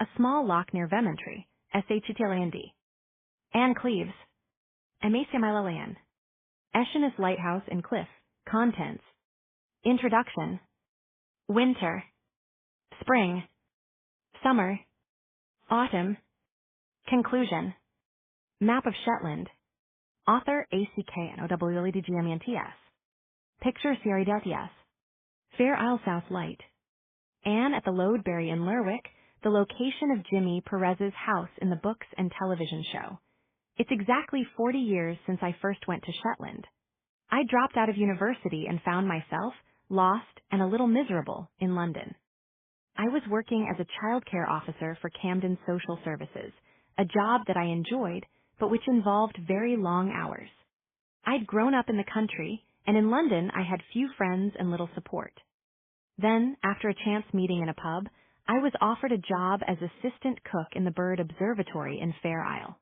a small loch near Vementry, Shetland. Anne Cleeves, Amasimilalian. Eshenis Lighthouse in Cliff, Contents. Introduction. Winter. Spring. Summer. Autumn. Conclusion. Map of Shetland. Author ACKNOWLEDGMENTS. Picture Sierra Fair Isle South Light. Anne at the Loadberry in Lerwick, the location of Jimmy Perez's house in the books and television show. It's exactly 40 years since I first went to Shetland. I dropped out of university and found myself, lost and a little miserable, in London. I was working as a childcare officer for Camden Social Services, a job that I enjoyed, but which involved very long hours. I'd grown up in the country, and in London I had few friends and little support. Then, after a chance meeting in a pub, I was offered a job as assistant cook in the Bird Observatory in Fair Isle.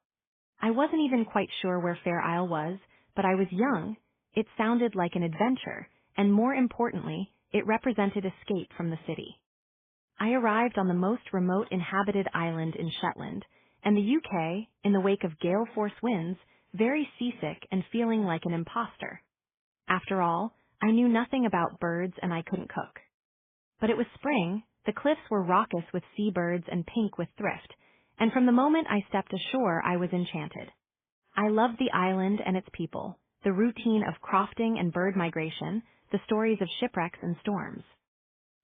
I wasn't even quite sure where Fair Isle was, but I was young. It sounded like an adventure, and more importantly, it represented escape from the city. I arrived on the most remote inhabited island in Shetland, and the UK, in the wake of gale force winds, very seasick and feeling like an imposter. After all, I knew nothing about birds and I couldn't cook. But it was spring, the cliffs were raucous with seabirds and pink with thrift, and from the moment I stepped ashore I was enchanted. I loved the island and its people, the routine of crofting and bird migration, the stories of shipwrecks and storms.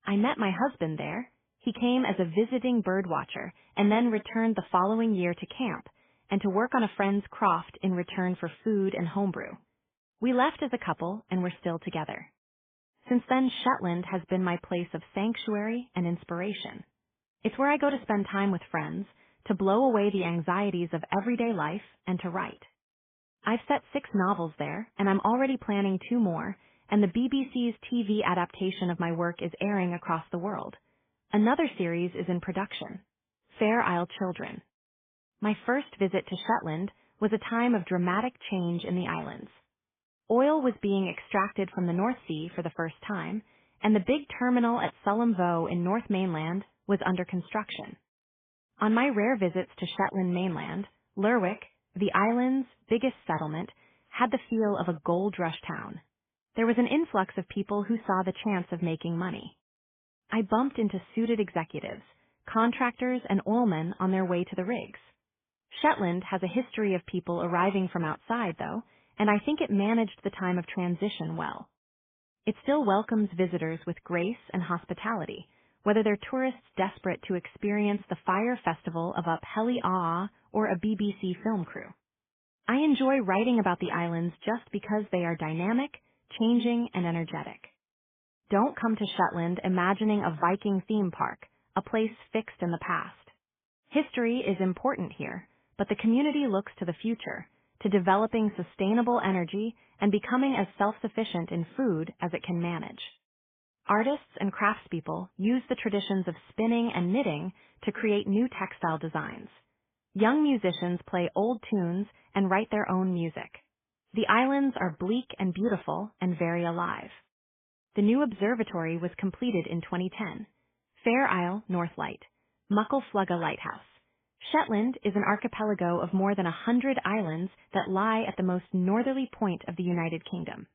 I met my husband there. He came as a visiting bird watcher and then returned the following year to camp and to work on a friend's croft in return for food and homebrew. We left as a couple and were still together. Since then, Shetland has been my place of sanctuary and inspiration. It's where I go to spend time with friends, to blow away the anxieties of everyday life, and to write. I've set 6 novels there, and I'm already planning 2 more, and the BBC's TV adaptation of my work is airing across the world. Another series is in production, Fair Isle Children. My first visit to Shetland was a time of dramatic change in the islands. Oil was being extracted from the North Sea for the first time, and the big terminal at Sullom Voe in North Mainland was under construction. On my rare visits to Shetland mainland, Lerwick, the island's biggest settlement, had the feel of a gold rush town. There was an influx of people who saw the chance of making money. I bumped into suited executives, contractors, and oilmen on their way to the rigs. Shetland has a history of people arriving from outside, though, and I think it managed the time of transition well. It still welcomes visitors with grace and hospitality, whether they're tourists desperate to experience the fire festival of Uphelly Aa or a BBC film crew. I enjoy writing about the islands just because they are dynamic, changing, and energetic. Don't come to Shetland imagining a Viking theme park, a place fixed in the past. History is important here, but the community looks to the future, to developing sustainable energy and becoming as self-sufficient in food as it can manage. Artists and craftspeople use the traditions of spinning and knitting to create new textile designs. Young musicians play old tunes and write their own music. The islands are bleak and beautiful and very alive. The new observatory was completed in 2010. Fair Isle, North Light, Muckleflugga Lighthouse. Shetland is an archipelago of more than 100 islands that lie at the most northerly point of the United Kingdom.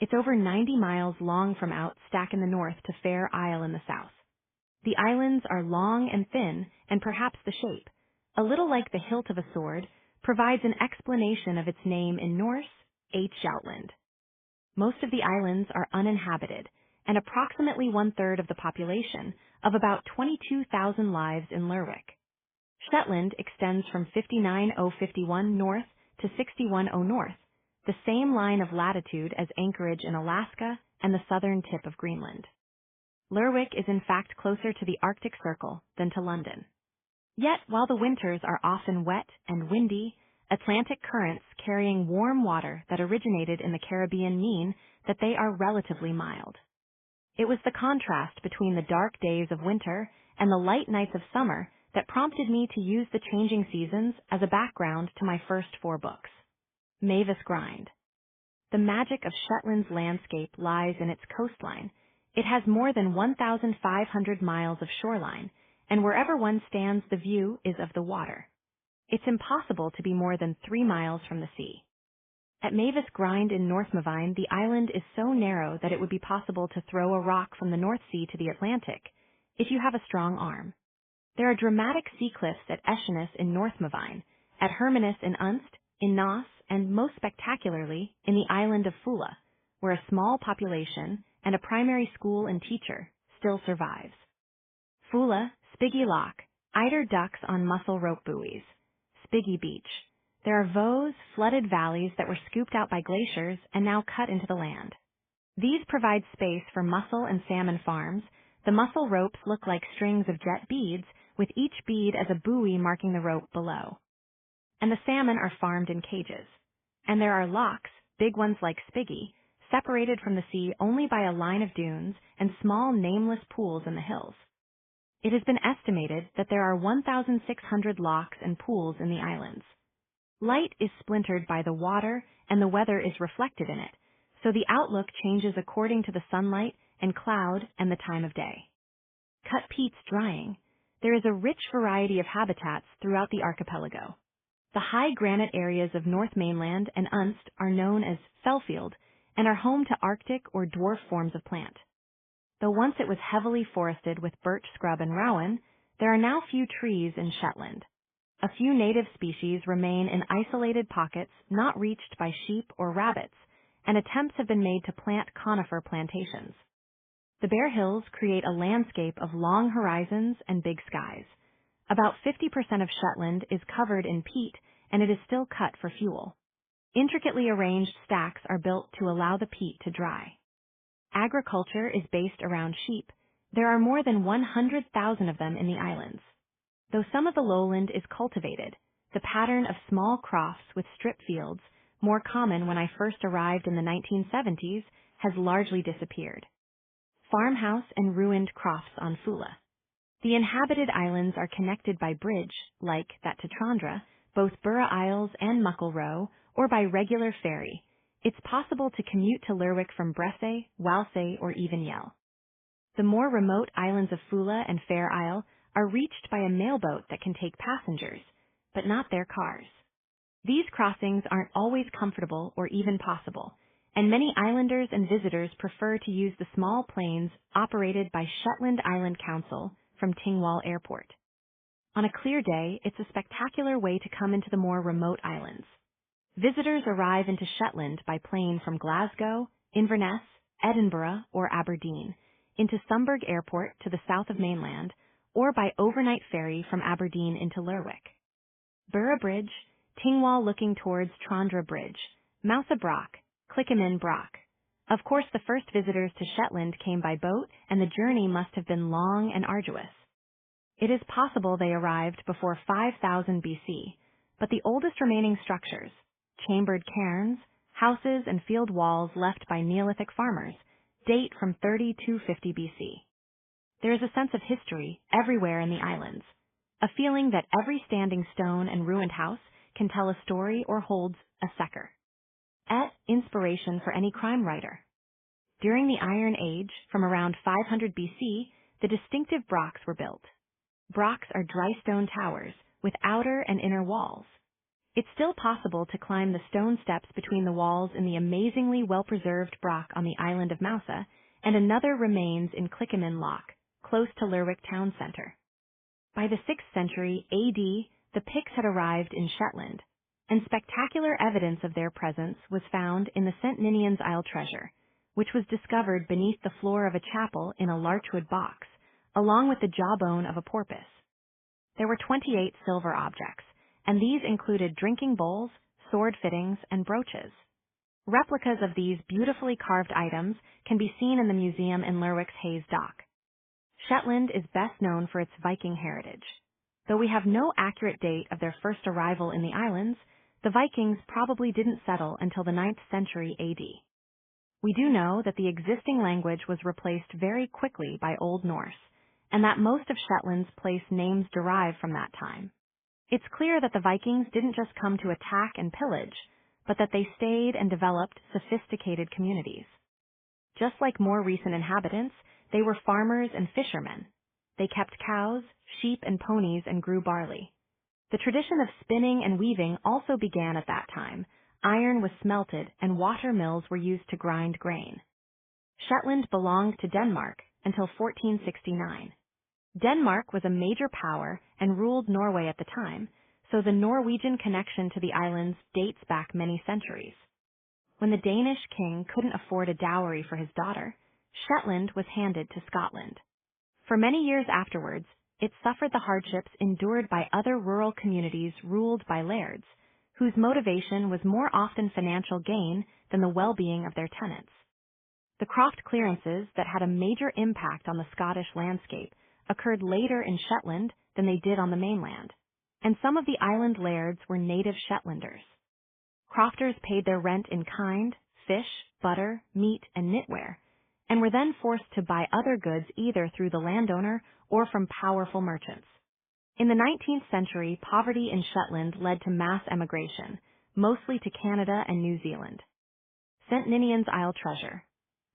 It's over 90 miles long from Outstack in the north to Fair Isle in the south. The islands are long and thin, and perhaps the shape, a little like the hilt of a sword, provides an explanation of its name in Norse, Shetland. Most of the islands are uninhabited, and approximately 1/3 of the population, of about 22,000 lives in Lerwick. Shetland extends from 59051 north to 610 north, the same line of latitude as Anchorage in Alaska and the southern tip of Greenland. Lerwick is in fact closer to the Arctic Circle than to London. Yet, while the winters are often wet and windy, Atlantic currents carrying warm water that originated in the Caribbean mean that they are relatively mild. It was the contrast between the dark days of winter and the light nights of summer that prompted me to use the changing seasons as a background to my first 4 books. Mavis Grind. The magic of Shetland's landscape lies in its coastline. It has more than 1,500 miles of shoreline, and wherever one stands the view is of the water. It's impossible to be more than 3 miles from the sea. At Mavis Grind in Northmavine, the island is so narrow that it would be possible to throw a rock from the North Sea to the Atlantic, if you have a strong arm. There are dramatic sea cliffs at Eschenus in Northmavine, at Hermanus in Unst, in Naas, and most spectacularly, in the island of Fula, where a small population and a primary school and teacher still survives. Fula, Spiggy Lock, eider ducks on mussel rope buoys. Spiggy Beach. There are Vaux, flooded valleys that were scooped out by glaciers and now cut into the land. These provide space for mussel and salmon farms. The mussel ropes look like strings of jet beads, with each bead as a buoy marking the rope below. And the salmon are farmed in cages. And there are locks, big ones like Spiggy, separated from the sea only by a line of dunes and small nameless pools in the hills. It has been estimated that there are 1,600 locks and pools in the islands. Light is splintered by the water and the weather is reflected in it, so the outlook changes according to the sunlight and cloud and the time of day. Cut peats drying. There is a rich variety of habitats throughout the archipelago. The high granite areas of North Mainland and Unst are known as fellfield and are home to Arctic or dwarf forms of plant. Though once it was heavily forested with birch scrub and rowan, there are now few trees in Shetland. A few native species remain in isolated pockets not reached by sheep or rabbits, and attempts have been made to plant conifer plantations. The bare hills create a landscape of long horizons and big skies. About 50% of Shetland is covered in peat, and it is still cut for fuel. Intricately arranged stacks are built to allow the peat to dry. Agriculture is based around sheep. There are more than 100,000 of them in the islands. Though some of the lowland is cultivated, the pattern of small crofts with strip fields, more common when I first arrived in the 1970s, has largely disappeared. Farmhouse and ruined crofts on Fula. The inhabited islands are connected by bridge, like that to Trandra, both Burra Isles and Muckle Row, or by regular ferry. It's possible to commute to Lerwick from Bresse, Walsay, or even Yell. The more remote islands of Fula and Fair Isle are reached by a mailboat that can take passengers, but not their cars. These crossings aren't always comfortable or even possible, and many islanders and visitors prefer to use the small planes operated by Shetland Island Council from Tingwall Airport. On a clear day, it's a spectacular way to come into the more remote islands. Visitors arrive into Shetland by plane from Glasgow, Inverness, Edinburgh, or Aberdeen, into Sumburgh Airport to the south of mainland, or by overnight ferry from Aberdeen into Lerwick. Burra Bridge, Tingwall looking towards Trandra Bridge, Mousa Brock, Clickamin Brock. Of course, the first visitors to Shetland came by boat, and the journey must have been long and arduous. It is possible they arrived before 5000 BC, but the oldest remaining structures, chambered cairns, houses, and field walls left by Neolithic farmers, date from 3250 BC. There is a sense of history everywhere in the islands, a feeling that every standing stone and ruined house can tell a story or holds a secker. Inspiration for any crime writer. During the Iron Age, from around 500 BC, the distinctive brocks were built. Brocks are dry stone towers with outer and inner walls. It's still possible to climb the stone steps between the walls in the amazingly well-preserved brock on the island of Mousa, and another remains in Clickamin Loch, close to Lerwick town centre. By the 6th century AD, the Picts had arrived in Shetland, and spectacular evidence of their presence was found in the St. Ninian's Isle treasure, which was discovered beneath the floor of a chapel in a larchwood box, along with the jawbone of a porpoise. There were 28 silver objects, and these included drinking bowls, sword fittings, and brooches. Replicas of these beautifully carved items can be seen in the museum in Lerwick's Hayes Dock. Shetland is best known for its Viking heritage. Though we have no accurate date of their first arrival in the islands, the Vikings probably didn't settle until the 9th century AD. We do know that the existing language was replaced very quickly by Old Norse, and that most of Shetland's place names derive from that time. It's clear that the Vikings didn't just come to attack and pillage, but that they stayed and developed sophisticated communities. Just like more recent inhabitants, they were farmers and fishermen. They kept cows, sheep and ponies and grew barley. The tradition of spinning and weaving also began at that time. Iron was smelted and water mills were used to grind grain. Shetland belonged to Denmark until 1469. Denmark was a major power and ruled Norway at the time, so the Norwegian connection to the islands dates back many centuries. When the Danish king couldn't afford a dowry for his daughter, Shetland was handed to Scotland. For many years afterwards, it suffered the hardships endured by other rural communities ruled by lairds, whose motivation was more often financial gain than the well-being of their tenants. The croft clearances that had a major impact on the Scottish landscape occurred later in Shetland than they did on the mainland, and some of the island lairds were native Shetlanders. Crofters paid their rent in kind, fish, butter, meat, and knitwear, and were then forced to buy other goods either through the landowner or from powerful merchants. In the 19th century, poverty in Shetland led to mass emigration, mostly to Canada and New Zealand. St. Ninian's Isle treasure.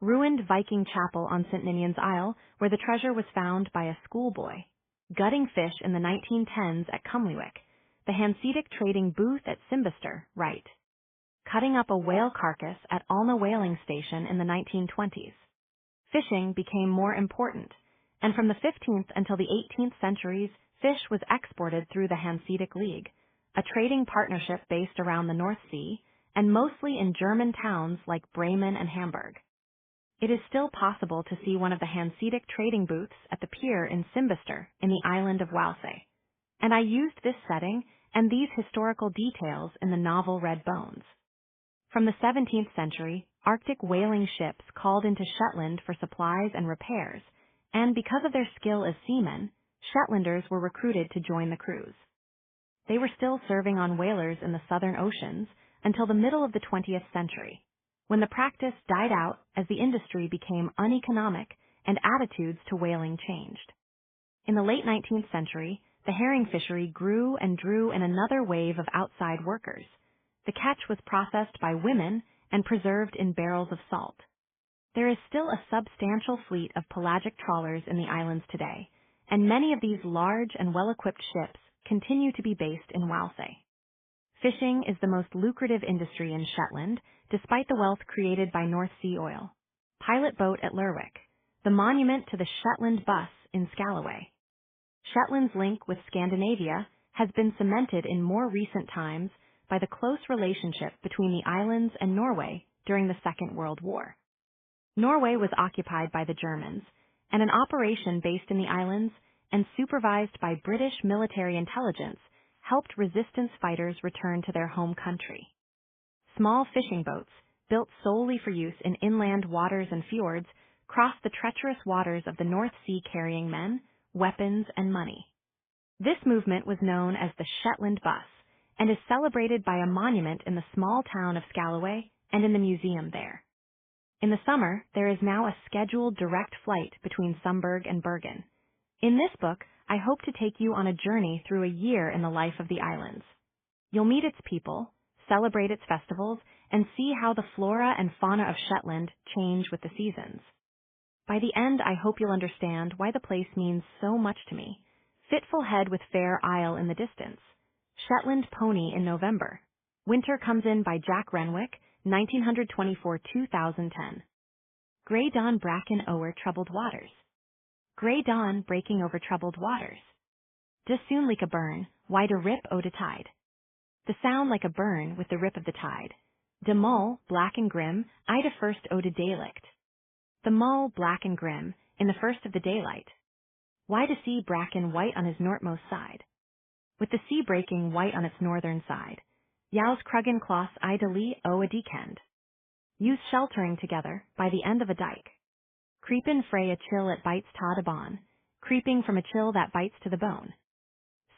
Ruined Viking chapel on St. Ninian's Isle, where the treasure was found by a schoolboy. Gutting fish in the 1910s at Cumlewick. The Hanseatic trading booth at Simbister, right. Cutting up a whale carcass at Alna whaling station in the 1920s. Fishing became more important, and from the 15th until the 18th centuries, fish was exported through the Hanseatic League, a trading partnership based around the North Sea, and mostly in German towns like Bremen and Hamburg. It is still possible to see one of the Hanseatic trading booths at the pier in Simbister in the island of Walsay, and I used this setting and these historical details in the novel Red Bones. From the 17th century, Arctic whaling ships called into Shetland for supplies and repairs, and because of their skill as seamen, Shetlanders were recruited to join the crews. They were still serving on whalers in the southern oceans until the middle of the 20th century, when the practice died out as the industry became uneconomic and attitudes to whaling changed. In the late 19th century, the herring fishery grew and drew in another wave of outside workers. The catch was processed by women and preserved in barrels of salt. There is still a substantial fleet of pelagic trawlers in the islands today, and many of these large and well-equipped ships continue to be based in Walsay. Fishing is the most lucrative industry in Shetland, despite the wealth created by North Sea oil. Pilot boat at Lerwick, the monument to the Shetland bus in Scalloway. Shetland's link with Scandinavia has been cemented in more recent times by the close relationship between the islands and Norway during the Second World War. Norway was occupied by the Germans, and an operation based in the islands and supervised by British military intelligence helped resistance fighters return to their home country. Small fishing boats, built solely for use in inland waters and fjords, crossed the treacherous waters of the North Sea carrying men, weapons, and money. This movement was known as the Shetland Bus, and is celebrated by a monument in the small town of Scalloway and in the museum there. In the summer, there is now a scheduled direct flight between Sumburg and Bergen. In this book, I hope to take you on a journey through a year in the life of the islands. You'll meet its people, celebrate its festivals, and see how the flora and fauna of Shetland change with the seasons. By the end, I hope you'll understand why the place means so much to me. Fitful Head with Fair Isle in the distance. Shetland Pony in November. Winter Comes In by Jack Renwick, 1924-2010. Grey Dawn Bracken O'er Troubled Waters. Grey dawn breaking over troubled waters. Just soon like a burn, wide a rip o' de tide. The sound like a burn with the rip of the tide. De mull, black and grim, Ida first o' de daylicht. The mull, black and grim, in the first of the daylight. Why to see Bracken white on his northmost side? With the sea breaking white on its northern side. Yow's Cruggan Closs Ida lee o' a deekend. Use sheltering together by the end of a dike. Creepin' frae a chill at bites Todd a bon, creeping from a chill that bites to the bone.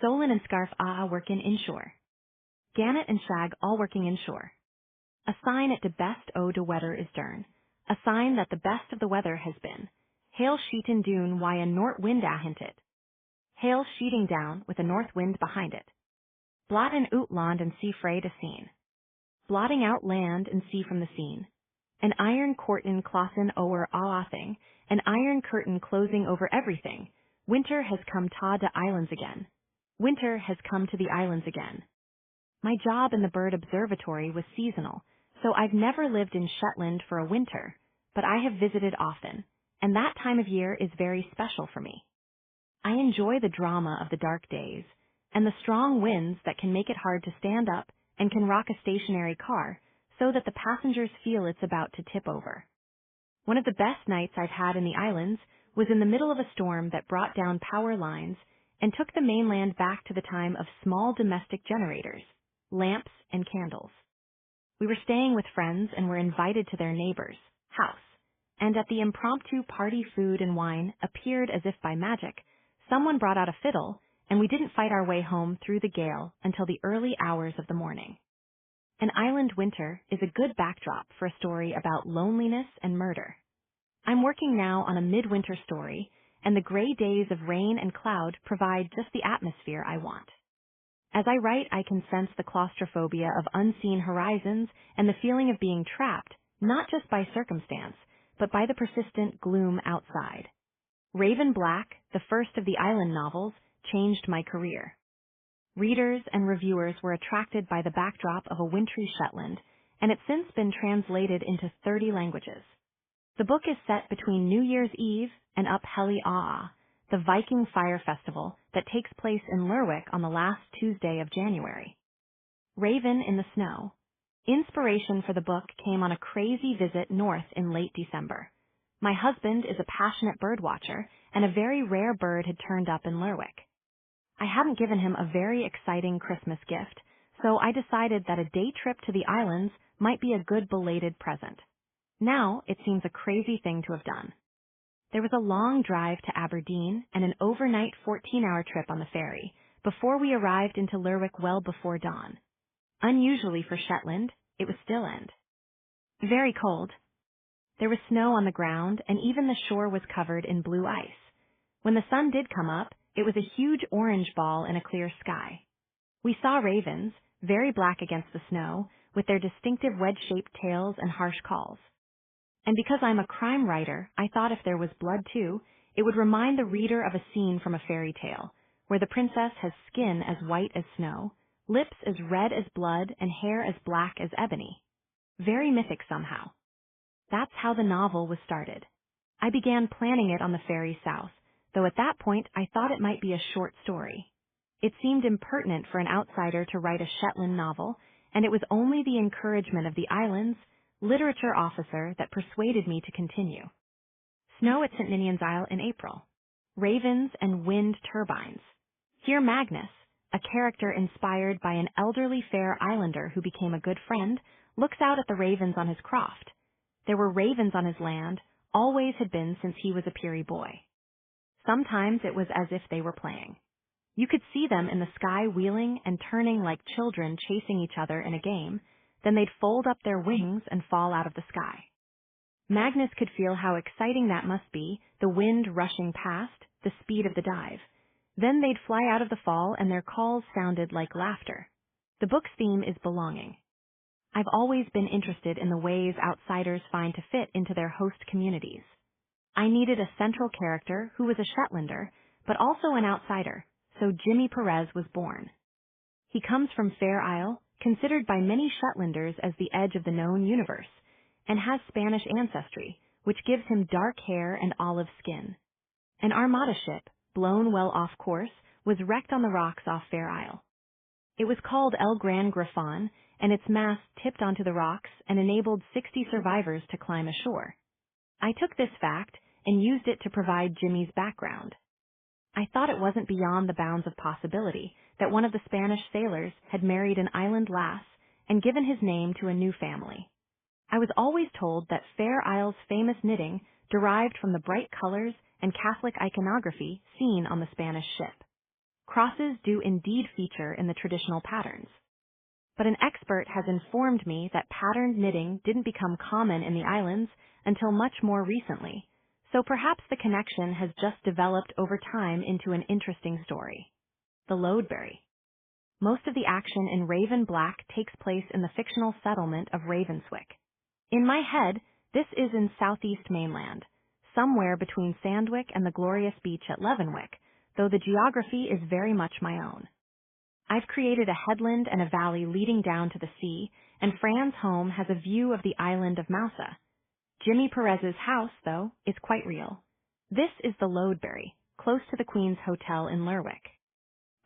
Solon and Scarf working inshore. Gannet and Shag all working inshore. A sign at de best o' de weather is dern, a sign that the best of the weather has been. Hail sheetin' dune why a north wind ahint it. Hail sheeting down with a north wind behind it. Blot and out land and sea frae to scene. Blotting out land and sea from the scene. An iron curtain clossin' o'er a thing, an iron curtain closing over everything, Winter has come to the islands again. Winter has come to the islands again. My job in the bird observatory was seasonal, so I've never lived in Shetland for a winter, but I have visited often, and that time of year is very special for me. I enjoy the drama of the dark days, and the strong winds that can make it hard to stand up and can rock a stationary car so that the passengers feel it's about to tip over. One of the best nights I've had in the islands was in the middle of a storm that brought down power lines and took the mainland back to the time of small domestic generators, lamps, and candles. We were staying with friends and were invited to their neighbor's house, and at the impromptu party food and wine appeared as if by magic. Someone brought out a fiddle, and we didn't fight our way home through the gale until the early hours of the morning. An island winter is a good backdrop for a story about loneliness and murder. I'm working now on a midwinter story, and the gray days of rain and cloud provide just the atmosphere I want. As I write, I can sense the claustrophobia of unseen horizons and the feeling of being trapped, not just by circumstance, but by the persistent gloom outside. Raven Black, the first of the island novels, changed my career. Readers and reviewers were attracted by the backdrop of a wintry Shetland, and it's since been translated into 30 languages. The book is set between New Year's Eve and Up Heli Aa, the Viking fire festival that takes place in Lerwick on the last Tuesday of January. Raven in the Snow. Inspiration for the book came on a crazy visit north in late December. My husband is a passionate bird watcher, and a very rare bird had turned up in Lerwick. I hadn't given him a very exciting Christmas gift, so I decided that a day trip to the islands might be a good belated present. Now it seems a crazy thing to have done. There was a long drive to Aberdeen and an overnight 14-hour trip on the ferry before we arrived into Lerwick well before dawn. Unusually for Shetland, it was still end. Very cold. There was snow on the ground, and even the shore was covered in blue ice. When the sun did come up, it was a huge orange ball in a clear sky. We saw ravens, very black against the snow, with their distinctive wedge-shaped tails and harsh calls. And because I'm a crime writer, I thought if there was blood too, it would remind the reader of a scene from a fairy tale, where the princess has skin as white as snow, lips as red as blood, and hair as black as ebony. Very mythic somehow. That's how the novel was started. I began planning it on the ferry south, though at that point I thought it might be a short story. It seemed impertinent for an outsider to write a Shetland novel, and it was only the encouragement of the island's literature officer that persuaded me to continue. Snow at St. Ninian's Isle in April. Ravens and wind turbines. Here Magnus, a character inspired by an elderly fair islander who became a good friend, looks out at the ravens on his croft. There were ravens on his land, always had been since he was a peery boy. Sometimes it was as if they were playing. You could see them in the sky wheeling and turning like children chasing each other in a game, then they'd fold up their wings and fall out of the sky. Magnus could feel how exciting that must be, the wind rushing past, the speed of the dive. Then they'd fly out of the fall and their calls sounded like laughter. The book's theme is belonging. I've always been interested in the ways outsiders find to fit into their host communities. I needed a central character who was a Shetlander, but also an outsider, so Jimmy Perez was born. He comes from Fair Isle, considered by many Shetlanders as the edge of the known universe, and has Spanish ancestry, which gives him dark hair and olive skin. An armada ship, blown well off course, was wrecked on the rocks off Fair Isle. It was called El Gran Grifon, and its mast tipped onto the rocks and enabled 60 survivors to climb ashore. I took this fact and used it to provide Jimmy's background. I thought it wasn't beyond the bounds of possibility that one of the Spanish sailors had married an island lass and given his name to a new family. I was always told that Fair Isle's famous knitting derived from the bright colors and Catholic iconography seen on the Spanish ship. Crosses do indeed feature in the traditional patterns. But an expert has informed me that patterned knitting didn't become common in the islands until much more recently, so perhaps the connection has just developed over time into an interesting story. The Loadberry. Most of the action in Raven Black takes place in the fictional settlement of Ravenswick. In my head, this is in southeast mainland, somewhere between Sandwick and the glorious beach at Leavenwick, though the geography is very much my own. I've created a headland and a valley leading down to the sea, and Fran's home has a view of the island of Mousa. Jimmy Perez's house, though, is quite real. This is the Lodebury, close to the Queen's Hotel in Lerwick.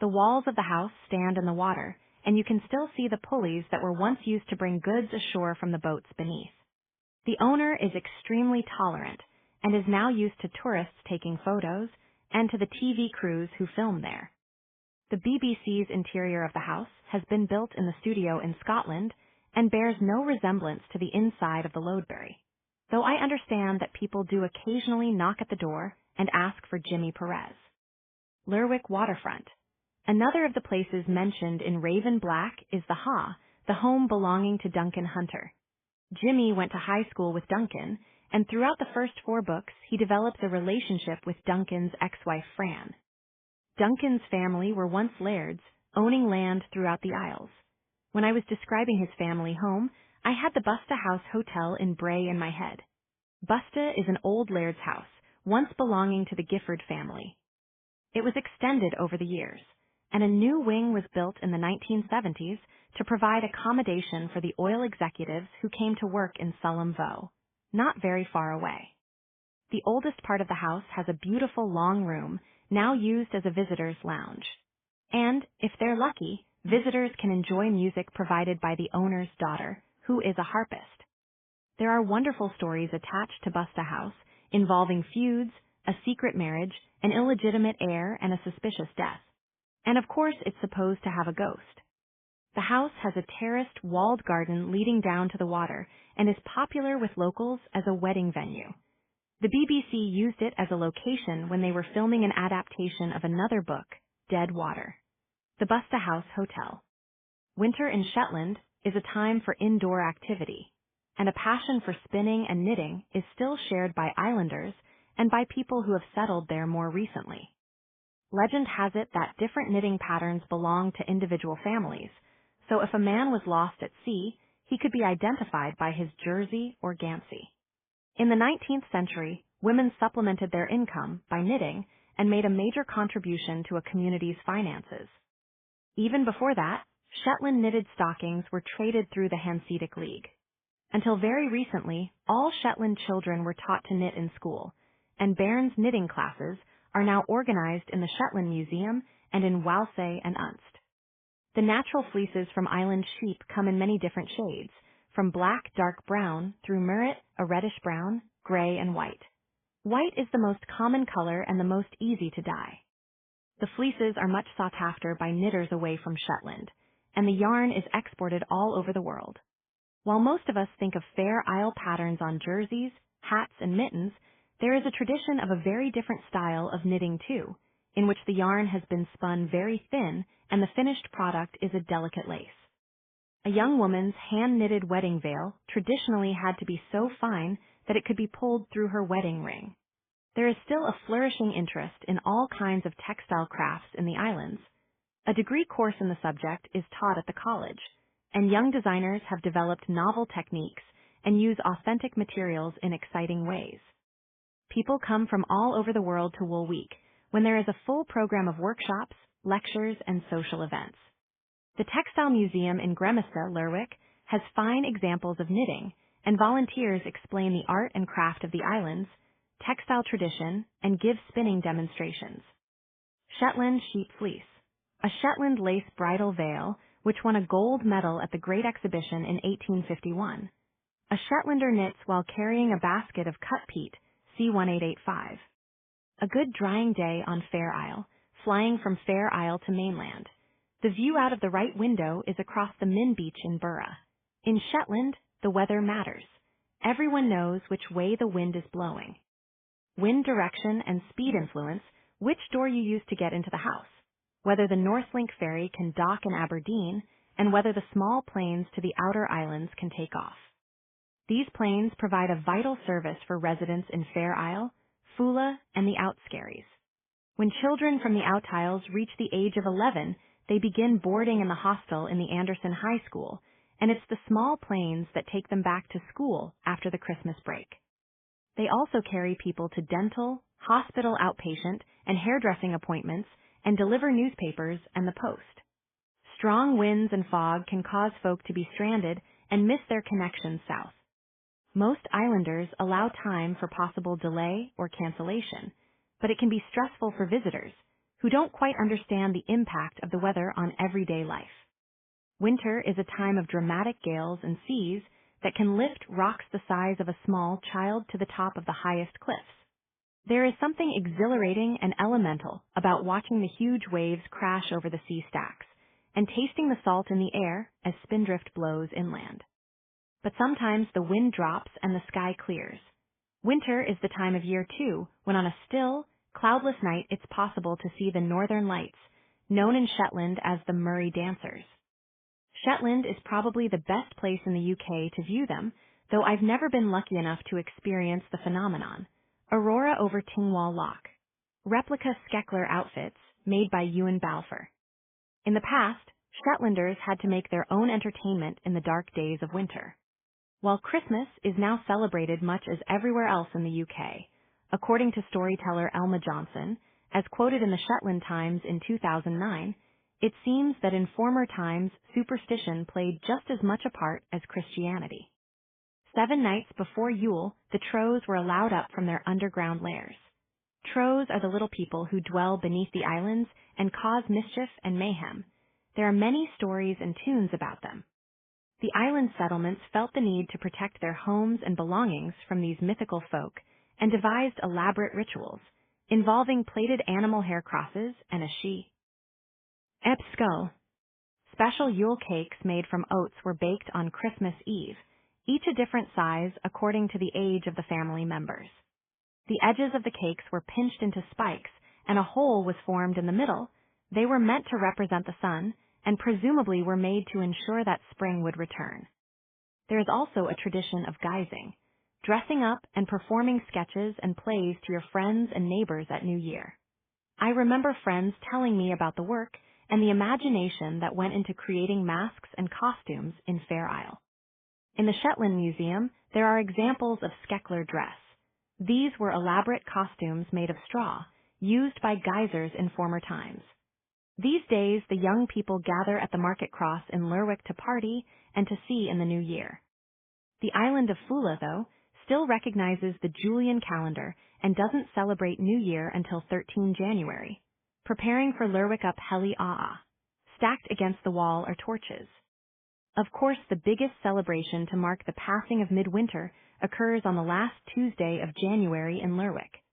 The walls of the house stand in the water, and you can still see the pulleys that were once used to bring goods ashore from the boats beneath. The owner is extremely tolerant and is now used to tourists taking photos and to the TV crews who film there. The BBC's interior of the house has been built in the studio in Scotland and bears no resemblance to the inside of the Lodebury, though I understand that people do occasionally knock at the door and ask for Jimmy Perez. Lerwick Waterfront. Another of the places mentioned in Raven Black is the Ha, the home belonging to Duncan Hunter. Jimmy went to high school with Duncan, and throughout the first 4 books he develops a relationship with Duncan's ex-wife Fran. Duncan's family were once lairds, owning land throughout the Isles. When I was describing his family home, I had the Busta House Hotel in Bray in my head. Busta is an old laird's house, once belonging to the Gifford family. It was extended over the years, and a new wing was built in the 1970s to provide accommodation for the oil executives who came to work in Sullom Voe, not very far away. The oldest part of the house has a beautiful long room, now used as a visitor's lounge. And, if they're lucky, visitors can enjoy music provided by the owner's daughter, who is a harpist. There are wonderful stories attached to Busta House, involving feuds, a secret marriage, an illegitimate heir, and a suspicious death. And of course it's supposed to have a ghost. The house has a terraced, walled garden leading down to the water and is popular with locals as a wedding venue. The BBC used it as a location when they were filming an adaptation of another book, Dead Water. The Busta House Hotel. Winter in Shetland is a time for indoor activity, and a passion for spinning and knitting is still shared by islanders and by people who have settled there more recently. Legend has it that different knitting patterns belong to individual families, so if a man was lost at sea, he could be identified by his jersey or gancy. In the 19th century, women supplemented their income by knitting and made a major contribution to a community's finances. Even before that, Shetland knitted stockings were traded through the Hanseatic League. Until very recently, all Shetland children were taught to knit in school, and Bairns knitting classes are now organized in the Shetland Museum and in Walsay and Unst. The natural fleeces from island sheep come in many different shades, from black dark brown through murret, a reddish brown, gray, and white. White is the most common color and the most easy to dye. The fleeces are much sought after by knitters away from Shetland, and the yarn is exported all over the world. While most of us think of Fair Isle patterns on jerseys, hats, and mittens, there is a tradition of a very different style of knitting too, in which the yarn has been spun very thin and the finished product is a delicate lace. A young woman's hand-knitted wedding veil traditionally had to be so fine that it could be pulled through her wedding ring. There is still a flourishing interest in all kinds of textile crafts in the islands. A degree course in the subject is taught at the college, and young designers have developed novel techniques and use authentic materials in exciting ways. People come from all over the world to Wool Week, when there is a full program of workshops, lectures, and social events. The Textile Museum in Grimstad, Lerwick, has fine examples of knitting, and volunteers explain the art and craft of the islands, textile tradition, and give spinning demonstrations. Shetland Sheep Fleece. A Shetland lace bridal veil, which won a gold medal at the Great Exhibition in 1851. A Shetlander knits while carrying a basket of cut peat, C1885. A good drying day on Fair Isle, flying from Fair Isle to mainland. The view out of the right window is across the Min Beach in Burra. In Shetland, the weather matters. Everyone knows which way the wind is blowing. Wind direction and speed influence which door you use to get into the house, whether the Northlink ferry can dock in Aberdeen, and whether the small planes to the outer islands can take off. These planes provide a vital service for residents in Fair Isle, Fula, and the Outskerries. When children from the Out Isles reach the age of 11, they begin boarding in the hostel in the Anderson High School, and it's the small planes that take them back to school after the Christmas break. They also carry people to dental, hospital outpatient, and hairdressing appointments and deliver newspapers and the post. Strong winds and fog can cause folk to be stranded and miss their connections south. Most islanders allow time for possible delay or cancellation, but it can be stressful for visitors who don't quite understand the impact of the weather on everyday life. Winter is a time of dramatic gales and seas that can lift rocks the size of a small child to the top of the highest cliffs. There is something exhilarating and elemental about watching the huge waves crash over the sea stacks and tasting the salt in the air as spindrift blows inland. But sometimes the wind drops and the sky clears. Winter is the time of year, too, when on a still, cloudless night it's possible to see the northern lights, known in Shetland as the Murray Dancers. Shetland is probably the best place in the UK to view them, though I've never been lucky enough to experience the phenomenon. Aurora over Tingwall Loch. Replica Skeckler outfits made by Ewan Balfour. In the past, Shetlanders had to make their own entertainment in the dark days of winter. While Christmas is now celebrated much as everywhere else in the UK, according to storyteller Elma Johnson, as quoted in the Shetland Times in 2009, it seems that in former times superstition played just as much a part as Christianity. 7 nights before Yule, the Trows were allowed up from their underground lairs. Trows are the little people who dwell beneath the islands and cause mischief and mayhem. There are many stories and tunes about them. The island settlements felt the need to protect their homes and belongings from these mythical folk and devised elaborate rituals, involving plated animal hair crosses and a she. Skull. Special Yule cakes made from oats were baked on Christmas Eve, each a different size according to the age of the family members. The edges of the cakes were pinched into spikes, and a hole was formed in the middle. They were meant to represent the sun, and presumably were made to ensure that spring would return. There is also a tradition of guising, dressing up and performing sketches and plays to your friends and neighbors at New Year. I remember friends telling me about the work and the imagination that went into creating masks and costumes in Fair Isle. In the Shetland Museum, there are examples of Skeckler dress. These were elaborate costumes made of straw, used by guisers in former times. These days, the young people gather at the Market Cross in Lerwick to party and to see in the new year. The island of Fula, though, still recognizes the Julian calendar and doesn't celebrate New Year until 13 January. Preparing for Lerwick up Heli Aa. Stacked against the wall are torches. Of course, the biggest celebration to mark the passing of midwinter occurs on the last Tuesday of January in Lerwick.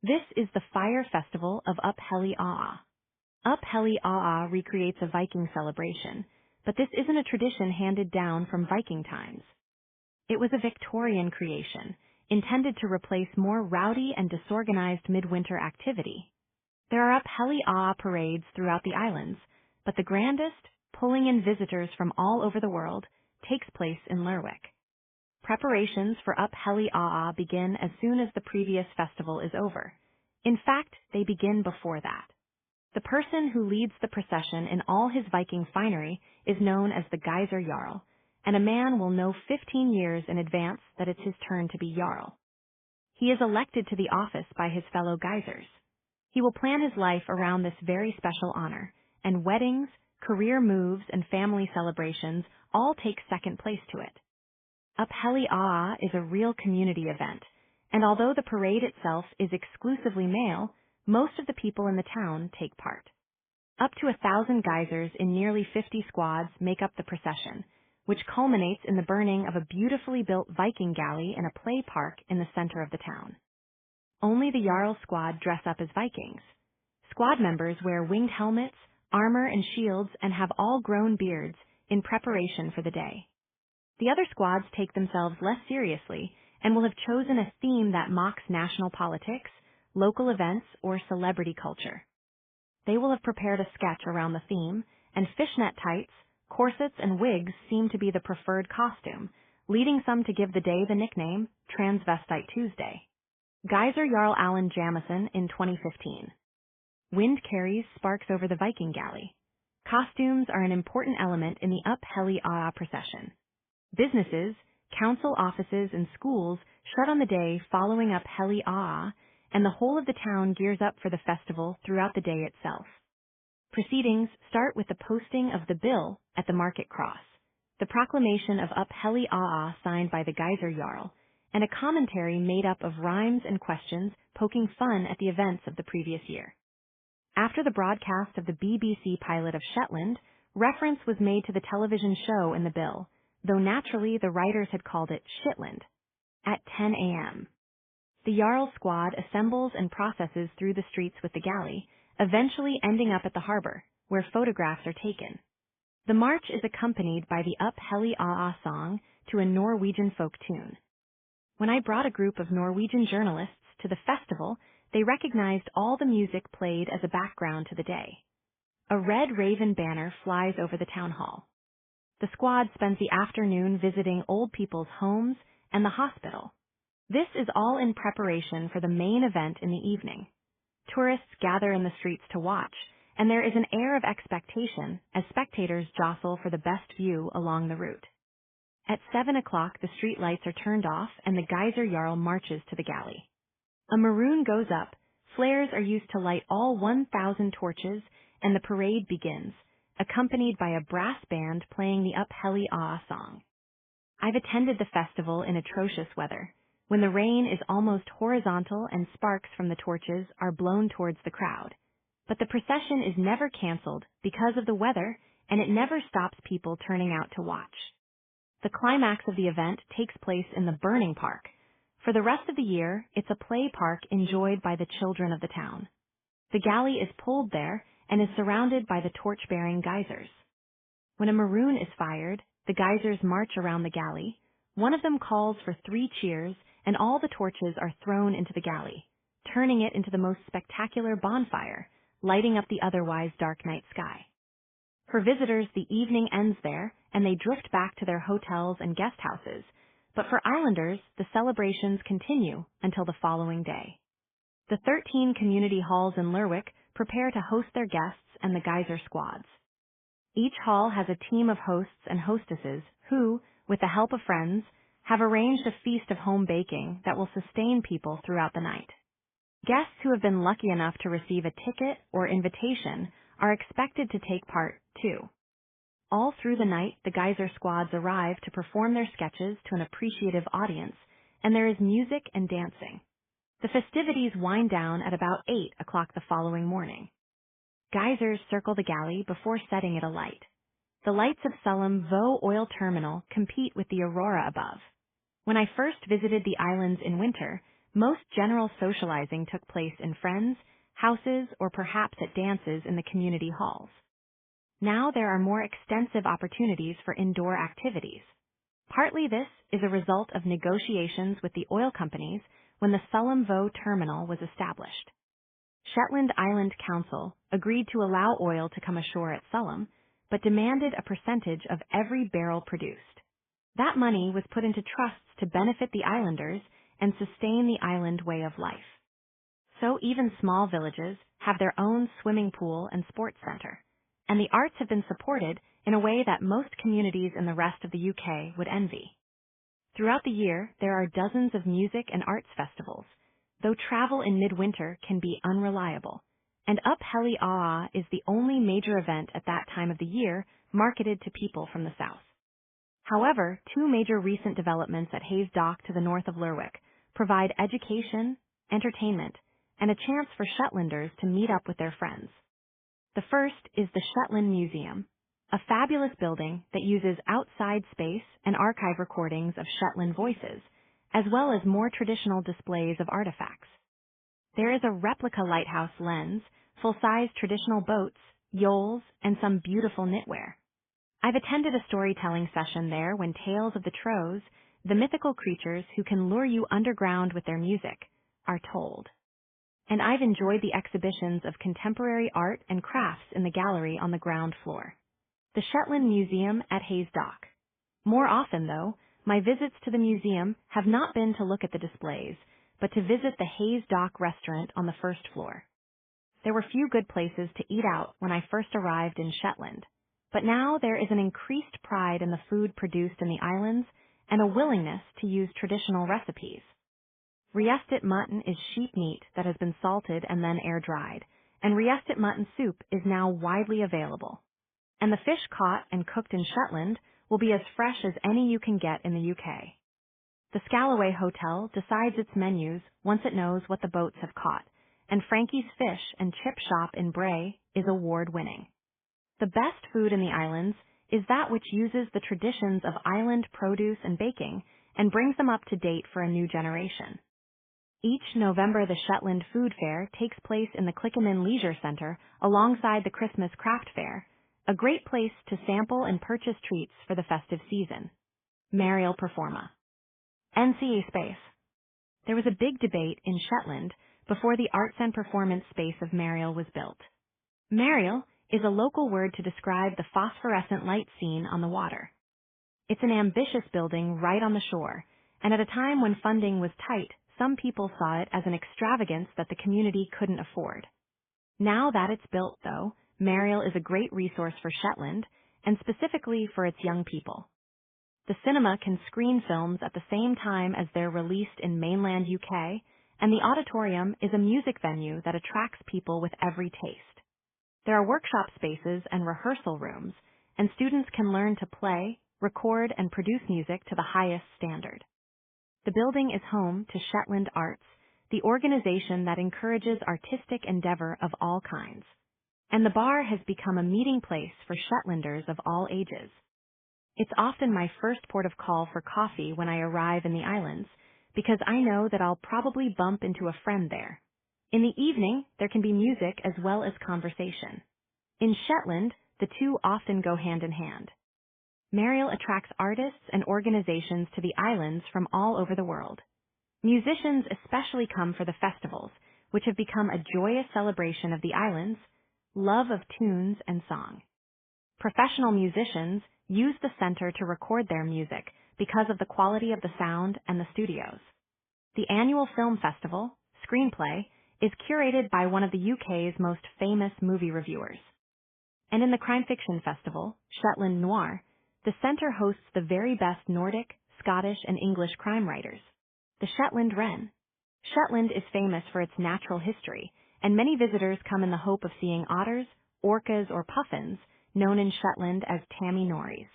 This is the fire festival of Up Heli Aa. Up Heli Aa recreates a Viking celebration, but this isn't a tradition handed down from Viking times. It was a Victorian creation, intended to replace more rowdy and disorganized midwinter activity. There are Up Heli Aa parades throughout the islands, but the grandest, pulling in visitors from all over the world, takes place in Lerwick. Preparations for Up Heli Aa begin as soon as the previous festival is over. In fact, they begin before that. The person who leads the procession in all his Viking finery is known as the Geyser Jarl, and a man will know 15 years in advance that it's his turn to be Jarl. He is elected to the office by his fellow Geysers. He will plan his life around this very special honor, and weddings, career moves, and family celebrations all take second place to it. Up Heli Aa is a real community event, and although the parade itself is exclusively male, most of the people in the town take part. Up to 1,000 geysers in nearly 50 squads make up the procession, which culminates in the burning of a beautifully built Viking galley in a play park in the center of the town. Only the Jarl squad dress up as Vikings. Squad members wear winged helmets, armor, and shields and have all grown beards in preparation for the day. The other squads take themselves less seriously and will have chosen a theme that mocks national politics, local events, or celebrity culture. They will have prepared a sketch around the theme, and fishnet tights, corsets, and wigs seem to be the preferred costume, leading some to give the day the nickname Transvestite Tuesday. Geyser Jarl Alan Jamison in 2015. Wind carries sparks over the Viking galley. Costumes are an important element in the Up Heli Aa procession. Businesses, Council offices and schools shut on the day following up Heli Aa, and the whole of the town gears up for the festival throughout the day itself. Proceedings start with the posting of the bill at the market cross, the proclamation of Up Heli Aa signed by the Geyser Jarl, and a commentary made up of rhymes and questions poking fun at the events of the previous year. After the broadcast of the BBC pilot of Shetland, reference was made to the television show in the bill, though naturally the writers had called it Shetland. At 10 a.m. the Jarl squad assembles and processes through the streets with the galley, eventually ending up at the harbor, where photographs are taken. The march is accompanied by the Up Heli Aa song to a Norwegian folk tune. When I brought a group of Norwegian journalists to the festival, they recognized all the music played as a background to the day. A red raven banner flies over the town hall. The squad spends the afternoon visiting old people's homes and the hospital. This is all in preparation for the main event in the evening. Tourists gather in the streets to watch, and there is an air of expectation as spectators jostle for the best view along the route. At 7 o'clock, the street lights are turned off and the Geyser Jarl marches to the galley. A maroon goes up, flares are used to light all 1,000 torches, and the parade begins, accompanied by a brass band playing the Up Heli Aa song. I've attended the festival in atrocious weather, when the rain is almost horizontal and sparks from the torches are blown towards the crowd. But the procession is never canceled because of the weather, and it never stops people turning out to watch. The climax of the event takes place in the Burning Park. For the rest of the year, it's a play park enjoyed by the children of the town. The galley is pulled there and is surrounded by the torch-bearing geysers. When a maroon is fired, the geysers march around the galley. One of them calls for 3 cheers, and all the torches are thrown into the galley, turning it into the most spectacular bonfire, lighting up the otherwise dark night sky. For visitors, the evening ends there, and they drift back to their hotels and guest houses, but for islanders, the celebrations continue until the following day. The 13 community halls in Lerwick prepare to host their guests and the geyser squads. Each hall has a team of hosts and hostesses who, with the help of friends, have arranged a feast of home baking that will sustain people throughout the night. Guests who have been lucky enough to receive a ticket or invitation are expected to take part, too. All through the night, the geyser squads arrive to perform their sketches to an appreciative audience, and there is music and dancing. The festivities wind down at about 8 o'clock the following morning. Geysers circle the galley before setting it alight. The lights of Sullom Voe Oil Terminal compete with the aurora above. When I first visited the islands in winter, most general socializing took place in friends, houses, or perhaps at dances in the community halls. Now there are more extensive opportunities for indoor activities. Partly this is a result of negotiations with the oil companies when the Sullom Voe terminal was established. Shetland Island Council agreed to allow oil to come ashore at Sullom, but demanded a percentage of every barrel produced. That money was put into trusts to benefit the islanders and sustain the island way of life. So even small villages have their own swimming pool and sports center, and the arts have been supported in a way that most communities in the rest of the UK would envy. Throughout the year, there are dozens of music and arts festivals, though travel in midwinter can be unreliable, and Up Heli Aa is the only major event at that time of the year marketed to people from the south. However, 2 major recent developments at Hayes Dock to the north of Lerwick provide education, entertainment, and a chance for Shetlanders to meet up with their friends. The first is the Shetland Museum, a fabulous building that uses outside space and archive recordings of Shetland voices, as well as more traditional displays of artifacts. There is a replica lighthouse lens, full-size traditional boats, yoles, and some beautiful knitwear. I've attended a storytelling session there when tales of the Troes, the mythical creatures who can lure you underground with their music, are told. And I've enjoyed the exhibitions of contemporary art and crafts in the gallery on the ground floor. The Shetland Museum at Hayes Dock. More often, though, my visits to the museum have not been to look at the displays, but to visit the Hayes Dock restaurant on the first floor. There were few good places to eat out when I first arrived in Shetland, but now there is an increased pride in the food produced in the islands and a willingness to use traditional recipes. Riestet mutton is sheep meat that has been salted and then air-dried, and Riestet mutton soup is now widely available. And the fish caught and cooked in Shetland will be as fresh as any you can get in the UK. The Scalloway Hotel decides its menus once it knows what the boats have caught, and Frankie's Fish and Chip Shop in Bray is award-winning. The best food in the islands is that which uses the traditions of island produce and baking and brings them up to date for a new generation. Each November, the Shetland Food Fair takes place in the Clickaman Leisure Centre alongside the Christmas Craft Fair, a great place to sample and purchase treats for the festive season. Mariel Performa. NCA Space. There was a big debate in Shetland before the arts and performance space of Mariel was built. Mariel is a local word to describe the phosphorescent light scene on the water. It's an ambitious building right on the shore, and at a time when funding was tight, some people saw it as an extravagance that the community couldn't afford. Now that it's built, though, Mariel is a great resource for Shetland, and specifically for its young people. The cinema can screen films at the same time as they're released in mainland UK, and the auditorium is a music venue that attracts people with every taste. There are workshop spaces and rehearsal rooms, and students can learn to play, record, and produce music to the highest standard. The building is home to Shetland Arts, the organization that encourages artistic endeavor of all kinds. And the bar has become a meeting place for Shetlanders of all ages. It's often my first port of call for coffee when I arrive in the islands, because I know that I'll probably bump into a friend there. In the evening, there can be music as well as conversation. In Shetland, the two often go hand in hand. Mariel attracts artists and organizations to the islands from all over the world. Musicians especially come for the festivals, which have become a joyous celebration of the islands, love of tunes and song. Professional musicians use the center to record their music because of the quality of the sound and the studios. The annual film festival, Screenplay, is curated by one of the UK's most famous movie reviewers. And in the crime fiction festival, Shetland Noir, the center hosts the very best Nordic, Scottish, and English crime writers. The Shetland Wren. Shetland is famous for its natural history, and many visitors come in the hope of seeing otters, orcas, or puffins, known in Shetland as Tammy Nories.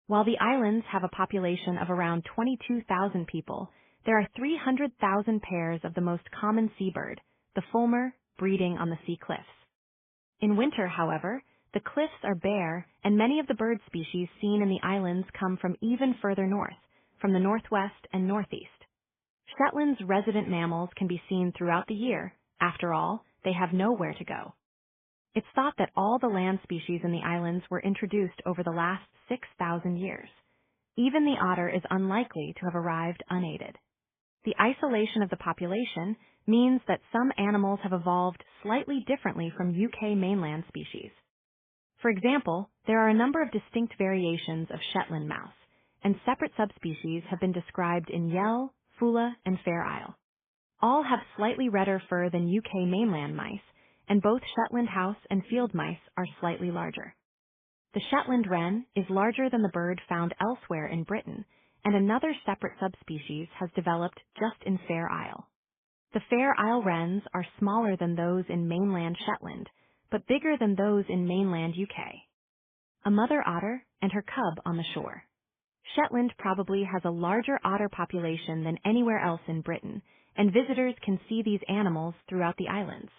While the islands have a population of around 22,000 people, there are 300,000 pairs of the most common seabird, the fulmar, breeding on the sea cliffs. In winter, however, the cliffs are bare, and many of the bird species seen in the islands come from even further north, from the northwest and northeast. Shetland's resident mammals can be seen throughout the year. After all, they have nowhere to go. It's thought that all the land species in the islands were introduced over the last 6,000 years. Even the otter is unlikely to have arrived unaided. The isolation of the population means that some animals have evolved slightly differently from UK mainland species. For example, there are a number of distinct variations of Shetland mouse, and separate subspecies have been described in Yell, Fula, and Fair Isle. All have slightly redder fur than UK mainland mice, and both Shetland house and field mice are slightly larger. The Shetland wren is larger than the bird found elsewhere in Britain, and another separate subspecies has developed just in Fair Isle. The Fair Isle wrens are smaller than those in mainland Shetland, but bigger than those in mainland UK. A mother otter and her cub on the shore. Shetland probably has a larger otter population than anywhere else in Britain, and visitors can see these animals throughout the islands.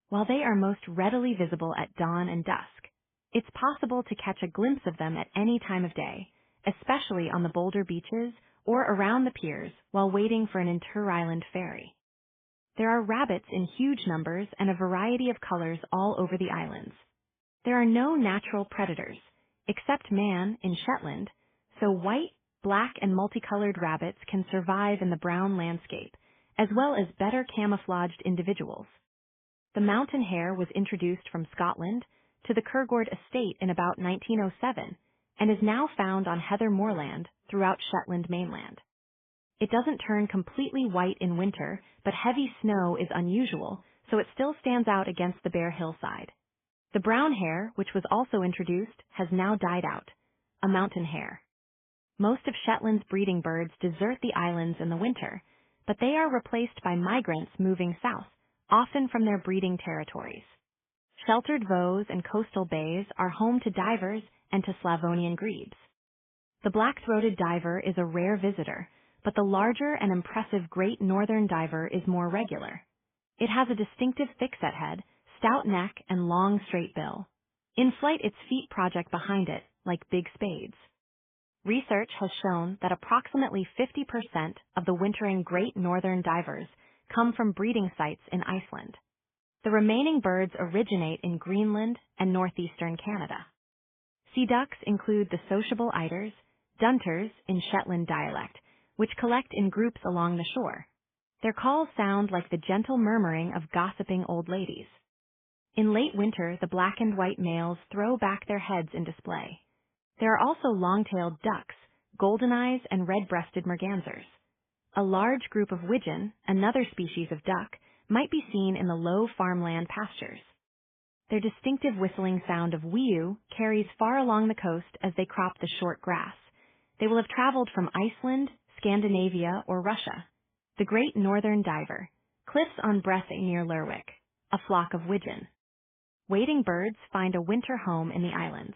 While they are most readily visible at dawn and dusk, it's possible to catch a glimpse of them at any time of day, especially on the boulder beaches or around the piers while waiting for an inter-island ferry. There are rabbits in huge numbers and a variety of colors all over the islands. There are no natural predators, except man in Shetland, so white, black, and multicolored rabbits can survive in the brown landscape, as well as better camouflaged individuals. The mountain hare was introduced from Scotland to the Kirgord estate in about 1907 and is now found on heather moorland throughout Shetland mainland. It doesn't turn completely white in winter, but heavy snow is unusual, so it still stands out against the bare hillside. The brown hare, which was also introduced, has now died out. A mountain hare. Most of Shetland's breeding birds desert the islands in the winter, but they are replaced by migrants moving south, often from their breeding territories. Sheltered voes and coastal bays are home to divers and to Slavonian grebes. The black-throated diver is a rare visitor, but the larger and impressive great northern diver is more regular. It has a distinctive thick-set head, stout neck, and long straight bill. In flight, its feet project behind it, like big spades. Research has shown that approximately 50% of the wintering great northern divers come from breeding sites in Iceland. The remaining birds originate in Greenland and northeastern Canada. Sea ducks include the sociable eiders, dunters in Shetland dialect, which collect in groups along the shore. Their calls sound like the gentle murmuring of gossiping old ladies. In late winter, the black and white males throw back their heads in display. There are also long-tailed ducks, golden eyes, and red-breasted mergansers. A large group of widgeon, another species of duck, might be seen in the low farmland pastures. Their distinctive whistling sound of wee-oo carries far along the coast as they crop the short grass. They will have traveled from Iceland, Scandinavia, or Russia. The great northern diver, cliffs on Brethay near Lerwick, a flock of widgeon. Wading birds find a winter home in the islands.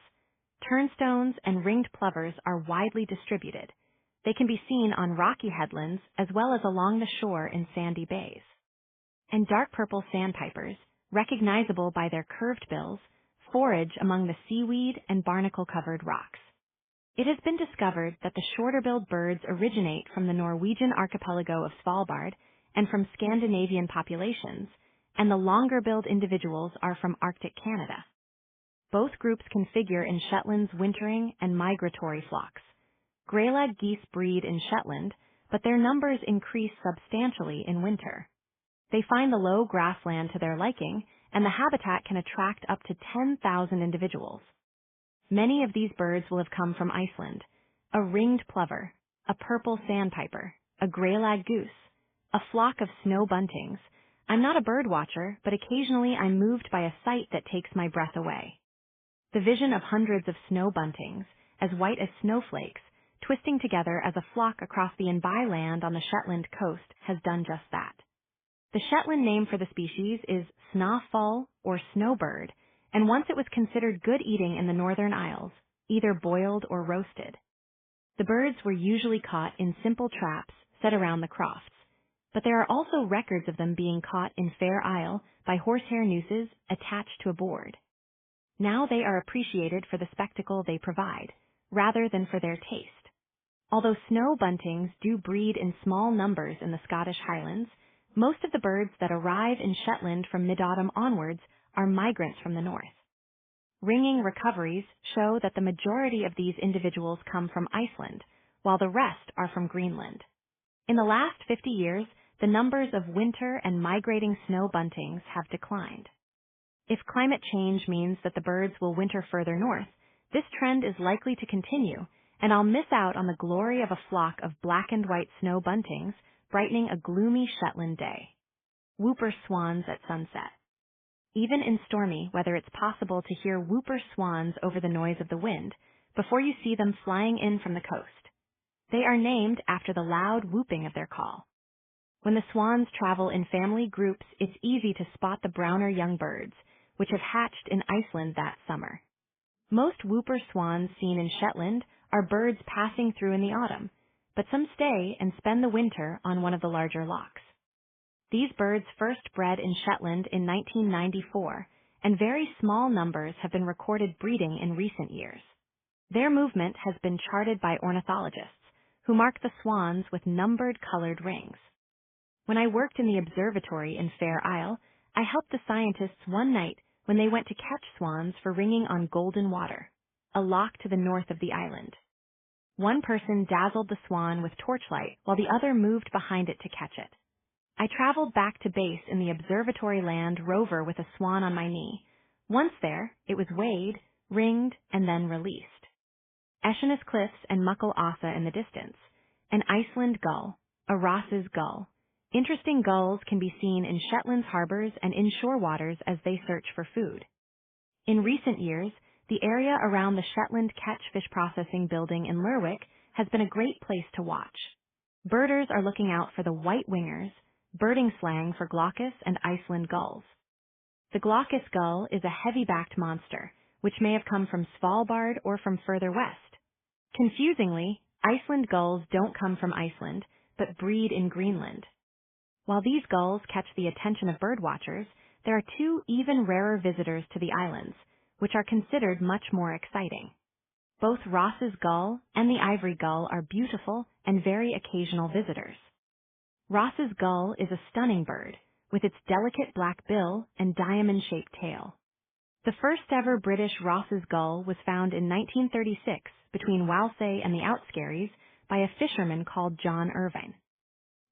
Turnstones and ringed plovers are widely distributed. They can be seen on rocky headlands as well as along the shore in sandy bays. And dark purple sandpipers, recognizable by their curved bills, forage among the seaweed and barnacle-covered rocks. It has been discovered that the shorter-billed birds originate from the Norwegian archipelago of Svalbard and from Scandinavian populations, and the longer-billed individuals are from Arctic Canada. Both groups can figure in Shetland's wintering and migratory flocks. Greylag geese breed in Shetland, but their numbers increase substantially in winter. They find the low grassland to their liking, and the habitat can attract up to 10,000 individuals. Many of these birds will have come from Iceland: a ringed plover, a purple sandpiper, a greylag goose, a flock of snow buntings. I'm not a bird watcher, but occasionally I'm moved by a sight that takes my breath away. The vision of hundreds of snow buntings, as white as snowflakes, twisting together as a flock across the Enby land on the Shetland coast has done just that. The Shetland name for the species is snaefell, or snowbird, and once it was considered good eating in the Northern Isles, either boiled or roasted. The birds were usually caught in simple traps set around the crofts, but there are also records of them being caught in Fair Isle by horsehair nooses attached to a board. Now they are appreciated for the spectacle they provide, rather than for their taste. Although snow buntings do breed in small numbers in the Scottish Highlands, most of the birds that arrive in Shetland from mid-autumn onwards are migrants from the north. Ringing recoveries show that the majority of these individuals come from Iceland, while the rest are from Greenland. In the last 50 years, the numbers of winter and migrating snow buntings have declined. If climate change means that the birds will winter further north, this trend is likely to continue, and I'll miss out on the glory of a flock of black and white snow buntings brightening a gloomy Shetland day. Whooper swans at sunset. Even in stormy weather, it's possible to hear whooper swans over the noise of the wind before you see them flying in from the coast. They are named after the loud whooping of their call. When the swans travel in family groups, it's easy to spot the browner young birds, which have hatched in Iceland that summer. Most whooper swans seen in Shetland are birds passing through in the autumn, but some stay and spend the winter on one of the larger lochs. These birds first bred in Shetland in 1994, and very small numbers have been recorded breeding in recent years. Their movement has been charted by ornithologists, who mark the swans with numbered colored rings. When I worked in the observatory in Fair Isle, I helped the scientists one night when they went to catch swans for ringing on Golden Water, a loch to the north of the island. One person dazzled the swan with torchlight while the other moved behind it to catch it. I traveled back to base in the observatory land rover with a swan on my knee. Once there, it was weighed, ringed, and then released. Eshenes Cliffs and Muckle Asa in the distance. An Iceland gull, a Ross's gull. Interesting gulls can be seen in Shetland's harbors and inshore waters as they search for food. In recent years, the area around the Shetland Catch Fish Processing Building in Lerwick has been a great place to watch. Birders are looking out for the white wingers, birding slang for glaucus and Iceland gulls. The glaucus gull is a heavy-backed monster, which may have come from Svalbard or from further west. Confusingly, Iceland gulls don't come from Iceland, but breed in Greenland. While these gulls catch the attention of birdwatchers, there are two even rarer visitors to the islands, which are considered much more exciting. Both Ross's gull and the ivory gull are beautiful and very occasional visitors. Ross's gull is a stunning bird, with its delicate black bill and diamond-shaped tail. The first ever British Ross's gull was found in 1936 between Walsay and the Outskerries by a fisherman called John Irvine.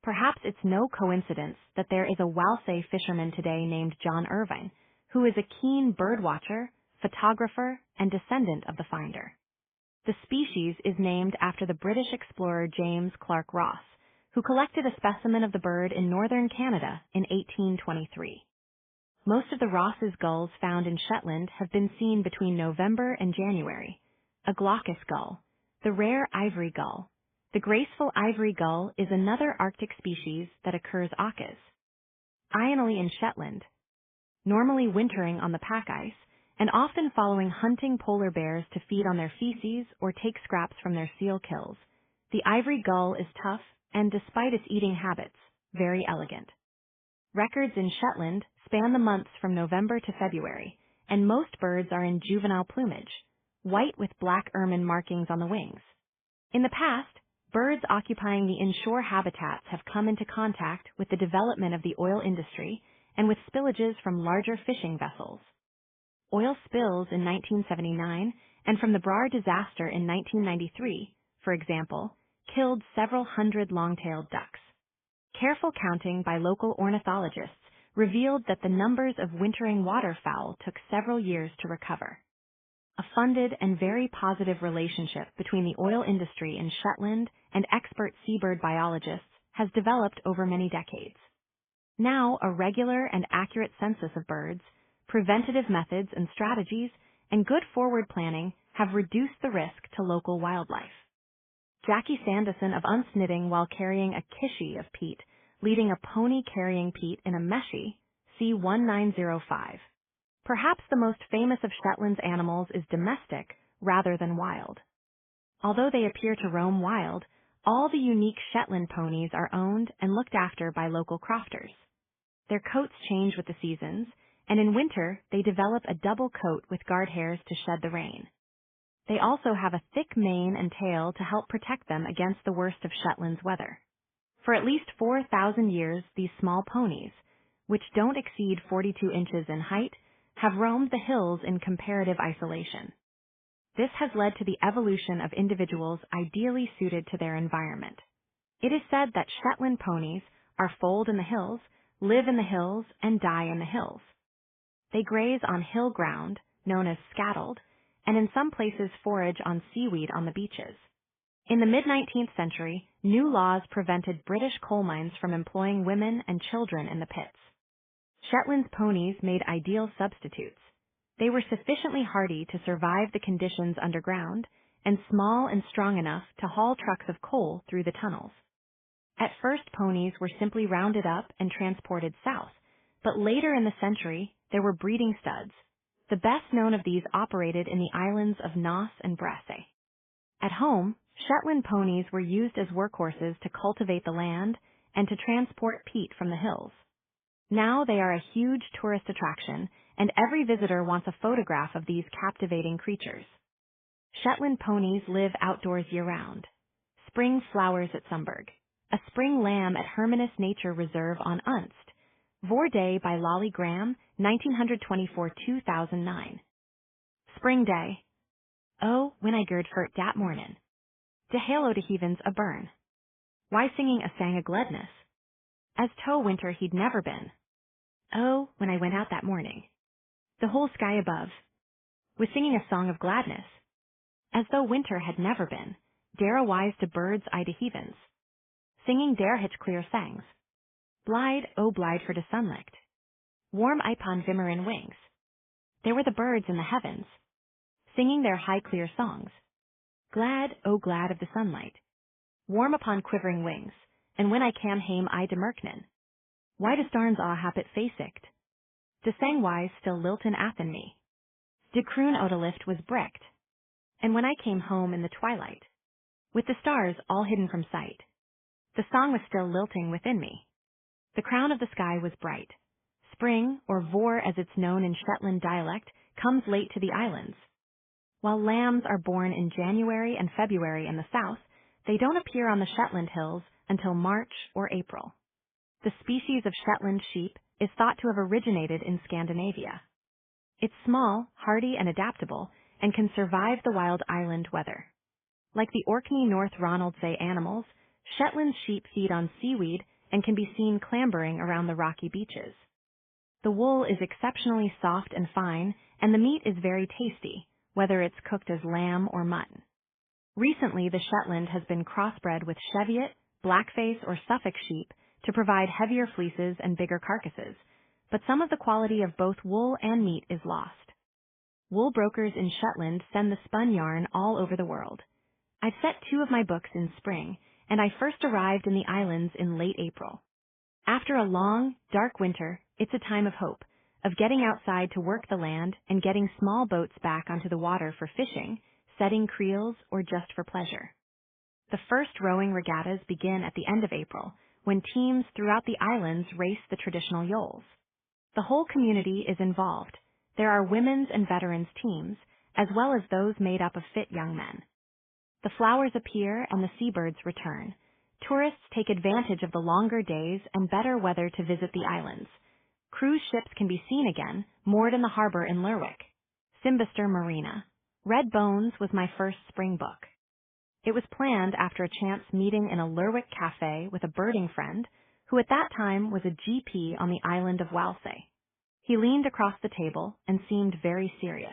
Perhaps it's no coincidence that there is a Walsay fisherman today named John Irvine, who is a keen birdwatcher, photographer, and descendant of the finder. The species is named after the British explorer James Clark Ross, who collected a specimen of the bird in northern Canada in 1823. Most of the Ross's gulls found in Shetland have been seen between November and January. A glaucus gull, the rare ivory gull. The graceful ivory gull is another Arctic species that occurs ionally in Shetland, normally wintering on the pack ice, and often following hunting polar bears to feed on their feces or take scraps from their seal kills. The ivory gull is tough and, despite its eating habits, very elegant. Records in Shetland span the months from November to February, and most birds are in juvenile plumage, white with black ermine markings on the wings. In the past, birds occupying the inshore habitats have come into contact with the development of the oil industry and with spillages from larger fishing vessels. Oil spills in 1979 and from the Brar disaster in 1993, for example, killed several hundred long-tailed ducks. Careful counting by local ornithologists revealed that the numbers of wintering waterfowl took several years to recover. A funded and very positive relationship between the oil industry in Shetland and expert seabird biologists has developed over many decades. Now, a regular and accurate census of birds, preventative methods and strategies, and good forward planning have reduced the risk to local wildlife. Jackie Sanderson of unsnitting while carrying a kishy of peat, leading a pony carrying peat in a meshie, C1905. Perhaps the most famous of Shetland's animals is domestic rather than wild. Although they appear to roam wild, all the unique Shetland ponies are owned and looked after by local crofters. Their coats change with the seasons, and in winter they develop a double coat with guard hairs to shed the rain. They also have a thick mane and tail to help protect them against the worst of Shetland's weather. For at least 4,000 years, these small ponies, which don't exceed 42 inches in height, have roamed the hills in comparative isolation. This has led to the evolution of individuals ideally suited to their environment. It is said that Shetland ponies are foaled in the hills, live in the hills, and die in the hills. They graze on hill ground, known as scattled, and in some places forage on seaweed on the beaches. In the mid-19th century, new laws prevented British coal mines from employing women and children in the pits. Shetland's ponies made ideal substitutes. They were sufficiently hardy to survive the conditions underground, and small and strong enough to haul trucks of coal through the tunnels. At first, ponies were simply rounded up and transported south, but later in the century, there were breeding studs. The best known of these operated in the islands of Naas and Brassey. At home, Shetland ponies were used as workhorses to cultivate the land and to transport peat from the hills. Now they are a huge tourist attraction, and every visitor wants a photograph of these captivating creatures. Shetland ponies live outdoors year-round. Spring flowers at Sumburg. A spring lamb at Hermanus Nature Reserve on Unst. Vorday by Lolly Graham, 1924-2009. Spring Day. Oh, when I gird furt dat mornin'. De halo de heavens a burn. Why singing a sang o' gladness? As toe winter he'd never been. Oh, when I went out that morning. The whole sky above was singing a song of gladness. As though winter had never been, dare wise to birds I de heavens. Singing dare hitch clear sangs. Blithe, oh blithe for de sunlicht. Warm ipon vimmerin wings. There were the birds in the heavens, singing their high clear songs. Glad, oh glad of the sunlight, warm upon quivering wings, and when I cam hame I de Merknen. Why de starns a happet faceicht? De sangwise still lilten athen me. De kroon odelift was brecht. And when I came home in the twilight, with the stars all hidden from sight, the song was still lilting within me. The crown of the sky was bright. Spring, or vor as it's known in Shetland dialect, comes late to the islands. While lambs are born in January and February in the south, they don't appear on the Shetland hills until March or April. The species of Shetland sheep is thought to have originated in Scandinavia. It's small, hardy, and adaptable, and can survive the wild island weather. Like the Orkney North Ronaldsay animals, Shetland sheep feed on seaweed and can be seen clambering around the rocky beaches. The wool is exceptionally soft and fine, and the meat is very tasty, whether it's cooked as lamb or mutton. Recently, the Shetland has been crossbred with Cheviot, Blackface, or Suffolk sheep to provide heavier fleeces and bigger carcasses, but some of the quality of both wool and meat is lost. Wool brokers in Shetland send the spun yarn all over the world. I've set 2 of my books in spring, and I first arrived in the islands in late April. After a long, dark winter, it's a time of hope, of getting outside to work the land and getting small boats back onto the water for fishing, setting creels, or just for pleasure. The first rowing regattas begin at the end of April, when teams throughout the islands race the traditional yoles. The whole community is involved. There are women's and veterans teams, as well as those made up of fit young men. The flowers appear and the seabirds return. Tourists take advantage of the longer days and better weather to visit the islands. Cruise ships can be seen again, moored in the harbor in Lerwick. Simbister Marina. Red Bones was my first spring book. It was planned after a chance meeting in a Lerwick cafe with a birding friend, who at that time was a GP on the island of Walsay. He leaned across the table and seemed very serious.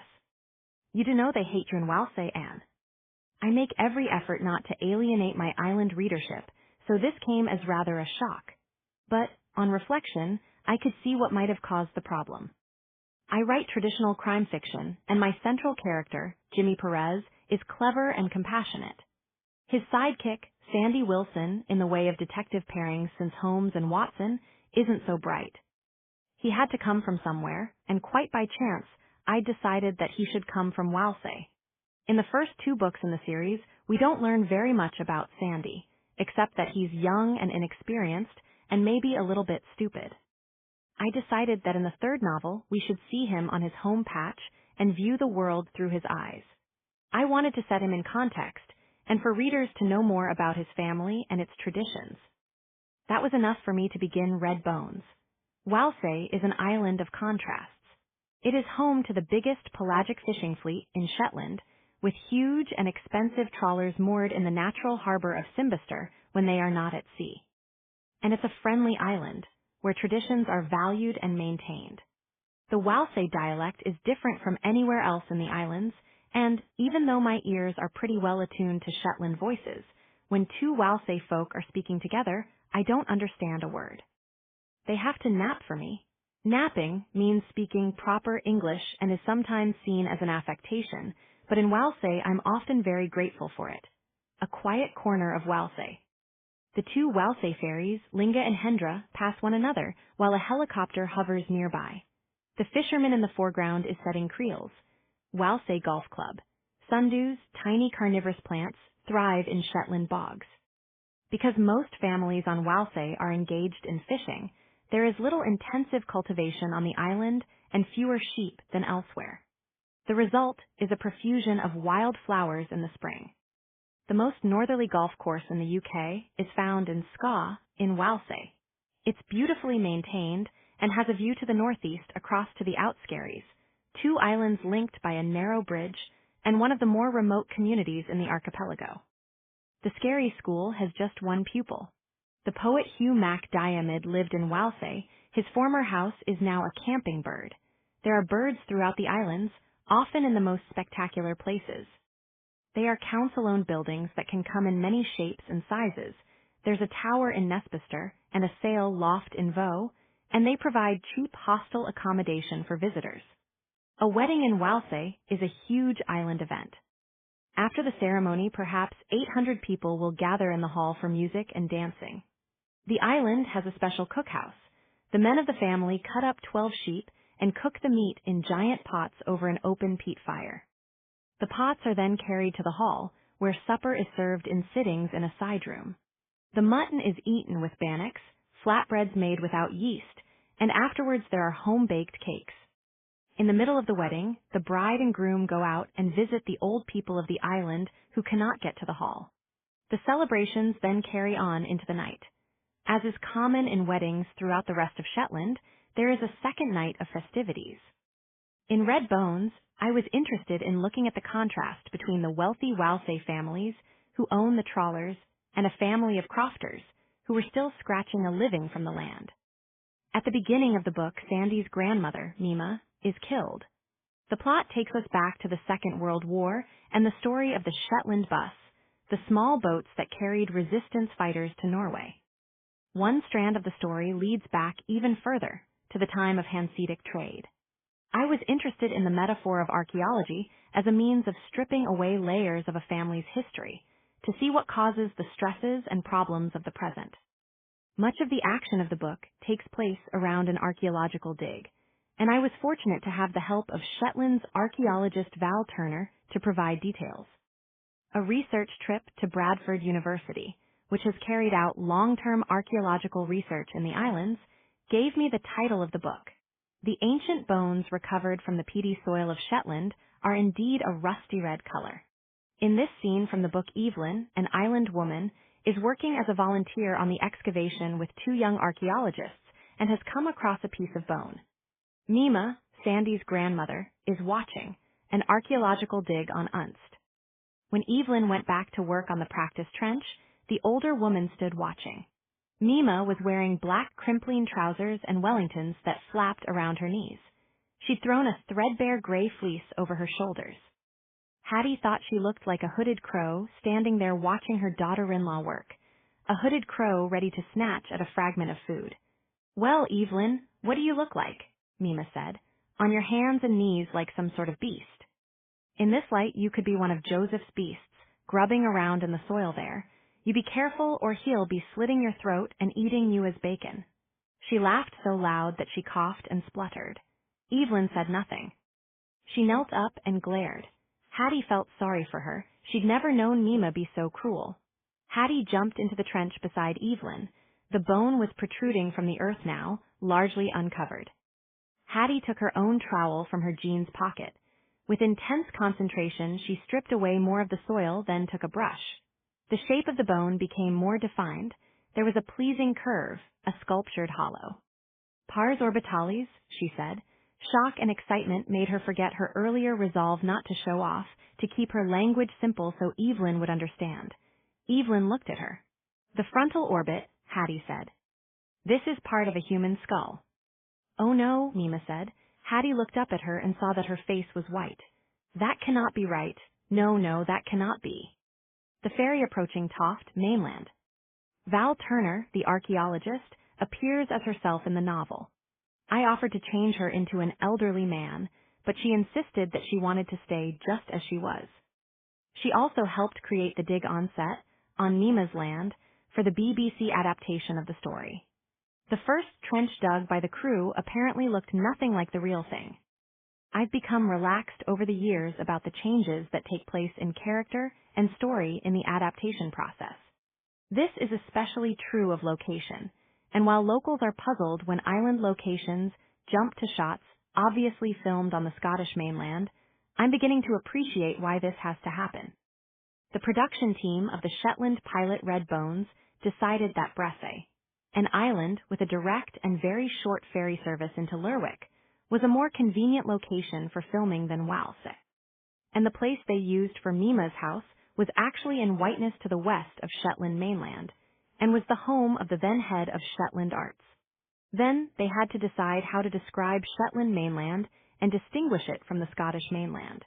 You do know they hate you in Walsay, Anne. I make every effort not to alienate my island readership, so this came as rather a shock. But, on reflection, I could see what might have caused the problem. I write traditional crime fiction, and my central character, Jimmy Perez, is clever and compassionate. His sidekick, Sandy Wilson, in the way of detective pairings since Holmes and Watson, isn't so bright. He had to come from somewhere, and quite by chance, I decided that he should come from Walsay. In the first 2 books in the series, we don't learn very much about Sandy, except that he's young and inexperienced, and maybe a little bit stupid. I decided that in the 3rd novel, we should see him on his home patch and view the world through his eyes. I wanted to set him in context, and for readers to know more about his family and its traditions. That was enough for me to begin Red Bones. Walsay is an island of contrasts. It is home to the biggest pelagic fishing fleet in Shetland, with huge and expensive trawlers moored in the natural harbor of Simbister when they are not at sea. And it's a friendly island, where traditions are valued and maintained. The Walsay dialect is different from anywhere else in the islands, and, even though my ears are pretty well attuned to Shetland voices, when 2 Walsay folk are speaking together, I don't understand a word. They have to nap for me. Napping means speaking proper English and is sometimes seen as an affectation, but in Walsay I'm often very grateful for it. A quiet corner of Walsay. The 2 Walsay ferries, Linga and Hendra, pass one another, while a helicopter hovers nearby. The fisherman in the foreground is setting creels. Walsay Golf Club. Sundews, tiny carnivorous plants, thrive in Shetland bogs. Because most families on Walsay are engaged in fishing, there is little intensive cultivation on the island and fewer sheep than elsewhere. The result is a profusion of wild flowers in the spring. The most northerly golf course in the UK is found in Scaw, in Walsay. It's beautifully maintained and has a view to the northeast across to the Outskerries, 2 islands linked by a narrow bridge and one of the more remote communities in the archipelago. The Skerry School has just 1 pupil. The poet Hugh Mac Diarmid lived in Walsay. His former house is now a camping bird. There are birds throughout the islands, often in the most spectacular places. They are council-owned buildings that can come in many shapes and sizes. There's a tower in Nesbister and a sail loft in Vaux, and they provide cheap hostel accommodation for visitors. A wedding in Walsay is a huge island event. After the ceremony, perhaps 800 people will gather in the hall for music and dancing. The island has a special cookhouse. The men of the family cut up 12 sheep and cook the meat in giant pots over an open peat fire. The pots are then carried to the hall, where supper is served in sittings in a side room. The mutton is eaten with bannocks, flatbreads made without yeast, and afterwards there are home-baked cakes. In the middle of the wedding, the bride and groom go out and visit the old people of the island who cannot get to the hall. The celebrations then carry on into the night. As is common in weddings throughout the rest of Shetland, there is a second night of festivities. In Red Bones, I was interested in looking at the contrast between the wealthy Walsay families, who own the trawlers, and a family of crofters, who were still scratching a living from the land. At the beginning of the book, Sandy's grandmother, Mima, is killed. The plot takes us back to the Second World War and the story of the Shetland bus, the small boats that carried resistance fighters to Norway. One strand of the story leads back even further, to the time of Hanseatic trade. I was interested in the metaphor of archaeology as a means of stripping away layers of a family's history, to see what causes the stresses and problems of the present. Much of the action of the book takes place around an archaeological dig, and I was fortunate to have the help of Shetland's archaeologist Val Turner to provide details. A research trip to Bradford University, which has carried out long-term archaeological research in the islands, gave me the title of the book. The ancient bones recovered from the peaty soil of Shetland are indeed a rusty red color. In this scene from the book, Evelyn, an island woman, is working as a volunteer on the excavation with two young archaeologists and has come across a piece of bone. Mima, Sandy's grandmother, is watching, an archaeological dig on Unst. When Evelyn went back to work on the practice trench, the older woman stood watching. Mima was wearing black crimpling trousers and Wellingtons that flapped around her knees. She'd thrown a threadbare gray fleece over her shoulders. Hattie thought she looked like a hooded crow standing there watching her daughter-in-law work, a hooded crow ready to snatch at a fragment of food. "Well, Evelyn, what do you look like?" Mima said, "on your hands and knees like some sort of beast. In this light you could be one of Joseph's beasts, grubbing around in the soil there. You be careful or he'll be slitting your throat and eating you as bacon." She laughed so loud that she coughed and spluttered. Evelyn said nothing. She knelt up and glared. Hattie felt sorry for her. She'd never known Mima be so cruel. Hattie jumped into the trench beside Evelyn. The bone was protruding from the earth now, largely uncovered. Hattie took her own trowel from her jeans pocket. With intense concentration, she stripped away more of the soil, then took a brush. The shape of the bone became more defined. There was a pleasing curve, a sculptured hollow. "Pars orbitalis," she said. Shock and excitement made her forget her earlier resolve not to show off, to keep her language simple so Evelyn would understand. Evelyn looked at her. "The frontal orbit," Hattie said. "This is part of a human skull." "Oh no," Mima said. Hattie looked up at her and saw that her face was white. "That cannot be right. No, that cannot be." The ferry approaching Toft, mainland. Val Turner, the archaeologist, appears as herself in the novel. I offered to change her into an elderly man, but she insisted that she wanted to stay just as she was. She also helped create the dig on set, on Mima's land, for the BBC adaptation of the story. The first trench dug by the crew apparently looked nothing like the real thing. I've become relaxed over the years about the changes that take place in character and story in the adaptation process. This is especially true of location, and while locals are puzzled when island locations jump to shots obviously filmed on the Scottish mainland, I'm beginning to appreciate why this has to happen. The production team of the Shetland pilot Red Bones decided that Bressay, an island with a direct and very short ferry service into Lerwick, was a more convenient location for filming than Walsay. And the place they used for Mima's house was actually in Whiteness to the west of Shetland mainland, and was the home of the then head of Shetland Arts. Then they had to decide how to describe Shetland mainland and distinguish it from the Scottish mainland.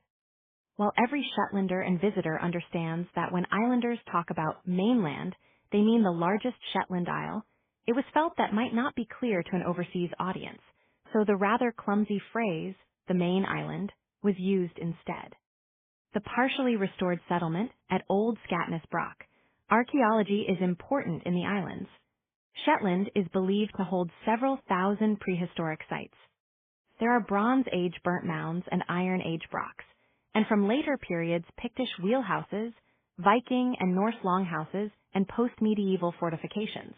While every Shetlander and visitor understands that when islanders talk about mainland, they mean the largest Shetland isle, it was felt that might not be clear to an overseas audience, so the rather clumsy phrase, the main island, was used instead. The partially restored settlement at Old Scatness Brock. Archaeology is important in the islands. Shetland is believed to hold several thousand prehistoric sites. There are Bronze Age burnt mounds and Iron Age brocks, and from later periods Pictish wheelhouses, Viking and Norse longhouses, and post-medieval fortifications.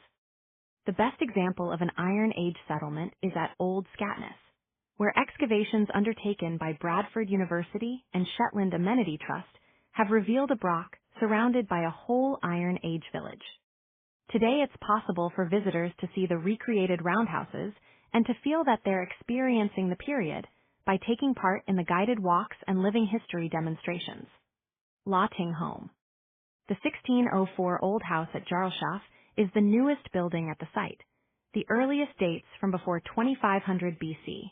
The best example of an Iron Age settlement is at Old Scatness, where excavations undertaken by Bradford University and Shetland Amenity Trust have revealed a broch surrounded by a whole Iron Age village. Today it's possible for visitors to see the recreated roundhouses and to feel that they're experiencing the period by taking part in the guided walks and living history demonstrations. Law Ting Home. The 1604 old house at Jarlschaff is the newest building at the site. The earliest dates from before 2500 BC.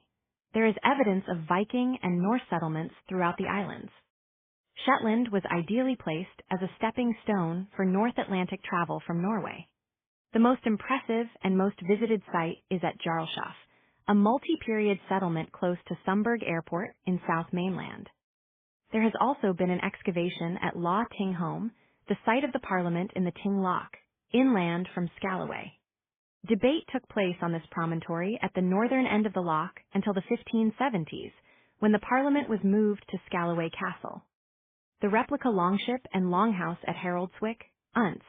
There is evidence of Viking and Norse settlements throughout the islands. Shetland was ideally placed as a stepping stone for North Atlantic travel from Norway. The most impressive and most visited site is at Jarlschaff, a multi-period settlement close to Sumburg Airport in South Mainland. There has also been an excavation at Law Ting Home, the site of the Parliament in the Ting Loch, inland from Scalloway. Debate took place on this promontory at the northern end of the loch until the 1570s, when the Parliament was moved to Scalloway Castle. The replica longship and longhouse at Haroldswick, Unst.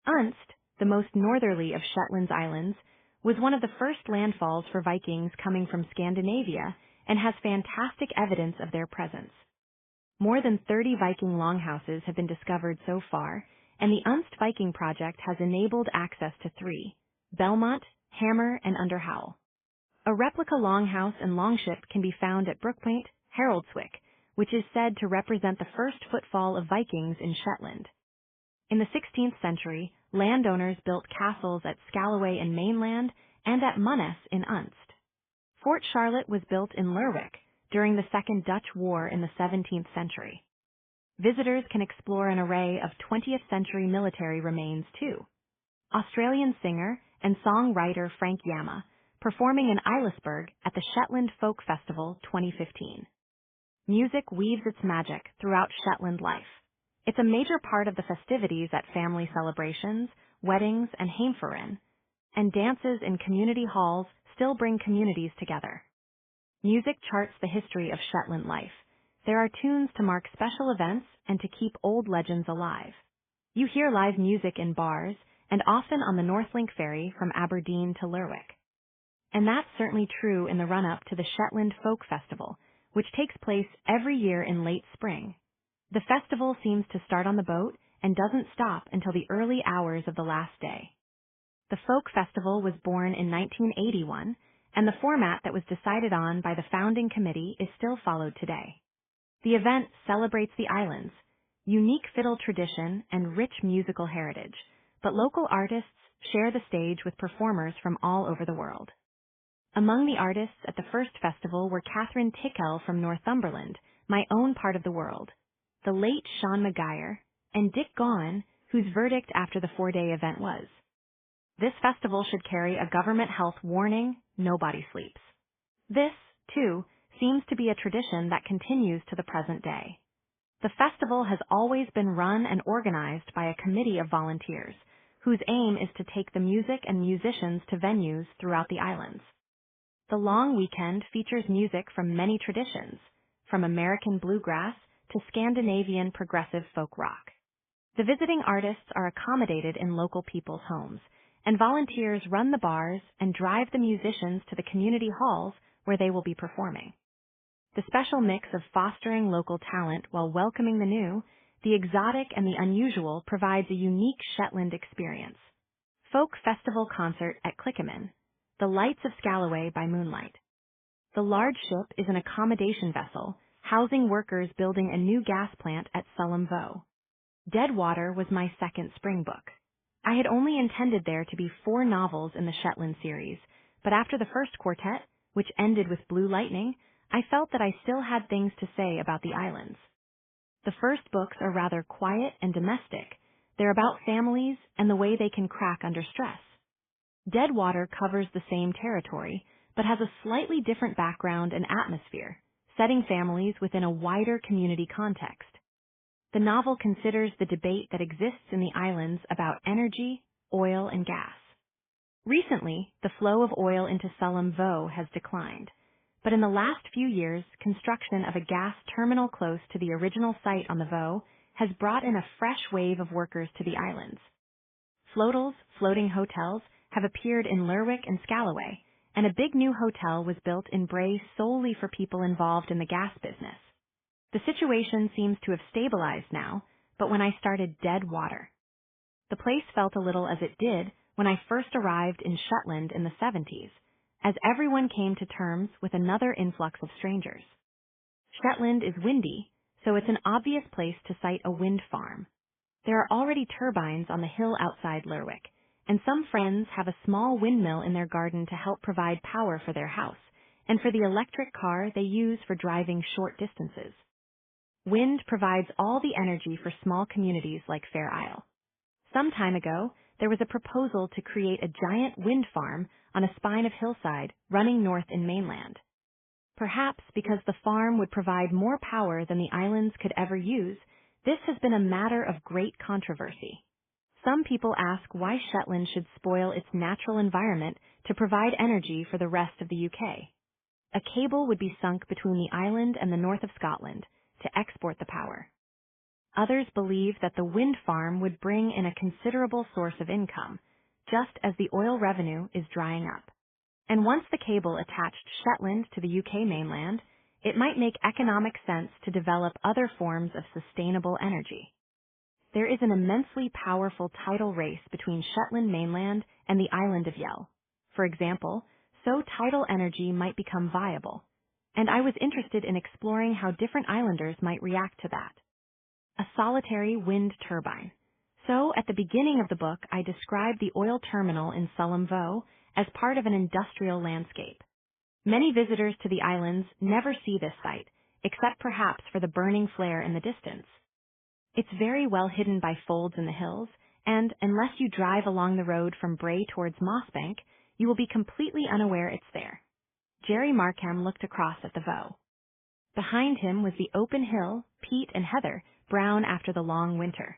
Unst, the most northerly of Shetland's islands, was one of the first landfalls for Vikings coming from Scandinavia and has fantastic evidence of their presence. More than 30 Viking longhouses have been discovered so far, and the Unst Viking project has enabled access to 3, Belmont, Hammer, and Underhowl. A replica longhouse and longship can be found at Brookpoint, Haroldswick, which is said to represent the first footfall of Vikings in Shetland. In the 16th century, landowners built castles at Scalloway in Mainland and at Munnes in Unst. Fort Charlotte was built in Lerwick during the Second Dutch War in the 17th century. Visitors can explore an array of 20th century military remains too. Australian singer and songwriter Frank Yama, performing in Eilisburg at the Shetland Folk Festival 2015. Music weaves its magic throughout Shetland life. It's a major part of the festivities at family celebrations, weddings, and heimferien, and dances in community halls still bring communities together. Music charts the history of Shetland life. There are tunes to mark special events and to keep old legends alive. You hear live music in bars, and often on the Northlink ferry from Aberdeen to Lerwick. And that's certainly true in the run-up to the Shetland Folk Festival, which takes place every year in late spring. The festival seems to start on the boat and doesn't stop until the early hours of the last day. The Folk Festival was born in 1981, and the format that was decided on by the founding committee is still followed today. The event celebrates the islands, unique fiddle tradition, and rich musical heritage, but local artists share the stage with performers from all over the world. Among the artists at the first festival were Catherine Tickell from Northumberland, my own part of the world, the late Sean Maguire, and Dick Gaughan, whose verdict after the 4-day event was, "This festival should carry a government health warning, nobody sleeps." This, too, seems to be a tradition that continues to the present day. The festival has always been run and organized by a committee of volunteers, whose aim is to take the music and musicians to venues throughout the islands. The long weekend features music from many traditions, from American bluegrass to Scandinavian progressive folk rock. The visiting artists are accommodated in local people's homes, and volunteers run the bars and drive the musicians to the community halls where they will be performing. The special mix of fostering local talent while welcoming the new, the exotic and the unusual provides a unique Shetland experience. Folk Festival Concert at Clickaman, The Lights of Scalloway by Moonlight. The large ship is an accommodation vessel, housing workers building a new gas plant at Sullom Voe. Dead Water was my second spring book. I had only intended there to be 4 novels in the Shetland series, but after the first quartet, which ended with Blue Lightning, I felt that I still had things to say about the islands. The first books are rather quiet and domestic. They're about families and the way they can crack under stress. Dead Water covers the same territory, but has a slightly different background and atmosphere, setting families within a wider community context. The novel considers the debate that exists in the islands about energy, oil, and gas. Recently, the flow of oil into Sullom Voe has declined, but in the last few years, construction of a gas terminal close to the original site on the Voe has brought in a fresh wave of workers to the islands. Floatals, floating hotels, have appeared in Lerwick and Scalloway, and a big new hotel was built in Bray solely for people involved in the gas business. The situation seems to have stabilized now, but when I started dead water. The place felt a little as it did when I first arrived in Shetland in the 70s, as everyone came to terms with another influx of strangers. Shetland is windy, so it's an obvious place to site a wind farm. There are already turbines on the hill outside Lerwick, and some friends have a small windmill in their garden to help provide power for their house, and for the electric car they use for driving short distances. Wind provides all the energy for small communities like Fair Isle. Some time ago, there was a proposal to create a giant wind farm on a spine of hillside running north in mainland. Perhaps because the farm would provide more power than the islands could ever use, this has been a matter of great controversy. Some people ask why Shetland should spoil its natural environment to provide energy for the rest of the UK. A cable would be sunk between the island and the north of Scotland to export the power. Others believe that the wind farm would bring in a considerable source of income, just as the oil revenue is drying up. And once the cable attached Shetland to the UK mainland, it might make economic sense to develop other forms of sustainable energy. There is an immensely powerful tidal race between Shetland mainland and the island of Yell. For example, so tidal energy might become viable, and I was interested in exploring how different islanders might react to that. A solitary wind turbine. So, at the beginning of the book, I described the oil terminal in Sullom Voe as part of an industrial landscape. Many visitors to the islands never see this site, except perhaps for the burning flare in the distance. It's very well hidden by folds in the hills, and unless you drive along the road from Bray towards Mossbank, you will be completely unaware it's there. Jerry Markham looked across at the Voe. Behind him was the open hill, peat and heather, brown after the long winter.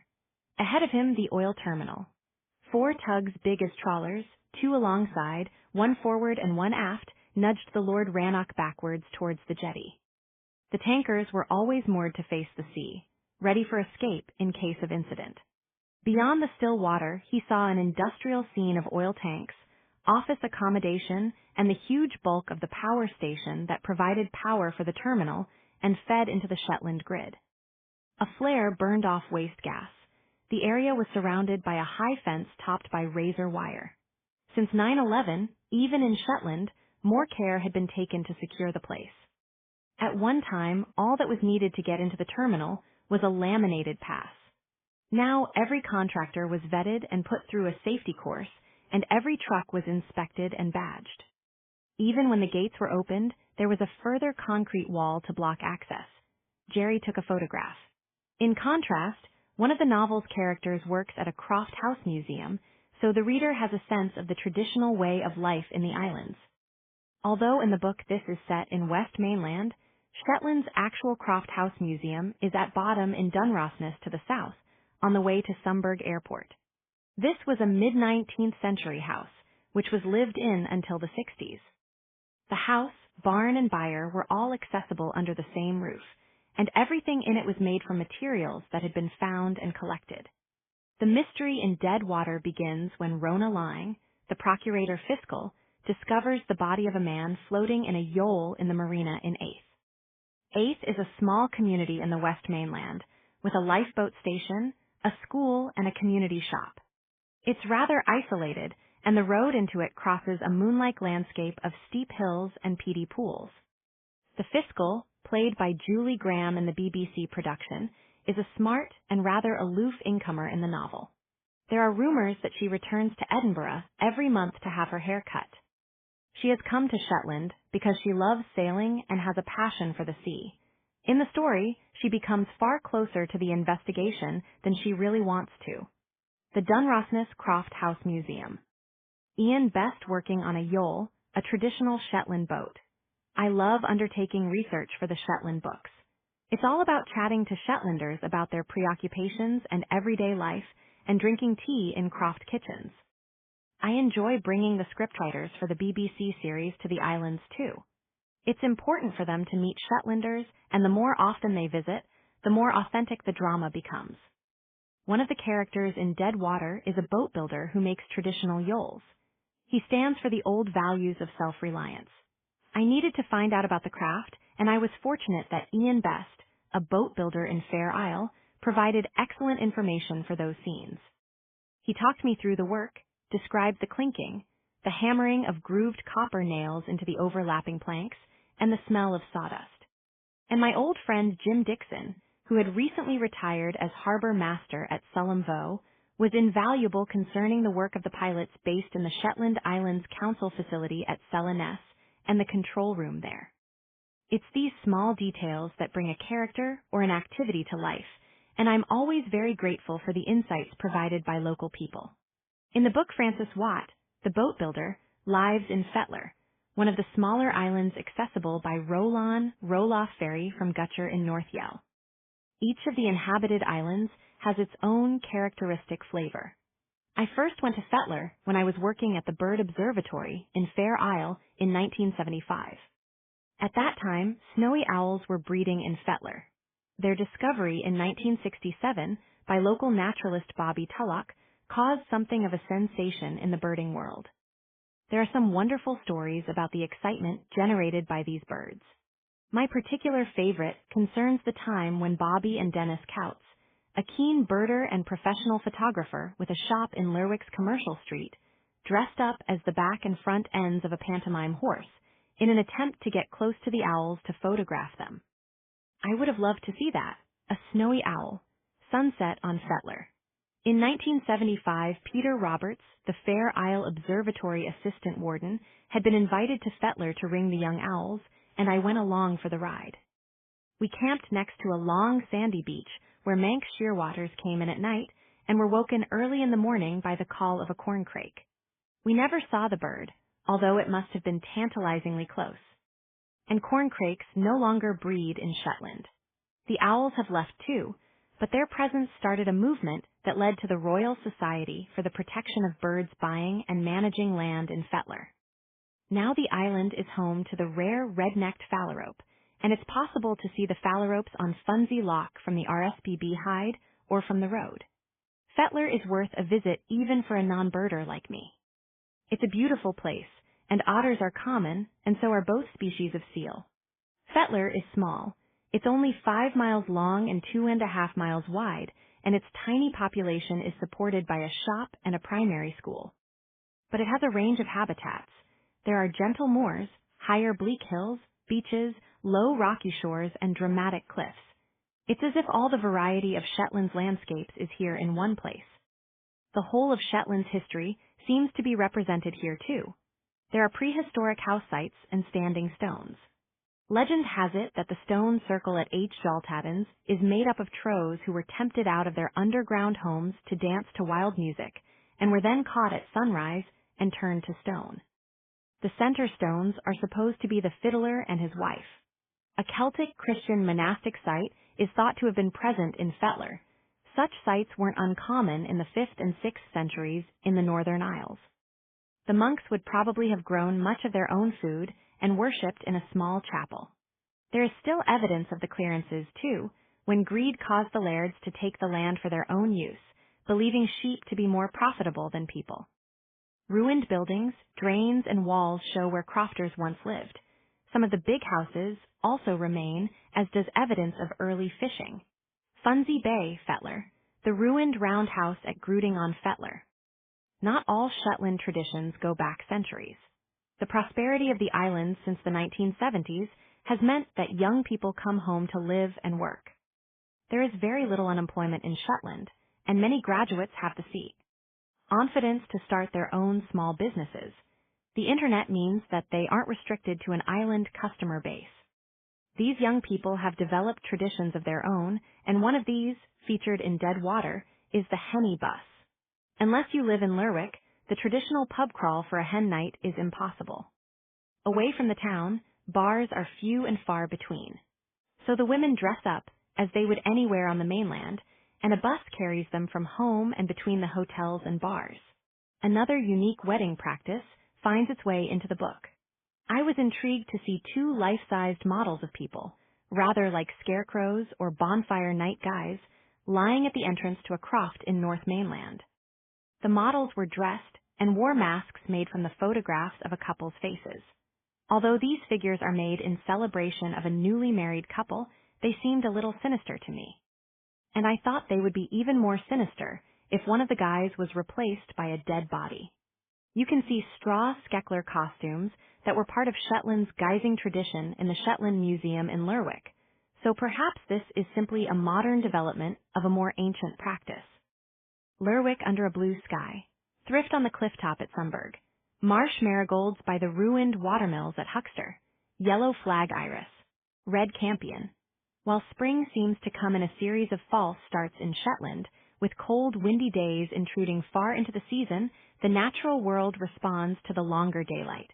Ahead of him, the oil terminal. 4 tugs big as trawlers, 2 alongside, 1 forward and 1 aft, nudged the Lord Rannoch backwards towards the jetty. The tankers were always moored to face the sea, ready for escape in case of incident. Beyond the still water, he saw an industrial scene of oil tanks, office accommodation, and the huge bulk of the power station that provided power for the terminal and fed into the Shetland grid. A flare burned off waste gas. The area was surrounded by a high fence topped by razor wire. Since 9/11, even in Shetland, more care had been taken to secure the place. At one time, all that was needed to get into the terminal was a laminated pass. Now, every contractor was vetted and put through a safety course, and every truck was inspected and badged. Even when the gates were opened, there was a further concrete wall to block access. Jerry took a photograph. In contrast, one of the novel's characters works at a Croft House museum, so the reader has a sense of the traditional way of life in the islands. Although in the book this is set in West Mainland, Shetland's actual Croft House Museum is at Bottom in Dunrossness to the south, on the way to Sumburgh Airport. This was a mid-19th century house, which was lived in until the 60s. The house, barn, and byre were all accessible under the same roof, and everything in it was made from materials that had been found and collected. The mystery in Dead Water begins when Rona Lying, the procurator fiscal, discovers the body of a man floating in a yole in the marina in Aith. Aith is a small community in the West Mainland, with a lifeboat station, a school, and a community shop. It's rather isolated, and the road into it crosses a moon-like landscape of steep hills and peaty pools. The fiscal, played by Julie Graham in the BBC production, is a smart and rather aloof incomer in the novel. There are rumors that she returns to Edinburgh every month to have her hair cut. She has come to Shetland because she loves sailing and has a passion for the sea. In the story, she becomes far closer to the investigation than she really wants to. The Dunrossness Croft House Museum. Ian Best working on a yole, a traditional Shetland boat. I love undertaking research for the Shetland books. It's all about chatting to Shetlanders about their preoccupations and everyday life and drinking tea in croft kitchens. I enjoy bringing the scriptwriters for the BBC series to the islands too. It's important for them to meet Shetlanders, and the more often they visit, the more authentic the drama becomes. One of the characters in Dead Water is a boat builder who makes traditional yoles. He stands for the old values of self-reliance. I needed to find out about the craft, and I was fortunate that Ian Best, a boat builder in Fair Isle, provided excellent information for those scenes. He talked me through the work, described the clinking, the hammering of grooved copper nails into the overlapping planks, and the smell of sawdust. And my old friend Jim Dixon, who had recently retired as harbor master at Sullom Voe, was invaluable concerning the work of the pilots based in the Shetland Islands Council facility at Sella and the control room there. It's these small details that bring a character or an activity to life, and I'm always very grateful for the insights provided by local people. In the book Francis Watt, the boat builder, lives in Fetler, one of the smaller islands accessible by roll-off ferry from Gutcher in North Yell. Each of the inhabited islands has its own characteristic flavor. I first went to Fetler when I was working at the Bird Observatory in Fair Isle in 1975. At that time, snowy owls were breeding in Fetler. Their discovery in 1967 by local naturalist Bobby Tulloch caused something of a sensation in the birding world. There are some wonderful stories about the excitement generated by these birds. My particular favorite concerns the time when Bobby and Dennis Couts, a keen birder and professional photographer with a shop in Lerwick's Commercial Street, dressed up as the back and front ends of a pantomime horse in an attempt to get close to the owls to photograph them. I would have loved to see that, a snowy owl, sunset on Fetler. In 1975, Peter Roberts, the Fair Isle Observatory assistant warden, had been invited to Fetler to ring the young owls, and I went along for the ride. We camped next to a long sandy beach where Manx shearwaters came in at night and were woken early in the morning by the call of a corncrake. We never saw the bird, although it must have been tantalizingly close. And corncrakes no longer breed in Shetland. The owls have left too, but their presence started a movement that led to the Royal Society for the Protection of Birds buying and managing land in Fetler. Now the island is home to the rare red-necked phalarope, and it's possible to see the phalaropes on Funsey Loch from the RSPB Hide or from the road. Fetler is worth a visit even for a non-birder like me. It's a beautiful place, and otters are common, and so are both species of seal. Fetler is small. It's only 5 miles long and 2.5 miles wide, and its tiny population is supported by a shop and a primary school. But it has a range of habitats. There are gentle moors, higher bleak hills, beaches, low rocky shores, and dramatic cliffs. It's as if all the variety of Shetland's landscapes is here in one place. The whole of Shetland's history seems to be represented here too. There are prehistoric house sites and standing stones. Legend has it that the stone circle at H. Jaltadens is made up of Troes who were tempted out of their underground homes to dance to wild music, and were then caught at sunrise and turned to stone. The center stones are supposed to be the fiddler and his wife. A Celtic Christian monastic site is thought to have been present in Fetler. Such sites weren't uncommon in the 5th and 6th centuries in the Northern Isles. The monks would probably have grown much of their own food and worshipped in a small chapel. There is still evidence of the clearances, too, when greed caused the lairds to take the land for their own use, believing sheep to be more profitable than people. Ruined buildings, drains, and walls show where crofters once lived. Some of the big houses also remain, as does evidence of early fishing. Funsey Bay, Fetler, the ruined roundhouse at Grooting on Fetler. Not all Shetland traditions go back centuries. The prosperity of the island since the 1970s has meant that young people come home to live and work. There is very little unemployment in Shetland, and many graduates have the seat. Confidence to start their own small businesses. The internet means that they aren't restricted to an island customer base. These young people have developed traditions of their own, and one of these, featured in Dead Water, is the henny bus. Unless you live in Lerwick, the traditional pub crawl for a hen night is impossible. Away from the town, bars are few and far between. So the women dress up, as they would anywhere on the mainland, and a bus carries them from home and between the hotels and bars. Another unique wedding practice finds its way into the book. I was intrigued to see two life-sized models of people, rather like scarecrows or bonfire night guys, lying at the entrance to a croft in North Mainland. The models were dressed and wore masks made from the photographs of a couple's faces. Although these figures are made in celebration of a newly married couple, they seemed a little sinister to me. And I thought they would be even more sinister if one of the guys was replaced by a dead body. You can see straw Skeckler costumes that were part of Shetland's guising tradition in the Shetland Museum in Lerwick, so perhaps this is simply a modern development of a more ancient practice. Lerwick under a blue sky, thrift on the cliff top at Sunburg, marsh marigolds by the ruined watermills at Huxter, yellow flag iris, red campion. While spring seems to come in a series of false starts in Shetland, with cold, windy days intruding far into the season, the natural world responds to the longer daylight.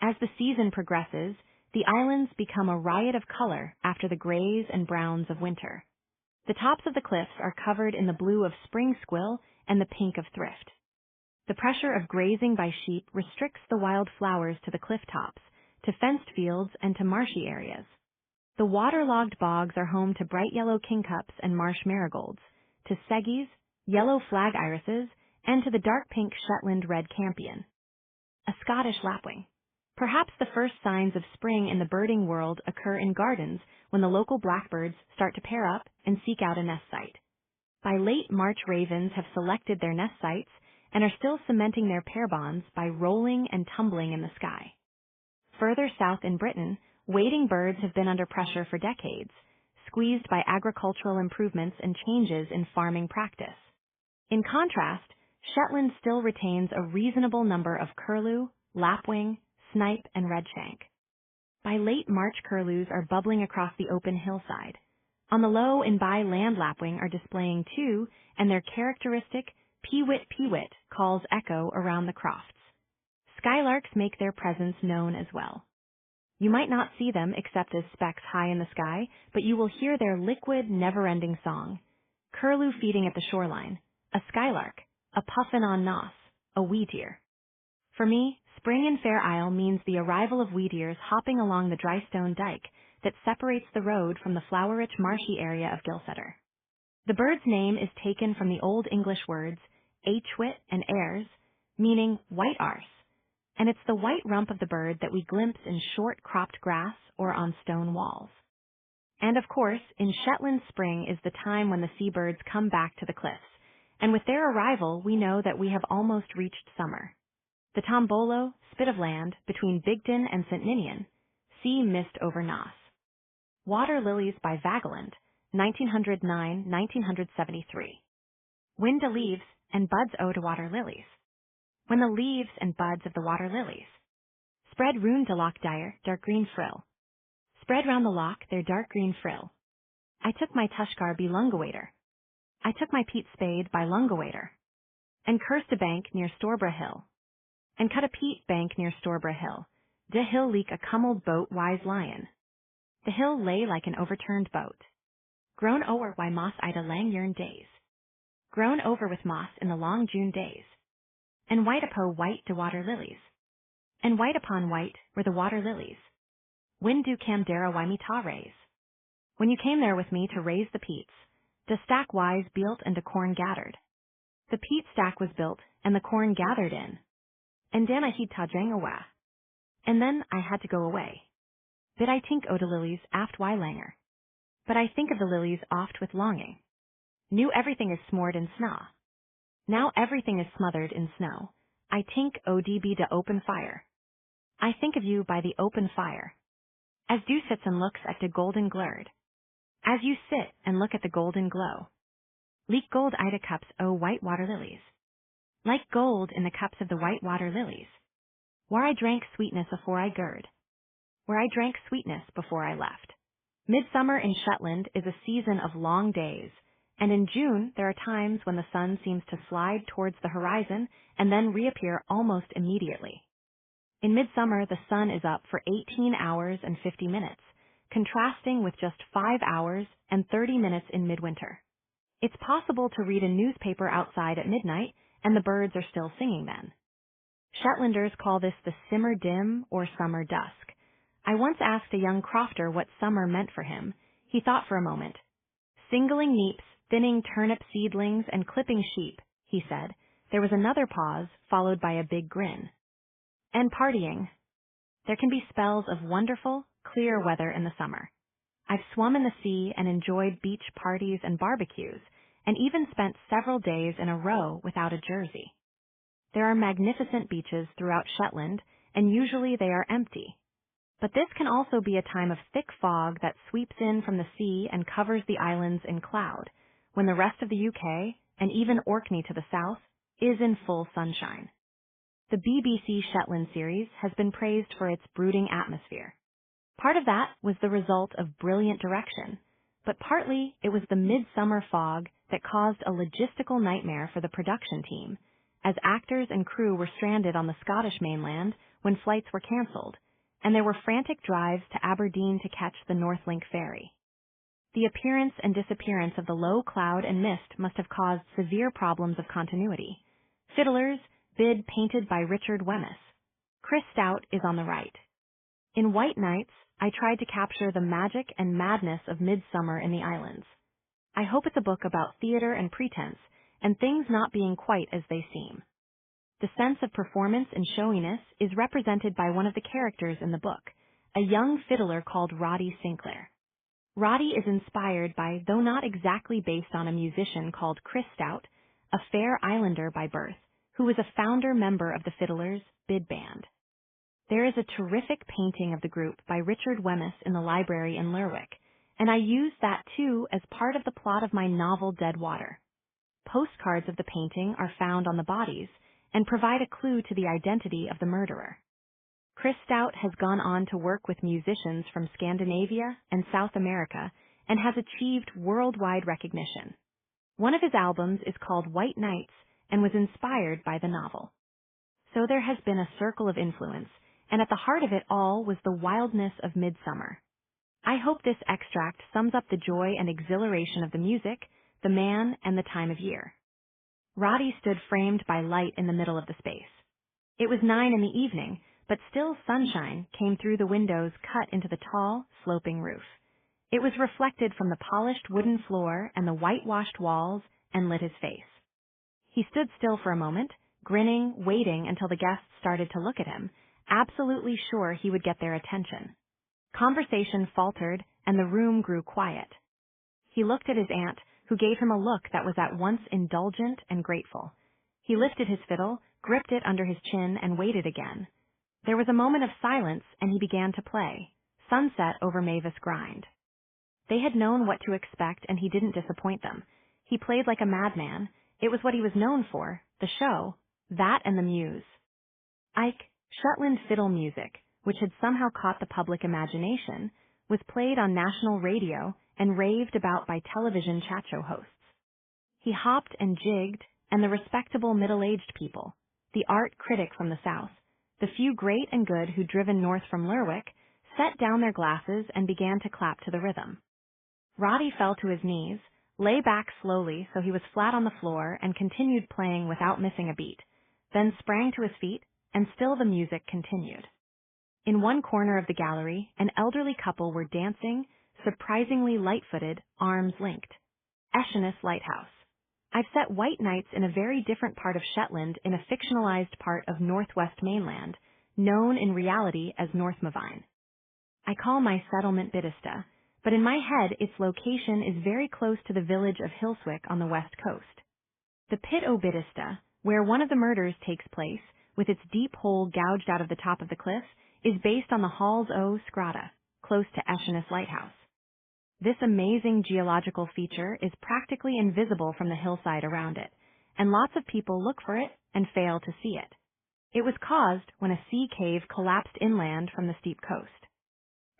As the season progresses, the islands become a riot of color after the grays and browns of winter. The tops of the cliffs are covered in the blue of spring squill and the pink of thrift. The pressure of grazing by sheep restricts the wild flowers to the cliff tops, to fenced fields and to marshy areas. The waterlogged bogs are home to bright yellow kingcups and marsh marigolds, to seggies, yellow flag irises, and to the dark pink Shetland red campion. A Scottish lapwing. Perhaps the first signs of spring in the birding world occur in gardens when the local blackbirds start to pair up and seek out a nest site. By late March, ravens have selected their nest sites and are still cementing their pair bonds by rolling and tumbling in the sky. Further south in Britain, wading birds have been under pressure for decades, squeezed by agricultural improvements and changes in farming practice. In contrast, Shetland still retains a reasonable number of curlew, lapwing, snipe, and redshank. By late March, curlews are bubbling across the open hillside. On the low and by land lapwing are displaying too, and their characteristic peewit calls echo around the crofts. Skylarks make their presence known as well. You might not see them except as specks high in the sky, but you will hear their liquid, never-ending song. Curlew feeding at the shoreline, a skylark, a puffin on nos, a wheatear. For me, spring in Fair Isle means the arrival of wheatears hopping along the dry stone dike that separates the road from the flower-rich marshy area of Gilsetter. The bird's name is taken from the Old English words achwit and airs, meaning white arse, and it's the white rump of the bird that we glimpse in short cropped grass or on stone walls. And of course, in Shetland, spring is the time when the seabirds come back to the cliffs, and with their arrival we know that we have almost reached summer. The Tombolo, spit of land between Bigton and St. Ninian, sea mist over Nos. Water Lilies by Vageland, 1909-1973. Wind to leaves and buds o' to water lilies. When the leaves and buds of the water lilies spread round to loch dyer, dark green frill. Spread round the loch their dark green frill. I took my tushkar be Lungawater. I took my peat spade by Lungawater, and cursed a bank near Storborough Hill, and cut a peat bank near Storborough Hill. De hill leak a cummeled boat wise lion. The hill lay like an overturned boat. Grown o'er why moss Ida lang yearn days. Grown over with moss in the long June days. And white upo white de water lilies. And white upon white were the water lilies. When do cam dara why me ta raise? When you came there with me to raise the peats, de stack wise built and de corn gathered. The peat stack was built and the corn gathered in. And then I heed ta jang awa. And then I had to go away. Bid I think o de lilies aft why langer. But I think of the lilies oft with longing. Knew everything is smored in snaw. Now everything is smothered in snow. I think o db de open fire. I think of you by the open fire. As dew sits and looks at the golden glurd. As you sit and look at the golden glow. Leak gold Ida cups o white water lilies. Like gold in the cups of the white water lilies. Where I drank sweetness afore I gird. Where I drank sweetness before I left. Midsummer in Shetland is a season of long days, and in June there are times when the sun seems to slide towards the horizon and then reappear almost immediately. In midsummer, the sun is up for 18 hours and 50 minutes, contrasting with just 5 hours and 30 minutes in midwinter. It's possible to read a newspaper outside at midnight, and the birds are still singing then. Shetlanders call this the simmer dim or summer dusk. I once asked a young crofter what summer meant for him. He thought for a moment. Singling neeps, thinning turnip seedlings, and clipping sheep, he said. There was another pause, followed by a big grin. And partying. There can be spells of wonderful, clear weather in the summer. I've swum in the sea and enjoyed beach parties and barbecues, and even spent several days in a row without a jersey. There are magnificent beaches throughout Shetland, and usually they are empty. But this can also be a time of thick fog that sweeps in from the sea and covers the islands in cloud, when the rest of the UK, and even Orkney to the south, is in full sunshine. The BBC Shetland series has been praised for its brooding atmosphere. Part of that was the result of brilliant direction, but partly it was the midsummer fog that caused a logistical nightmare for the production team, as actors and crew were stranded on the Scottish mainland when flights were cancelled, and there were frantic drives to Aberdeen to catch the Northlink ferry. The appearance and disappearance of the low cloud and mist must have caused severe problems of continuity. Fiddlers, bid painted by Richard Wemyss. Chris Stout is on the right. In White Nights, I tried to capture the magic and madness of midsummer in the islands. I hope it's a book about theater and pretense, and things not being quite as they seem. The sense of performance and showiness is represented by one of the characters in the book, a young fiddler called Roddy Sinclair. Roddy is inspired by, though not exactly based on a musician called Chris Stout, a fair islander by birth, who was a founder member of the Fiddlers' bid band. There is a terrific painting of the group by Richard Wemyss in the library in Lerwick, and I used that too as part of the plot of my novel Dead Water. Postcards of the painting are found on the bodies and provide a clue to the identity of the murderer. Chris Stout has gone on to work with musicians from Scandinavia and South America and has achieved worldwide recognition. One of his albums is called White Nights and was inspired by the novel. So there has been a circle of influence, and at the heart of it all was the wildness of midsummer. I hope this extract sums up the joy and exhilaration of the music, the man, and the time of year. Roddy stood framed by light in the middle of the space. It was 9 in the evening, but still sunshine came through the windows cut into the tall, sloping roof. It was reflected from the polished wooden floor and the whitewashed walls and lit his face. He stood still for a moment, grinning, waiting until the guests started to look at him, absolutely sure he would get their attention. Conversation faltered, and the room grew quiet. He looked at his aunt, who gave him a look that was at once indulgent and grateful. He lifted his fiddle, gripped it under his chin, and waited again. There was a moment of silence, and he began to play, Sunset over Mavis Grind. They had known what to expect, and he didn't disappoint them. He played like a madman. It was what he was known for, the show, that and the muse. Ike, Shetland fiddle music, which had somehow caught the public imagination, was played on national radio and raved about by television chat show hosts. He hopped and jigged, and the respectable middle-aged people, the art critic from the South, the few great and good who'd driven north from Lerwick, set down their glasses and began to clap to the rhythm. Roddy fell to his knees, lay back slowly so he was flat on the floor, and continued playing without missing a beat, then sprang to his feet, and still the music continued. In one corner of the gallery, an elderly couple were dancing, surprisingly light-footed, arms linked. Eshenes Lighthouse. I've set White Nights in a very different part of Shetland in a fictionalized part of northwest mainland, known in reality as Northmavine. I call my settlement Bidista, but in my head its location is very close to the village of Hilswick on the west coast. The pit o' Bidista, where one of the murders takes place, with its deep hole gouged out of the top of the cliff, is based on the Halls o' Scrata, close to Eshenes Lighthouse. This amazing geological feature is practically invisible from the hillside around it, and lots of people look for it and fail to see it. It was caused when a sea cave collapsed inland from the steep coast.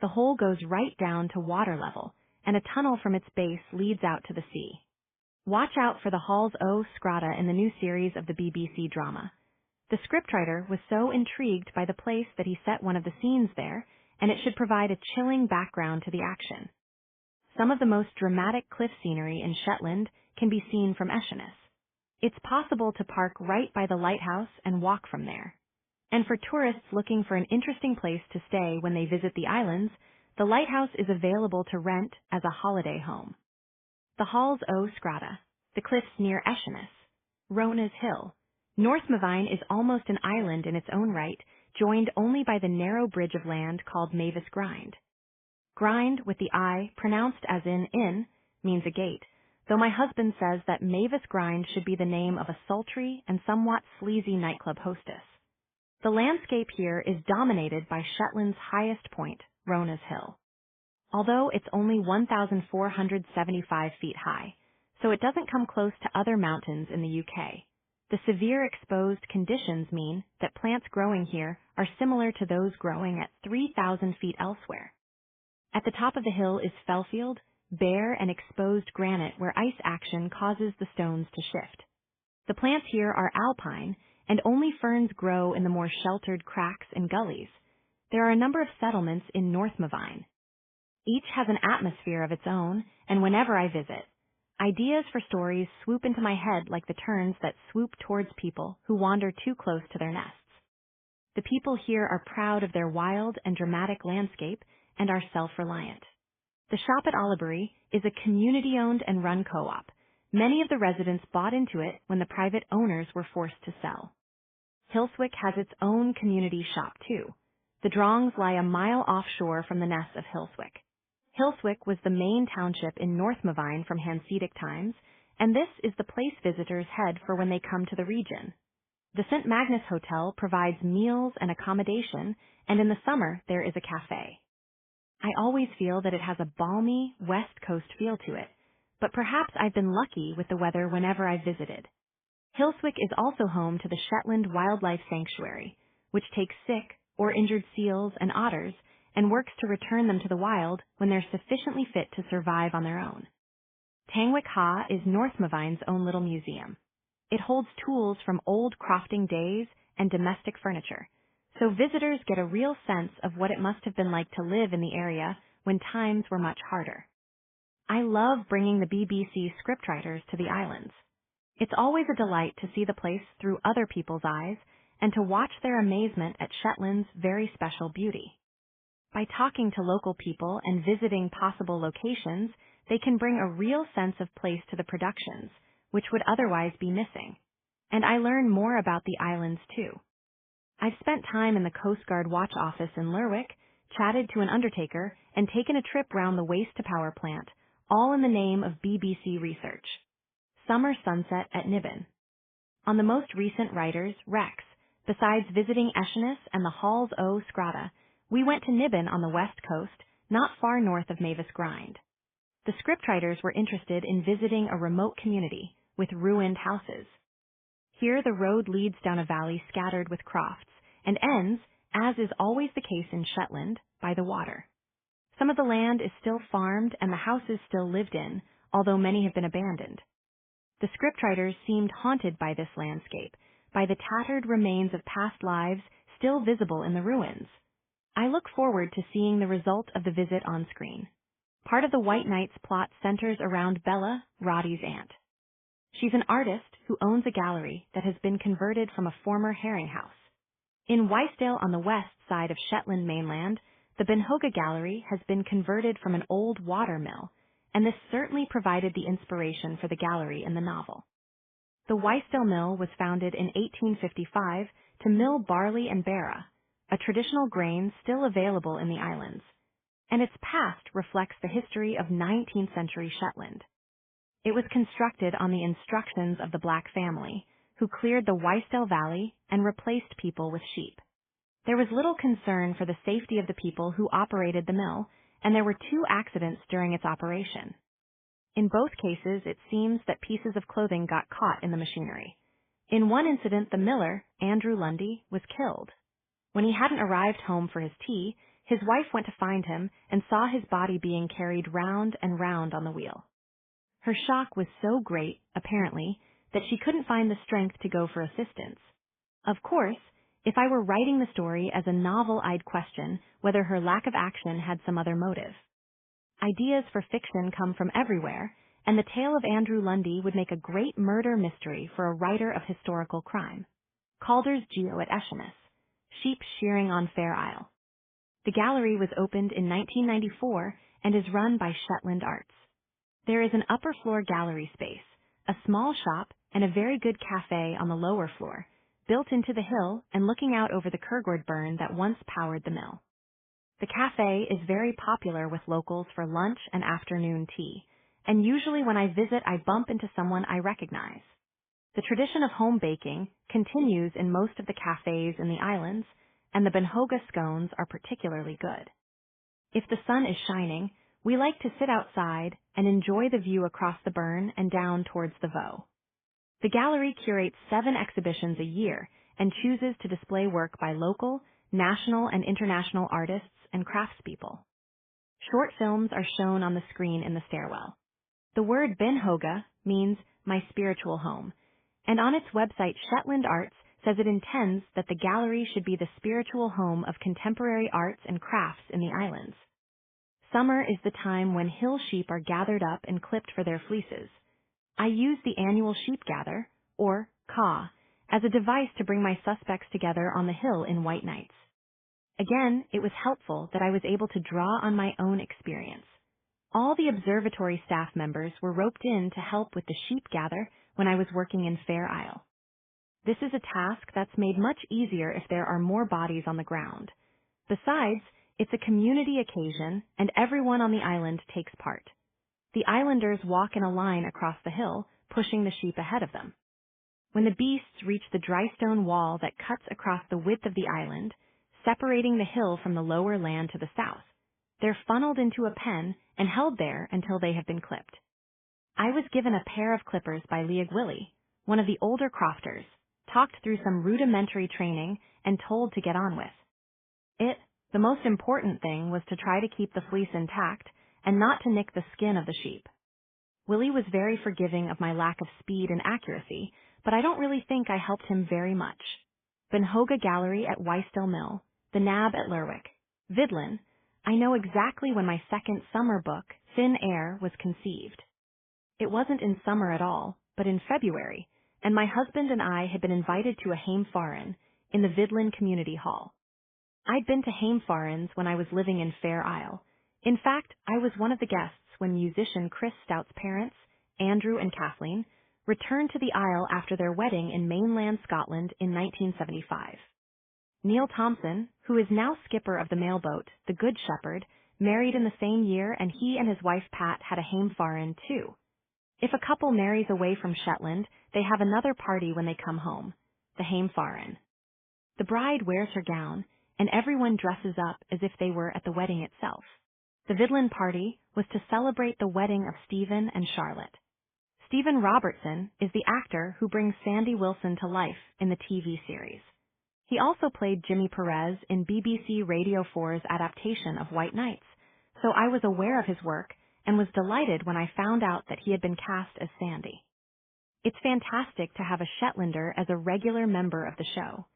The hole goes right down to water level, and a tunnel from its base leads out to the sea. Watch out for the Halls o' Scrata in the new series of the BBC drama. The scriptwriter was so intrigued by the place that he set one of the scenes there, and it should provide a chilling background to the action. Some of the most dramatic cliff scenery in Shetland can be seen from Esheness. It's possible to park right by the lighthouse and walk from there. And for tourists looking for an interesting place to stay when they visit the islands, the lighthouse is available to rent as a holiday home. The Halls o' Scrata, the cliffs near Esheness, Rona's Hill. North Mavine is almost an island in its own right, joined only by the narrow bridge of land called Mavis Grind. Grind, with the I pronounced as in, means a gate, though my husband says that Mavis Grind should be the name of a sultry and somewhat sleazy nightclub hostess. The landscape here is dominated by Shetland's highest point, Rona's Hill. Although it's only 1,475 feet high, so it doesn't come close to other mountains in the UK. The severe exposed conditions mean that plants growing here are similar to those growing at 3,000 feet elsewhere. At the top of the hill is fellfield, bare and exposed granite where ice action causes the stones to shift. The plants here are alpine, and only ferns grow in the more sheltered cracks and gullies. There are a number of settlements in North Mavine. Each has an atmosphere of its own, and whenever I visit, ideas for stories swoop into my head like the terns that swoop towards people who wander too close to their nests. The people here are proud of their wild and dramatic landscape and are self-reliant. The shop at Audiobooks is a community-owned and run co-op. Many of the residents bought into it when the private owners were forced to sell. Hillswick has its own community shop too. The Drongs lie a mile offshore from the Ness of Hillswick. Hillswick was the main township in North Mavine from Hanseatic times, and this is the place visitors head for when they come to the region. The St. Magnus Hotel provides meals and accommodation, and in the summer there is a cafe. I always feel that it has a balmy, West Coast feel to it, but perhaps I've been lucky with the weather whenever I've visited. Hillswick is also home to the Shetland Wildlife Sanctuary, which takes sick or injured seals and otters and works to return them to the wild when they're sufficiently fit to survive on their own. Tangwick Ha is North Mavine's own little museum. It holds tools from old crofting days and domestic furniture, so visitors get a real sense of what it must have been like to live in the area when times were much harder. I love bringing the BBC scriptwriters to the islands. It's always a delight to see the place through other people's eyes and to watch their amazement at Shetland's very special beauty. By talking to local people and visiting possible locations, they can bring a real sense of place to the productions, which would otherwise be missing. And I learn more about the islands too. I've spent time in the Coast Guard watch office in Lerwick, chatted to an undertaker, and taken a trip round the waste-to-power plant, all in the name of BBC research. Summer sunset at Niben. On the most recent Writers' Rex, besides visiting Esheness and the Halls o' Scrata, we went to Niben on the west coast, not far north of Mavis Grind. The scriptwriters were interested in visiting a remote community with ruined houses. Here the road leads down a valley scattered with crofts and ends, as is always the case in Shetland, by the water. Some of the land is still farmed and the houses still lived in, although many have been abandoned. The scriptwriters seemed haunted by this landscape, by the tattered remains of past lives still visible in the ruins. I look forward to seeing the result of the visit on screen. Part of the White Knight's plot centers around Bella, Roddy's aunt. She's an artist who owns a gallery that has been converted from a former herring house. In Wysdale on the west side of Shetland mainland, the Benhoga Gallery has been converted from an old water mill, and this certainly provided the inspiration for the gallery in the novel. The Wysdale Mill was founded in 1855 to mill barley and bara, a traditional grain still available in the islands, and its past reflects the history of 19th century Shetland. It was constructed on the instructions of the Black family, who cleared the Wysdale Valley and replaced people with sheep. There was little concern for the safety of the people who operated the mill, and there were 2 accidents during its operation. In both cases, it seems that pieces of clothing got caught in the machinery. In one incident, the miller, Andrew Lundy, was killed. When he hadn't arrived home for his tea, his wife went to find him and saw his body being carried round and round on the wheel. Her shock was so great, apparently, that she couldn't find the strength to go for assistance. Of course, if I were writing the story as a novel, I'd question whether her lack of action had some other motive. Ideas for fiction come from everywhere, and the tale of Andrew Lundy would make a great murder mystery for a writer of historical crime. Calder's Geo at Eshenes. Sheep shearing on Fair Isle. The gallery was opened in 1994 and is run by Shetland Arts. There is an upper floor gallery space, a small shop, and a very good cafe on the lower floor, built into the hill and looking out over the Kirgward burn that once powered the mill. The cafe is very popular with locals for lunch and afternoon tea, and usually when I visit I bump into someone I recognize. The tradition of home baking continues in most of the cafes in the islands, and the benhoga scones are particularly good. If the sun is shining, we like to sit outside and enjoy the view across the burn and down towards the Voe. The gallery curates 7 exhibitions a year and chooses to display work by local, national, and international artists and craftspeople. Short films are shown on the screen in the stairwell. The word benhoga means my spiritual home, and on its website Shetland Arts says it intends that the gallery should be the spiritual home of contemporary arts and crafts in the islands. Summer is the time when hill sheep are gathered up and clipped for their fleeces. I use the annual sheep gather, or caw, as a device to bring my suspects together on the hill in white nights. Again, it was helpful that I was able to draw on my own experience. All the observatory staff members were roped in to help with the sheep gather when I was working in Fair Isle. This is a task that's made much easier if there are more bodies on the ground. Besides, it's a community occasion and everyone on the island takes part. The islanders walk in a line across the hill, pushing the sheep ahead of them. When the beasts reach the dry stone wall that cuts across the width of the island, separating the hill from the lower land to the south, they're funneled into a pen and held there until they have been clipped. I was given a pair of clippers by Leag Willie, one of the older crofters, talked through some rudimentary training and told to get on with. The most important thing was to try to keep the fleece intact and not to nick the skin of the sheep. Willie was very forgiving of my lack of speed and accuracy, but I don't really think I helped him very much. Benhoga Gallery at Wystell Mill, the Nab at Lerwick, Vidlin, I know exactly when my second summer book, Thin Air, was conceived. It wasn't in summer at all, but in February, and my husband and I had been invited to a heimfarin in the Vidlin Community Hall. I'd been to heimfarins when I was living in Fair Isle. In fact, I was one of the guests when musician Chris Stout's parents, Andrew and Kathleen, returned to the Isle after their wedding in mainland Scotland in 1975. Neil Thompson, who is now skipper of the mailboat, the Good Shepherd, married in the same year, and he and his wife Pat had a heimfarin too. If a couple marries away from Shetland, they have another party when they come home, the heimfarin. The bride wears her gown, and everyone dresses up as if they were at the wedding itself. The Vidlin party was to celebrate the wedding of Stephen and Charlotte. Stephen Robertson is the actor who brings Sandy Wilson to life in the TV series. He also played Jimmy Perez in BBC Radio 4's adaptation of White Nights, so I was aware of his work and was delighted when I found out that he had been cast as Sandy. It's fantastic to have a Shetlander as a regular member of the show.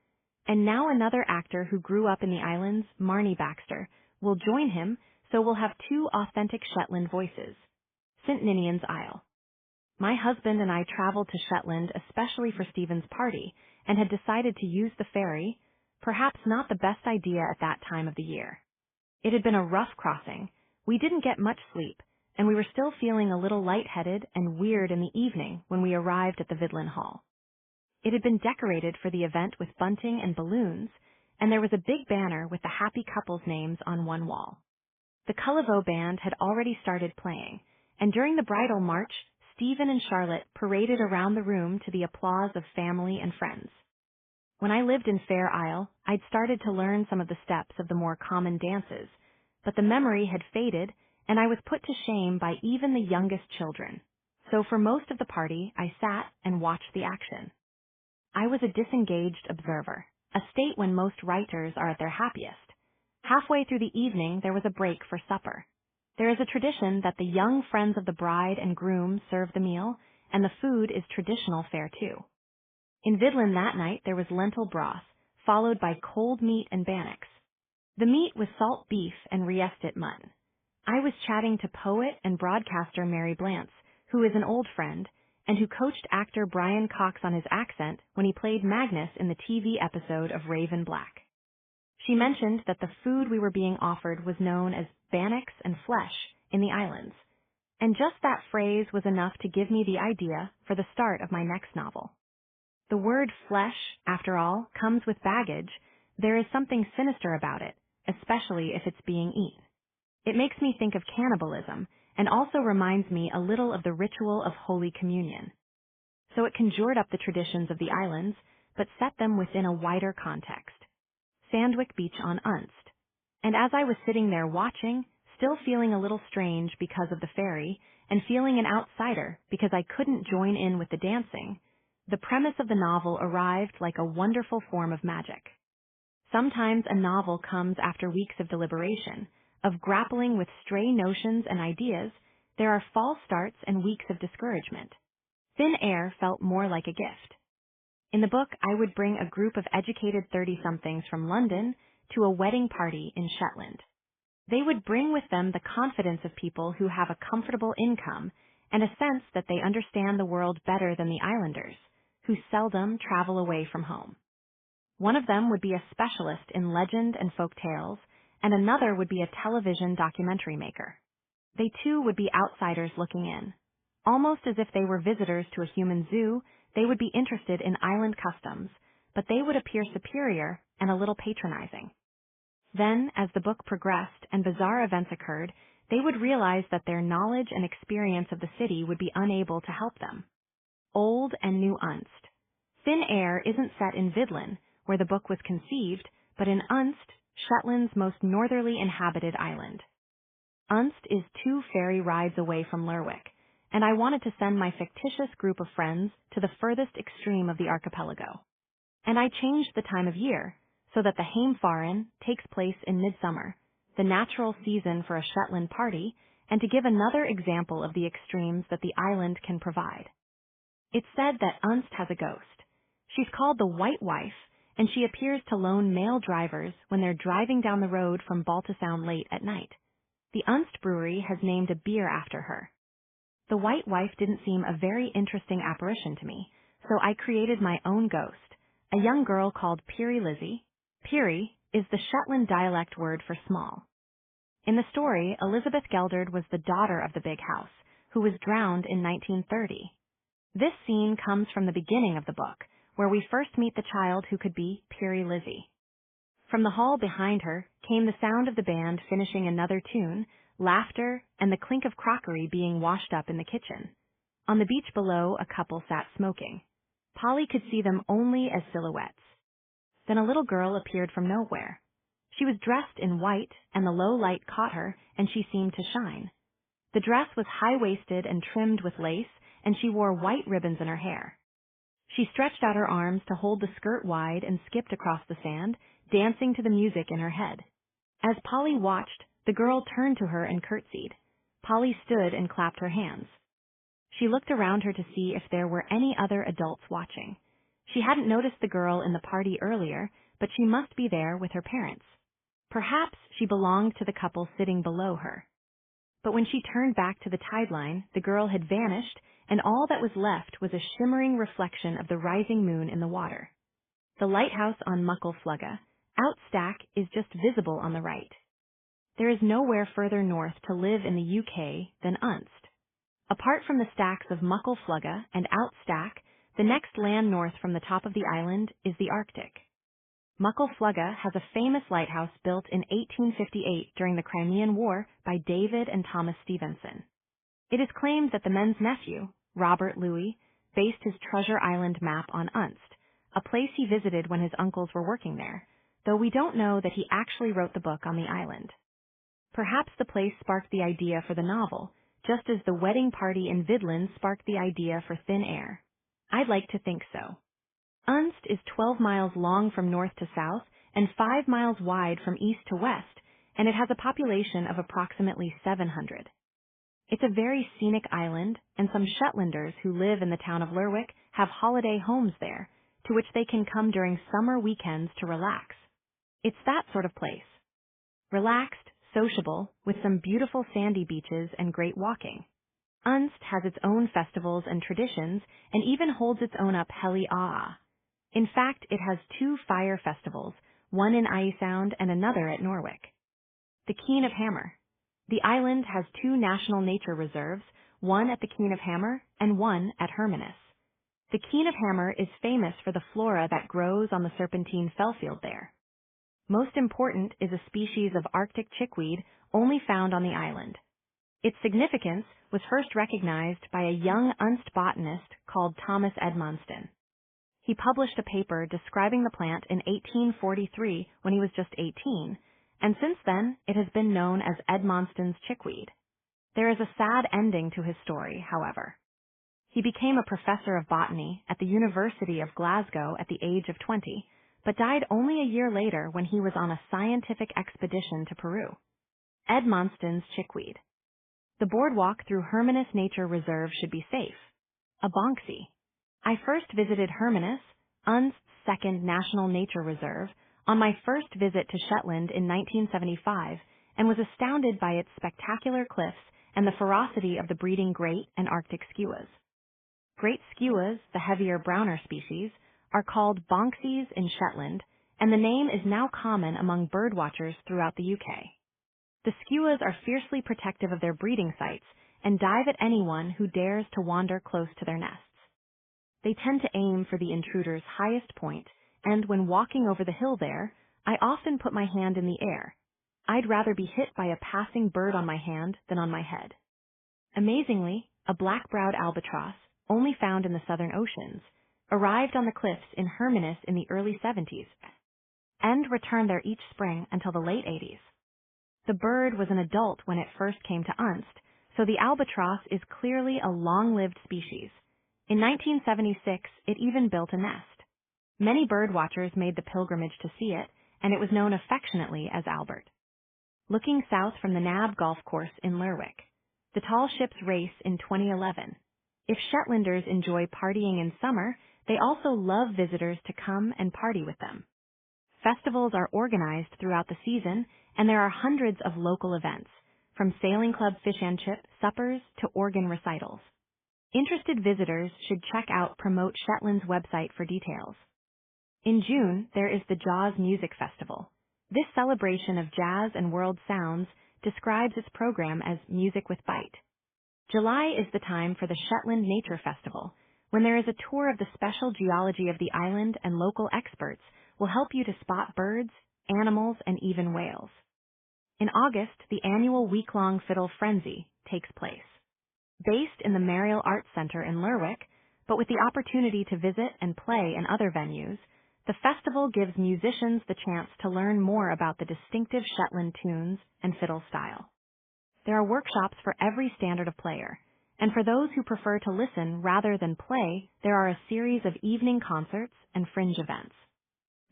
And now another actor who grew up in the islands, Marnie Baxter, will join him, so we'll have 2 authentic Shetland voices. St. Ninian's Isle. My husband and I traveled to Shetland especially for Stephen's party and had decided to use the ferry, perhaps not the best idea at that time of the year. It had been a rough crossing, we didn't get much sleep, and we were still feeling a little lightheaded and weird in the evening when we arrived at the Vidlin Hall. It had been decorated for the event with bunting and balloons, and there was a big banner with the happy couples' names on one wall. The Cullivo band had already started playing, and during the bridal march, Stephen and Charlotte paraded around the room to the applause of family and friends. When I lived in Fair Isle, I'd started to learn some of the steps of the more common dances, but the memory had faded, and I was put to shame by even the youngest children. So for most of the party, I sat and watched the action. I was a disengaged observer, a state when most writers are at their happiest. Halfway through the evening, there was a break for supper. There is a tradition that the young friends of the bride and groom serve the meal, and the food is traditional fare too. In Vidlin that night there was lentil broth, followed by cold meat and bannocks. The meat was salt beef and riestit mutton. I was chatting to poet and broadcaster Mary Blantz, who is an old friend, and who coached actor Brian Cox on his accent when he played Magnus in the TV episode of Raven Black. She mentioned that the food we were being offered was known as bannocks and flesh in the islands, and just that phrase was enough to give me the idea for the start of my next novel. The word flesh, after all, comes with baggage. There is something sinister about it, especially if it's being eaten. It makes me think of cannibalism, and also reminds me a little of the ritual of Holy Communion. So it conjured up the traditions of the islands, but set them within a wider context. Sandwick Beach on Unst. And as I was sitting there watching, still feeling a little strange because of the ferry, and feeling an outsider because I couldn't join in with the dancing, the premise of the novel arrived like a wonderful form of magic. Sometimes a novel comes after weeks of deliberation, of grappling with stray notions and ideas. There are false starts and weeks of discouragement. Thin Air felt more like a gift. In the book, I would bring a group of educated 30-somethings from London to a wedding party in Shetland. They would bring with them the confidence of people who have a comfortable income and a sense that they understand the world better than the islanders, who seldom travel away from home. One of them would be a specialist in legend and folk tales, and another would be a television documentary maker. They too would be outsiders looking in. Almost as if they were visitors to a human zoo, they would be interested in island customs, but they would appear superior and a little patronizing. Then, as the book progressed and bizarre events occurred, they would realize that their knowledge and experience of the city would be unable to help them. Old and New Unst. Thin Air isn't set in Vidlin, where the book was conceived, but in Unst, Shetland's most northerly inhabited island. Unst is 2 ferry rides away from Lerwick, and I wanted to send my fictitious group of friends to the furthest extreme of the archipelago. And I changed the time of year, so that the Heimfarin takes place in midsummer, the natural season for a Shetland party, and to give another example of the extremes that the island can provide. It's said that Unst has a ghost. She's called the White Wife, and she appears to lone male drivers when they're driving down the road from Baltasound late at night. The Unst Brewery has named a beer after her. The White Wife didn't seem a very interesting apparition to me, so I created my own ghost, a young girl called Peary Lizzie. Peary is the Shetland dialect word for small. In the story, Elizabeth Gelderd was the daughter of the big house, who was drowned in 1930. This scene comes from the beginning of the book, where we first meet the child who could be Peary Lizzie. From the hall behind her came the sound of the band finishing another tune, laughter, and the clink of crockery being washed up in the kitchen. On the beach below, a couple sat smoking. Polly could see them only as silhouettes. Then a little girl appeared from nowhere. She was dressed in white, and the low light caught her, and she seemed to shine. The dress was high-waisted and trimmed with lace, and she wore white ribbons in her hair. She stretched out her arms to hold the skirt wide and skipped across the sand, dancing to the music in her head. As Polly watched, the girl turned to her and curtsied. Polly stood and clapped her hands. She looked around her to see if there were any other adults watching. She hadn't noticed the girl in the party earlier, but she must be there with her parents. Perhaps she belonged to the couple sitting below her. But when she turned back to the tide line, the girl had vanished, and all that was left was a shimmering reflection of the rising moon in the water. The lighthouse on Muckle Flugga, Outstack, is just visible on the right. There is nowhere further north to live in the UK than Unst. Apart from the stacks of Muckle Flugga and Outstack, the next land north from the top of the island is the Arctic. Muckle Flugga has a famous lighthouse built in 1858 during the Crimean War by David and Thomas Stevenson. It is claimed that the men's nephew, Robert Louis, based his Treasure Island map on Unst, a place he visited when his uncles were working there, though we don't know that he actually wrote the book on the island. Perhaps the place sparked the idea for the novel, just as the wedding party in Vidlin sparked the idea for Thin Air. I'd like to think so. Unst is 12 miles long from north to south and 5 miles wide from east to west, and it has a population of approximately 700. It's a very scenic island, and some Shetlanders who live in the town of Lerwick have holiday homes there, to which they can come during summer weekends to relax. It's that sort of place. Relaxed, sociable, with some beautiful sandy beaches and great walking. Unst has its own festivals and traditions and even holds its own up Heli Aa. In fact, it has 2 fire festivals, one in Sound and another at Norwich. The Keen of Hammer. The island has 2 national nature reserves, one at the Keen of Hammer and one at Hermanus. The Keen of Hammer is famous for the flora that grows on the serpentine fellfield there. Most important is a species of Arctic chickweed only found on the island. Its significance was first recognized by a young Unst botanist called Thomas Edmonston. He published a paper describing the plant in 1843 when he was just 18, and since then it has been known as Edmonston's chickweed. There is a sad ending to his story, however. He became a professor of botany at the University of Glasgow at the age of 20, but died only a year later when he was on a scientific expedition to Peru. Edmonston's chickweed. The boardwalk through Hermanus Nature Reserve should be safe. A bonksy. I first visited Hermanus, Unst's second National Nature Reserve, on my first visit to Shetland in 1975 and was astounded by its spectacular cliffs and the ferocity of the breeding great and Arctic skuas. Great skuas, the heavier, browner species, are called bonksies in Shetland, and the name is now common among birdwatchers throughout the UK. The skuas are fiercely protective of their breeding sites and dive at anyone who dares to wander close to their nests. They tend to aim for the intruder's highest point, and when walking over the hill there, I often put my hand in the air. I'd rather be hit by a passing bird on my hand than on my head. Amazingly, a black-browed albatross, only found in the southern oceans, arrived on the cliffs in Hermanus in the early 70s, and returned there each spring until the late 80s. The bird was an adult when it first came to Unst, so the albatross is clearly a long-lived species. In 1976, it even built a nest. Many birdwatchers made the pilgrimage to see it, and it was known affectionately as Albert. Looking south from the Nab Golf Course in Lerwick. The Tall Ships Race in 2011. If Shetlanders enjoy partying in summer, they also love visitors to come and party with them. Festivals are organized throughout the season, and there are hundreds of local events, from sailing club fish and chip suppers to organ recitals. Interested visitors should check out Promote Shetland's website for details. In June, there is the Jaws Music Festival. This celebration of jazz and world sounds describes its program as Music with Bite. July is the time for the Shetland Nature Festival, when there is a tour of the special geology of the island and local experts will help you to spot birds, animals, and even whales. In August, the annual week-long Fiddle Frenzy takes place. Based in the Mariel Arts Centre in Lerwick, but with the opportunity to visit and play in other venues, the festival gives musicians the chance to learn more about the distinctive Shetland tunes and fiddle style. There are workshops for every standard of player, and for those who prefer to listen rather than play, there are a series of evening concerts and fringe events.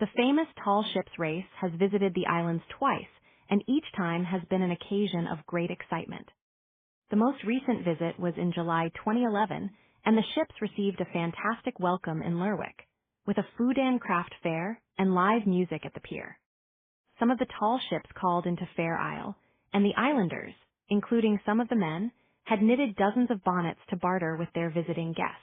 The famous Tall Ships Race has visited the islands twice, and each time has been an occasion of great excitement. The most recent visit was in July 2011, and the ships received a fantastic welcome in Lerwick, with a food and craft fair and live music at the pier. Some of the tall ships called into Fair Isle, and the islanders, including some of the men, had knitted dozens of bonnets to barter with their visiting guests.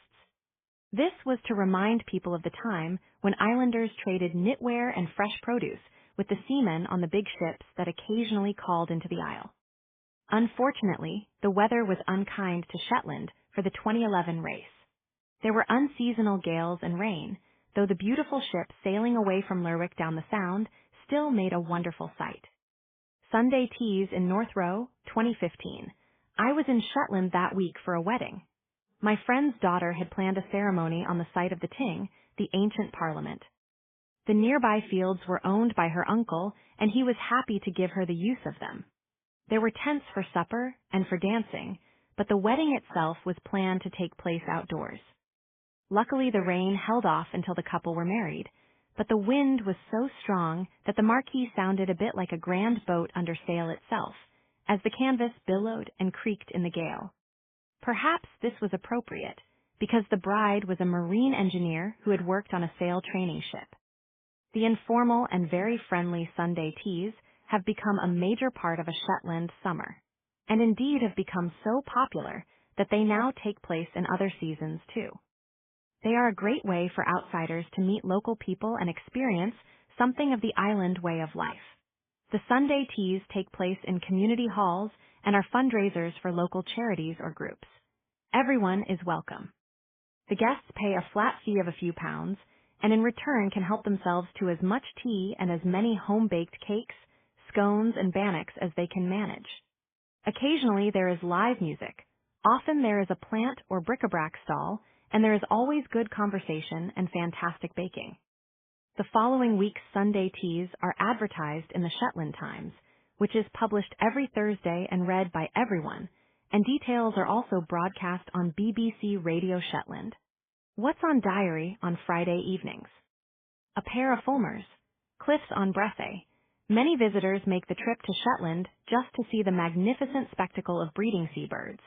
This was to remind people of the time when islanders traded knitwear and fresh produce with the seamen on the big ships that occasionally called into the isle. Unfortunately, the weather was unkind to Shetland for the 2011 race. There were unseasonal gales and rain, though the beautiful ship sailing away from Lerwick down the Sound still made a wonderful sight. Sunday Teas in North Row, 2015. I was in Shetland that week for a wedding. My friend's daughter had planned a ceremony on the site of the Ting, the ancient parliament. The nearby fields were owned by her uncle, and he was happy to give her the use of them. There were tents for supper and for dancing, but the wedding itself was planned to take place outdoors. Luckily, the rain held off until the couple were married, but the wind was so strong that the marquee sounded a bit like a grand boat under sail itself, as the canvas billowed and creaked in the gale. Perhaps this was appropriate, because the bride was a marine engineer who had worked on a sail training ship. The informal and very friendly Sunday teas have become a major part of a Shetland summer, and indeed have become so popular that they now take place in other seasons too. They are a great way for outsiders to meet local people and experience something of the island way of life. The Sunday teas take place in community halls and are fundraisers for local charities or groups. Everyone is welcome. The guests pay a flat fee of a few pounds, and in return can help themselves to as much tea and as many home-baked cakes, scones, and bannocks as they can manage. Occasionally there is live music. Often there is a plant or bric-a-brac stall, and there is always good conversation and fantastic baking. The following week's Sunday teas are advertised in the Shetland Times, which is published every Thursday and read by everyone, and details are also broadcast on BBC Radio Shetland. What's on diary on Friday evenings? A pair of fulmars. Cliffs on Bresay. Many visitors make the trip to Shetland just to see the magnificent spectacle of breeding seabirds.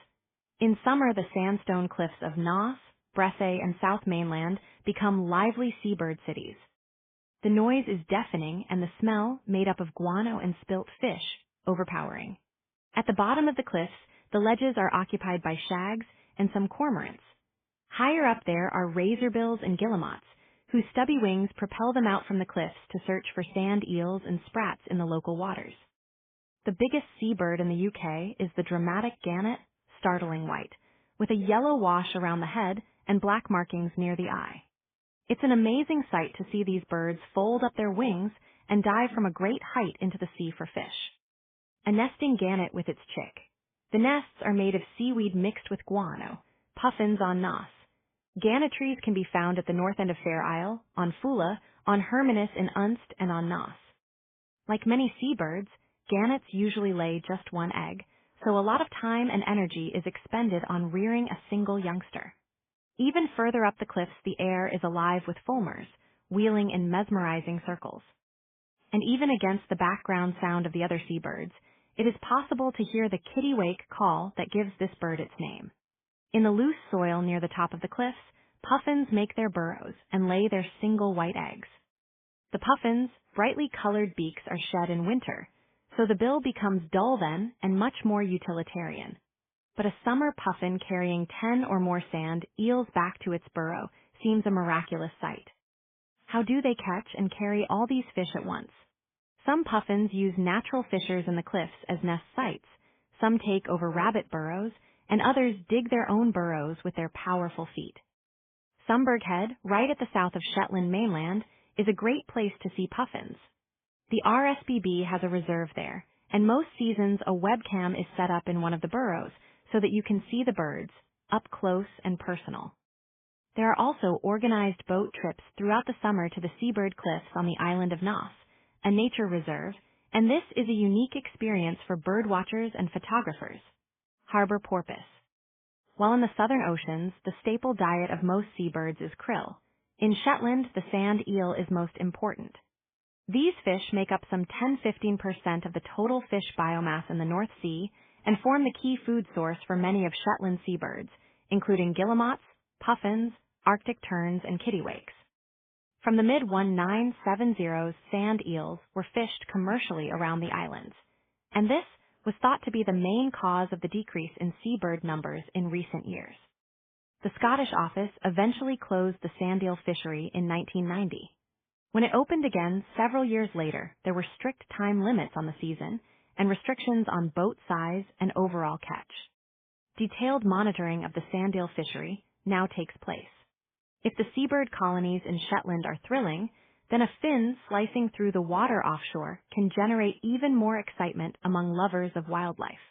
In summer, the sandstone cliffs of Naas, Bresay, and South Mainland become lively seabird cities. The noise is deafening and the smell, made up of guano and spilt fish, overpowering. At the bottom of the cliffs, the ledges are occupied by shags and some cormorants. Higher up there are razorbills and guillemots, whose stubby wings propel them out from the cliffs to search for sand eels and sprats in the local waters. The biggest seabird in the UK is the dramatic gannet, startling white, with a yellow wash around the head and black markings near the eye. It's an amazing sight to see these birds fold up their wings and dive from a great height into the sea for fish. A nesting gannet with its chick. The nests are made of seaweed mixed with guano, puffins on Naas. Gannet trees can be found at the north end of Fair Isle, on Fula, on Hermanus in Unst, and on Naas. Like many seabirds, gannets usually lay just one egg, so a lot of time and energy is expended on rearing a single youngster. Even further up the cliffs, the air is alive with fulmars, wheeling in mesmerizing circles. And even against the background sound of the other seabirds, it is possible to hear the kittiwake call that gives this bird its name. In the loose soil near the top of the cliffs, puffins make their burrows and lay their single white eggs. The puffins' brightly colored beaks are shed in winter, so the bill becomes dull then and much more utilitarian. But a summer puffin carrying 10 or more sand eels back to its burrow seems a miraculous sight. How do they catch and carry all these fish at once? Some puffins use natural fissures in the cliffs as nest sites, some take over rabbit burrows, and others dig their own burrows with their powerful feet. Sunberg Head, right at the south of Shetland mainland, is a great place to see puffins. The RSPB has a reserve there, and most seasons a webcam is set up in one of the burrows so that you can see the birds, up close and personal. There are also organized boat trips throughout the summer to the Seabird Cliffs on the island of Naas, a nature reserve, and this is a unique experience for bird watchers and photographers. Harbor porpoise. While in the southern oceans, the staple diet of most seabirds is krill. In Shetland, the sand eel is most important. These fish make up some 10–15% of the total fish biomass in the North Sea and form the key food source for many of Shetland seabirds, including guillemots, puffins, Arctic terns, and kittiwakes. From the mid-1970s, sand eels were fished commercially around the islands, and this was thought to be the main cause of the decrease in seabird numbers in recent years. The Scottish office eventually closed the sand eel fishery in 1990. When it opened again several years later, there were strict time limits on the season and restrictions on boat size and overall catch. Detailed monitoring of the sand eel fishery now takes place. If the seabird colonies in Shetland are thrilling, then a fin slicing through the water offshore can generate even more excitement among lovers of wildlife.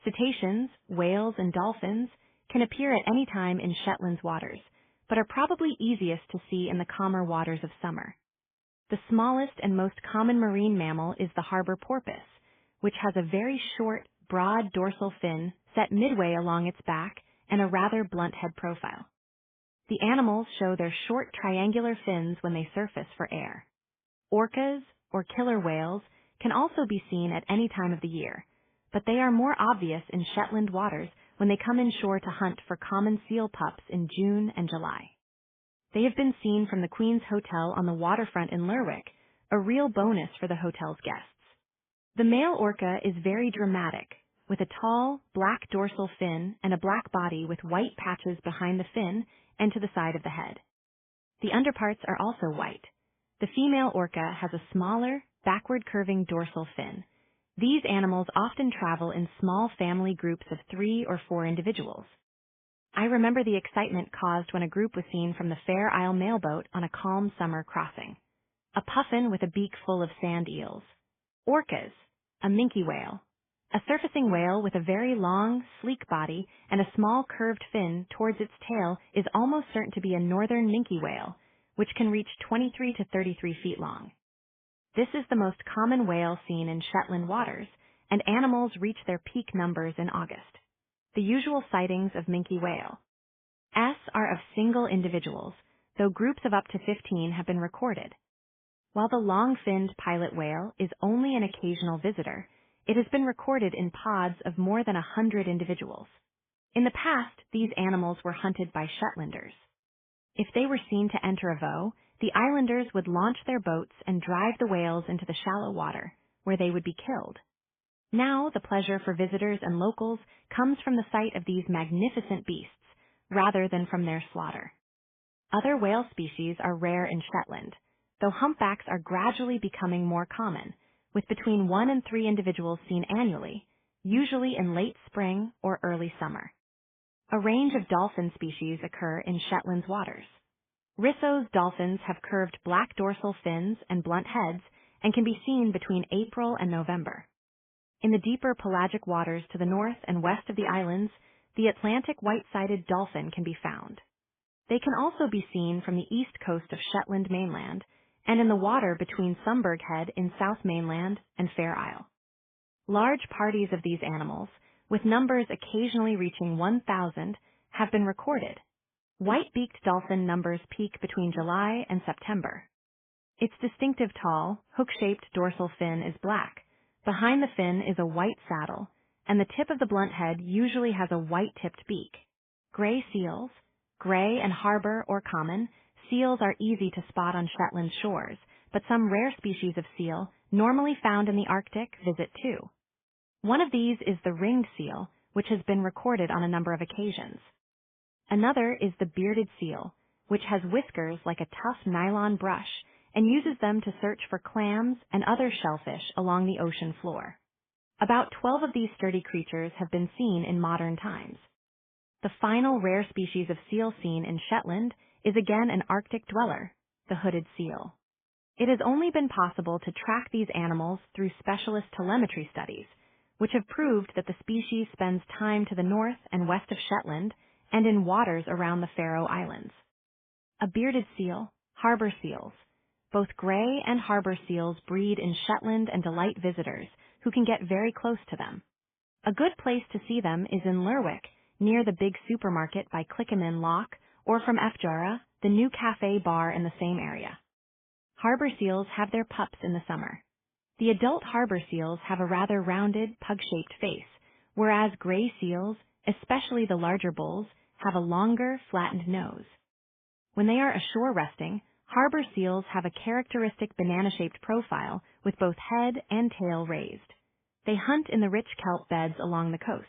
Cetaceans, whales, and dolphins can appear at any time in Shetland's waters, but are probably easiest to see in the calmer waters of summer. The smallest and most common marine mammal is the harbor porpoise, which has a very short, broad dorsal fin set midway along its back and a rather blunt head profile. The animals show their short triangular fins when they surface for air. Orcas, or killer whales, can also be seen at any time of the year, but they are more obvious in Shetland waters when they come inshore to hunt for common seal pups in June and July. They have been seen from the Queen's Hotel on the waterfront in Lerwick, a real bonus for the hotel's guests. The male orca is very dramatic, with a tall, black dorsal fin and a black body with white patches behind the fin and to the side of the head. The underparts are also white. The female orca has a smaller, backward-curving dorsal fin. These animals often travel in small family groups of 3 or 4 individuals. I remember the excitement caused when a group was seen from the Fair Isle mailboat on a calm summer crossing. A puffin with a beak full of sand eels. Orcas, a minke whale. A surfacing whale with a very long, sleek body and a small curved fin towards its tail is almost certain to be a northern minke whale, which can reach 23 to 33 feet long. This is the most common whale seen in Shetland waters, and animals reach their peak numbers in August. The usual sightings of minke whale. Are of single individuals, though groups of up to 15 have been recorded. While the long-finned pilot whale is only an occasional visitor, it has been recorded in pods of more than 100 individuals. In the past, these animals were hunted by Shetlanders. If they were seen to enter a voe, the islanders would launch their boats and drive the whales into the shallow water, where they would be killed. Now, the pleasure for visitors and locals comes from the sight of these magnificent beasts, rather than from their slaughter. Other whale species are rare in Shetland, though humpbacks are gradually becoming more common, with between 1 and 3 individuals seen annually, usually in late spring or early summer. A range of dolphin species occur in Shetland's waters. Risso's dolphins have curved black dorsal fins and blunt heads and can be seen between April and November. In the deeper pelagic waters to the north and west of the islands, the Atlantic white-sided dolphin can be found. They can also be seen from the east coast of Shetland mainland and in the water between Sumburgh Head in South Mainland and Fair Isle. Large parties of these animals, with numbers occasionally reaching 1,000, have been recorded. White-beaked dolphin numbers peak between July and September. Its distinctive tall, hook-shaped dorsal fin is black. Behind the fin is a white saddle, and the tip of the blunt head usually has a white-tipped beak. Gray seals, gray and harbor or common, seals are easy to spot on Shetland shores, but some rare species of seal, normally found in the Arctic, visit too. One of these is the ringed seal, which has been recorded on a number of occasions. Another is the bearded seal, which has whiskers like a tough nylon brush and uses them to search for clams and other shellfish along the ocean floor. About 12 of these sturdy creatures have been seen in modern times. The final rare species of seal seen in Shetland is again an Arctic dweller, the hooded seal. It has only been possible to track these animals through specialist telemetry studies, which have proved that the species spends time to the north and west of Shetland and in waters around the Faroe Islands. A bearded seal, harbor seals. Both gray and harbor seals breed in Shetland and delight visitors who can get very close to them. A good place to see them is in Lerwick, near the big supermarket by Clickaman Loch, or from Fjara, the new cafe bar in the same area. Harbor seals have their pups in the summer. The adult harbor seals have a rather rounded, pug-shaped face, whereas gray seals, especially the larger bulls, have a longer, flattened nose. When they are ashore resting, harbor seals have a characteristic banana-shaped profile with both head and tail raised. They hunt in the rich kelp beds along the coasts.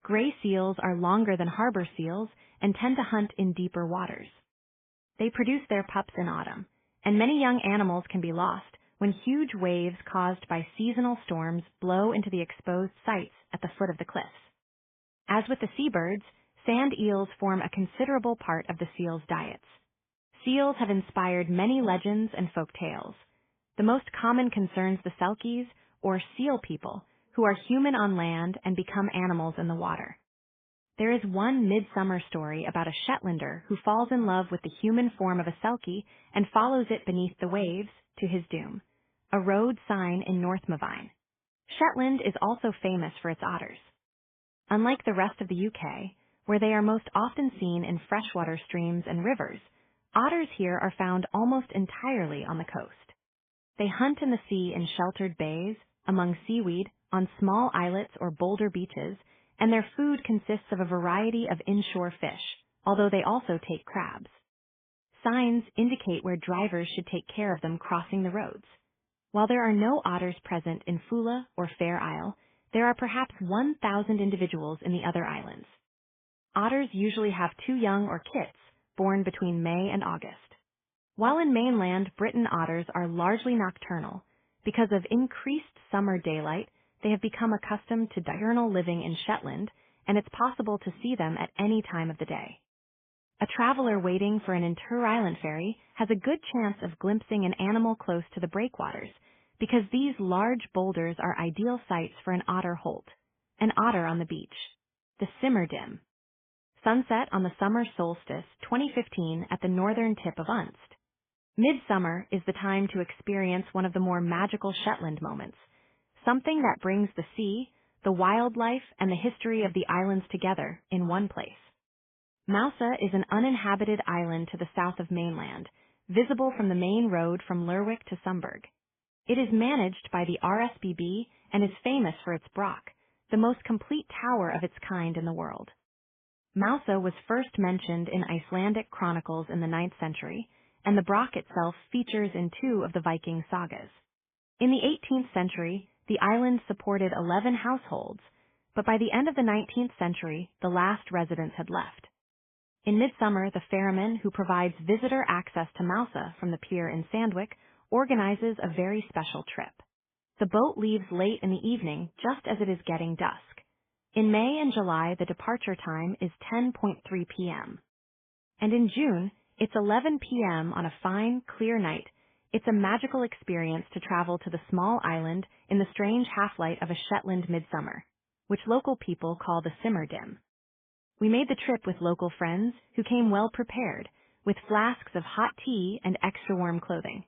Gray seals are longer than harbor seals and tend to hunt in deeper waters. They produce their pups in autumn, and many young animals can be lost when huge waves caused by seasonal storms blow into the exposed sites at the foot of the cliffs. As with the seabirds, sand eels form a considerable part of the seals' diets. Seals have inspired many legends and folk tales. The most common concerns the Selkies, or seal people, who are human on land and become animals in the water. There is one midsummer story about a Shetlander who falls in love with the human form of a Selkie and follows it beneath the waves to his doom. A road sign in North Mavine. Shetland is also famous for its otters. Unlike the rest of the UK, where they are most often seen in freshwater streams and rivers, otters here are found almost entirely on the coast. They hunt in the sea in sheltered bays, among seaweed, on small islets or boulder beaches, and their food consists of a variety of inshore fish, although they also take crabs. Signs indicate where drivers should take care of them crossing the roads. While there are no otters present in Fula or Fair Isle, there are perhaps 1,000 individuals in the other islands. Otters usually have 2 young or kits, born between May and August. While in mainland Britain otters are largely nocturnal, because of increased summer daylight, they have become accustomed to diurnal living in Shetland, and it's possible to see them at any time of the day. A traveler waiting for an inter-island ferry has a good chance of glimpsing an animal close to the breakwaters, because these large boulders are ideal sites for an otter holt, an otter on the beach. The Simmerdim. Sunset on the summer solstice 2015 at the northern tip of Unst. Midsummer is the time to experience one of the more magical Shetland moments, something that brings the sea, the wildlife, and the history of the islands together in one place. Mousa is an uninhabited island to the south of mainland, visible from the main road from Lerwick to Sumburg. It is managed by the RSBB and is famous for its broch, the most complete tower of its kind in the world. Mousa was first mentioned in Icelandic chronicles in the 9th century, and the broch itself features in 2 of the Viking sagas. In the 18th century, the island supported 11 households, but by the end of the 19th century, the last residents had left. In midsummer, the ferryman who provides visitor access to Mousa from the pier in Sandwich organizes a very special trip. The boat leaves late in the evening, just as it is getting dusk. In May and July, the departure time is 10:03 p.m. And in June, it's 11 p.m. on a fine, clear night. It's a magical experience to travel to the small island in the strange half-light of a Shetland midsummer, which local people call the Simmerdim. We made the trip with local friends who came well prepared, with flasks of hot tea and extra warm clothing.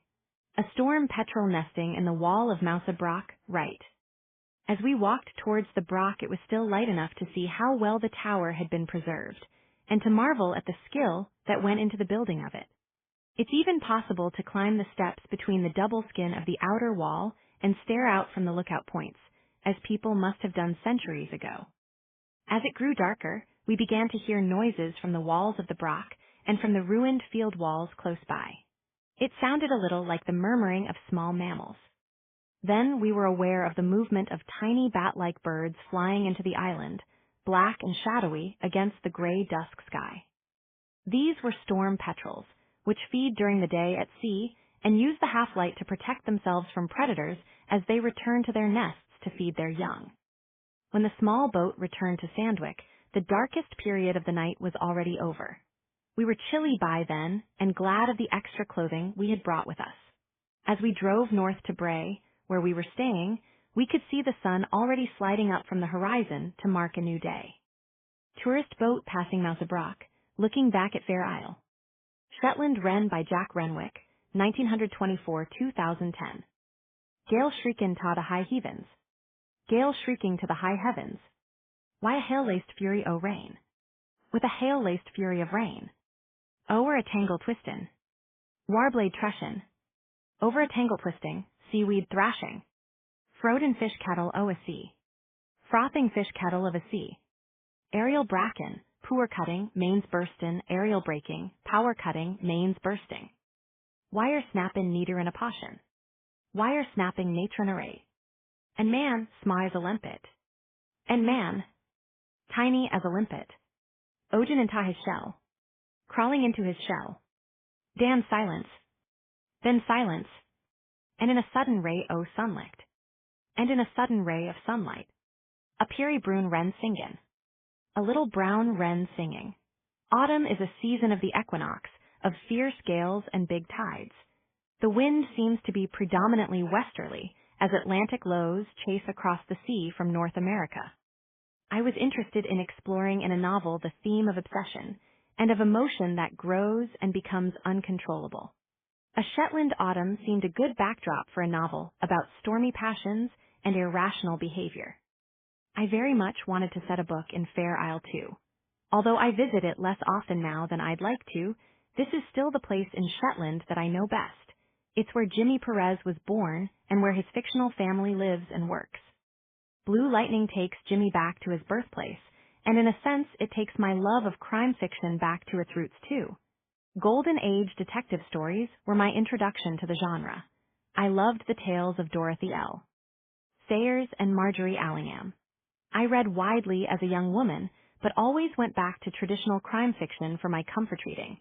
A storm petrel nesting in the wall of Mousa Broch, right. As we walked towards the broch, it was still light enough to see how well the tower had been preserved, and to marvel at the skill that went into the building of it. It's even possible to climb the steps between the double skin of the outer wall and stare out from the lookout points, as people must have done centuries ago. As it grew darker, we began to hear noises from the walls of the broch and from the ruined field walls close by. It sounded a little like the murmuring of small mammals. Then we were aware of the movement of tiny bat-like birds flying into the island, black and shadowy against the gray dusk sky. These were storm petrels, which feed during the day at sea and use the half-light to protect themselves from predators as they return to their nests to feed their young. When the small boat returned to Sandwich, the darkest period of the night was already over. We were chilly by then and glad of the extra clothing we had brought with us. As we drove north to Bray, where we were staying, we could see the sun already sliding up from the horizon to mark a new day. Tourist boat passing Mousa Broch, looking back at Fair Isle. Shetland Wren by Jack Renwick, 1924-2010. Gale shrieking to the high heavens. Gale shrieking to the high heavens. Why a hail-laced fury o' rain? With a hail-laced fury of rain. O'er a tangle twistin'. Warblade trushin'. Over a tangle twisting, seaweed thrashing. Froden fish kettle o' a sea. Frothing fish kettle of a sea. Aerial bracken, poor cutting, mains burstin', aerial breaking, power cutting, mains bursting. Wire snappin' neater in a poshin. Wire snapping natron array. And man smiles a limpet. And man, tiny as a limpet. Ogen into his shell. Crawling into his shell. Dan silence. Then silence. And in a sudden ray o' sunlight. And in a sudden ray of sunlight. A pury brune wren singin'. A little brown wren singing. Autumn is a season of the equinox, of fierce gales and big tides. The wind seems to be predominantly westerly, as Atlantic lows chase across the sea from North America. I was interested in exploring in a novel the theme of obsession, and of emotion that grows and becomes uncontrollable. A Shetland autumn seemed a good backdrop for a novel about stormy passions and irrational behavior. I very much wanted to set a book in Fair Isle too. Although I visit it less often now than I'd like to, this is still the place in Shetland that I know best. It's where Jimmy Perez was born and where his fictional family lives and works. Blue Lightning takes Jimmy back to his birthplace, and in a sense it takes my love of crime fiction back to its roots too. Golden Age detective stories were my introduction to the genre. I loved the tales of Dorothy L. Sayers and Marjorie Allingham. I read widely as a young woman, but always went back to traditional crime fiction for my comfort reading.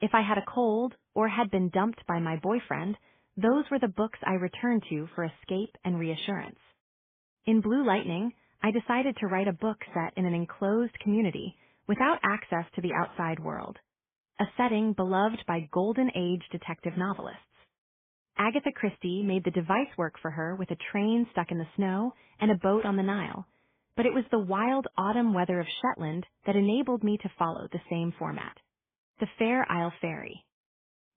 If I had a cold or had been dumped by my boyfriend, those were the books I returned to for escape and reassurance. In Blue Lightning, I decided to write a book set in an enclosed community without access to the outside world, a setting beloved by Golden Age detective novelists. Agatha Christie made the device work for her with a train stuck in the snow and a boat on the Nile, but it was the wild autumn weather of Shetland that enabled me to follow the same format. The Fair Isle Ferry.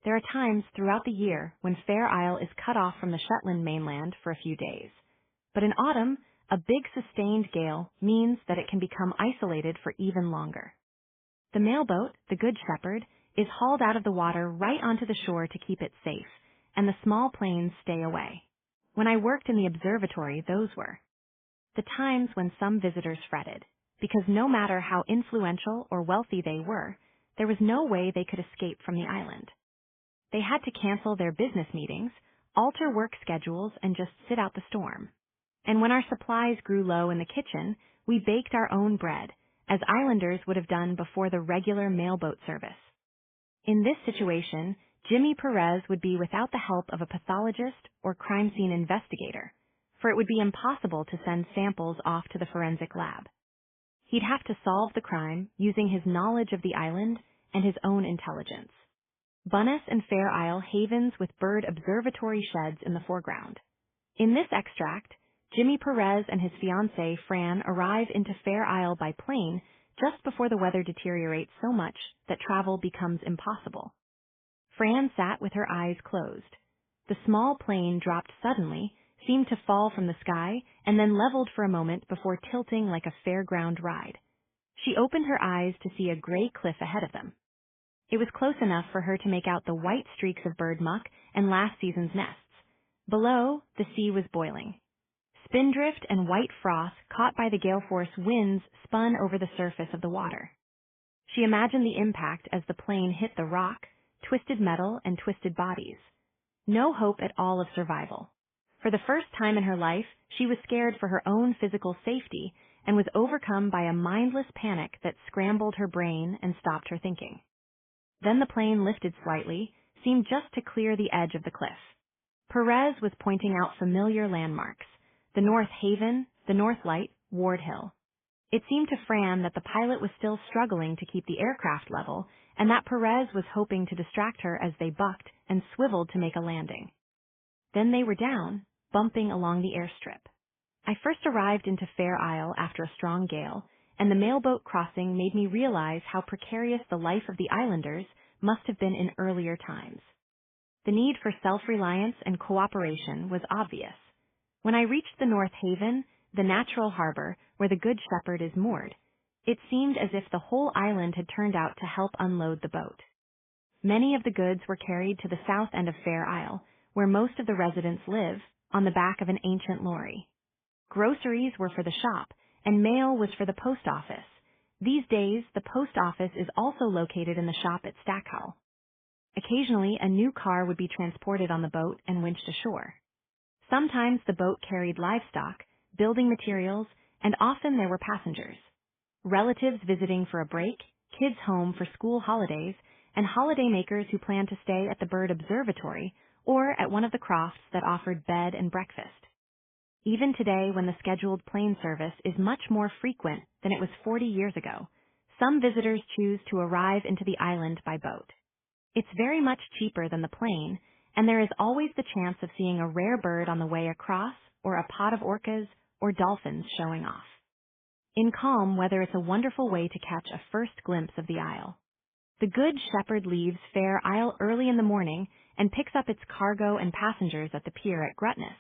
There are times throughout the year when Fair Isle is cut off from the Shetland mainland for a few days. But in autumn, a big sustained gale means that it can become isolated for even longer. The mailboat, the Good Shepherd, is hauled out of the water right onto the shore to keep it safe, and the small planes stay away. When I worked in the observatory, those were the times when some visitors fretted, because no matter how influential or wealthy they were, there was no way they could escape from the island. They had to cancel their business meetings, alter work schedules, and just sit out the storm. And when our supplies grew low in the kitchen, we baked our own bread, as islanders would have done before the regular mailboat service. In this situation, Jimmy Perez would be without the help of a pathologist or crime scene investigator, for it would be impossible to send samples off to the forensic lab. He'd have to solve the crime using his knowledge of the island and his own intelligence. Bunnis and Fair Isle havens with bird observatory sheds in the foreground. In this extract, Jimmy Perez and his fiancée Fran arrive into Fair Isle by plane just before the weather deteriorates so much that travel becomes impossible. Fran sat with her eyes closed. The small plane dropped suddenly, seemed to fall from the sky, and then leveled for a moment before tilting like a fairground ride. She opened her eyes to see a gray cliff ahead of them. It was close enough for her to make out the white streaks of bird muck and last season's nests. Below, the sea was boiling. Spindrift and white froth caught by the gale force winds spun over the surface of the water. She imagined the impact as the plane hit the rock, twisted metal, and twisted bodies. No hope at all of survival. For the first time in her life, she was scared for her own physical safety and was overcome by a mindless panic that scrambled her brain and stopped her thinking. Then the plane lifted slightly, seemed just to clear the edge of the cliff. Perez was pointing out familiar landmarks: the North Haven, the North Light, Ward Hill. It seemed to Fran that the pilot was still struggling to keep the aircraft level, and that Perez was hoping to distract her as they bucked and swiveled to make a landing. Then they were down, bumping along the airstrip. I first arrived into Fair Isle after a strong gale, and the mailboat crossing made me realize how precarious the life of the islanders must have been in earlier times. The need for self-reliance and cooperation was obvious. When I reached the North Haven, the natural harbor where the Good Shepherd is moored, it seemed as if the whole island had turned out to help unload the boat. Many of the goods were carried to the south end of Fair Isle, where most of the residents live, on the back of an ancient lorry. Groceries were for the shop, and mail was for the post office. These days, the post office is also located in the shop at Stackhull. Occasionally, a new car would be transported on the boat and winched ashore. Sometimes the boat carried livestock, building materials, and often there were passengers. Relatives visiting for a break, kids home for school holidays, and holidaymakers who planned to stay at the bird observatory or at one of the crofts that offered bed and breakfast. Even today, when the scheduled plane service is much more frequent than it was 40 years ago, some visitors choose to arrive into the island by boat. It's very much cheaper than the plane, and there is always the chance of seeing a rare bird on the way across, or a pod of orcas or dolphins showing off. In calm weather, it's a wonderful way to catch a first glimpse of the isle. The Good Shepherd leaves Fair Isle early in the morning and picks up its cargo and passengers at the pier at Grutness,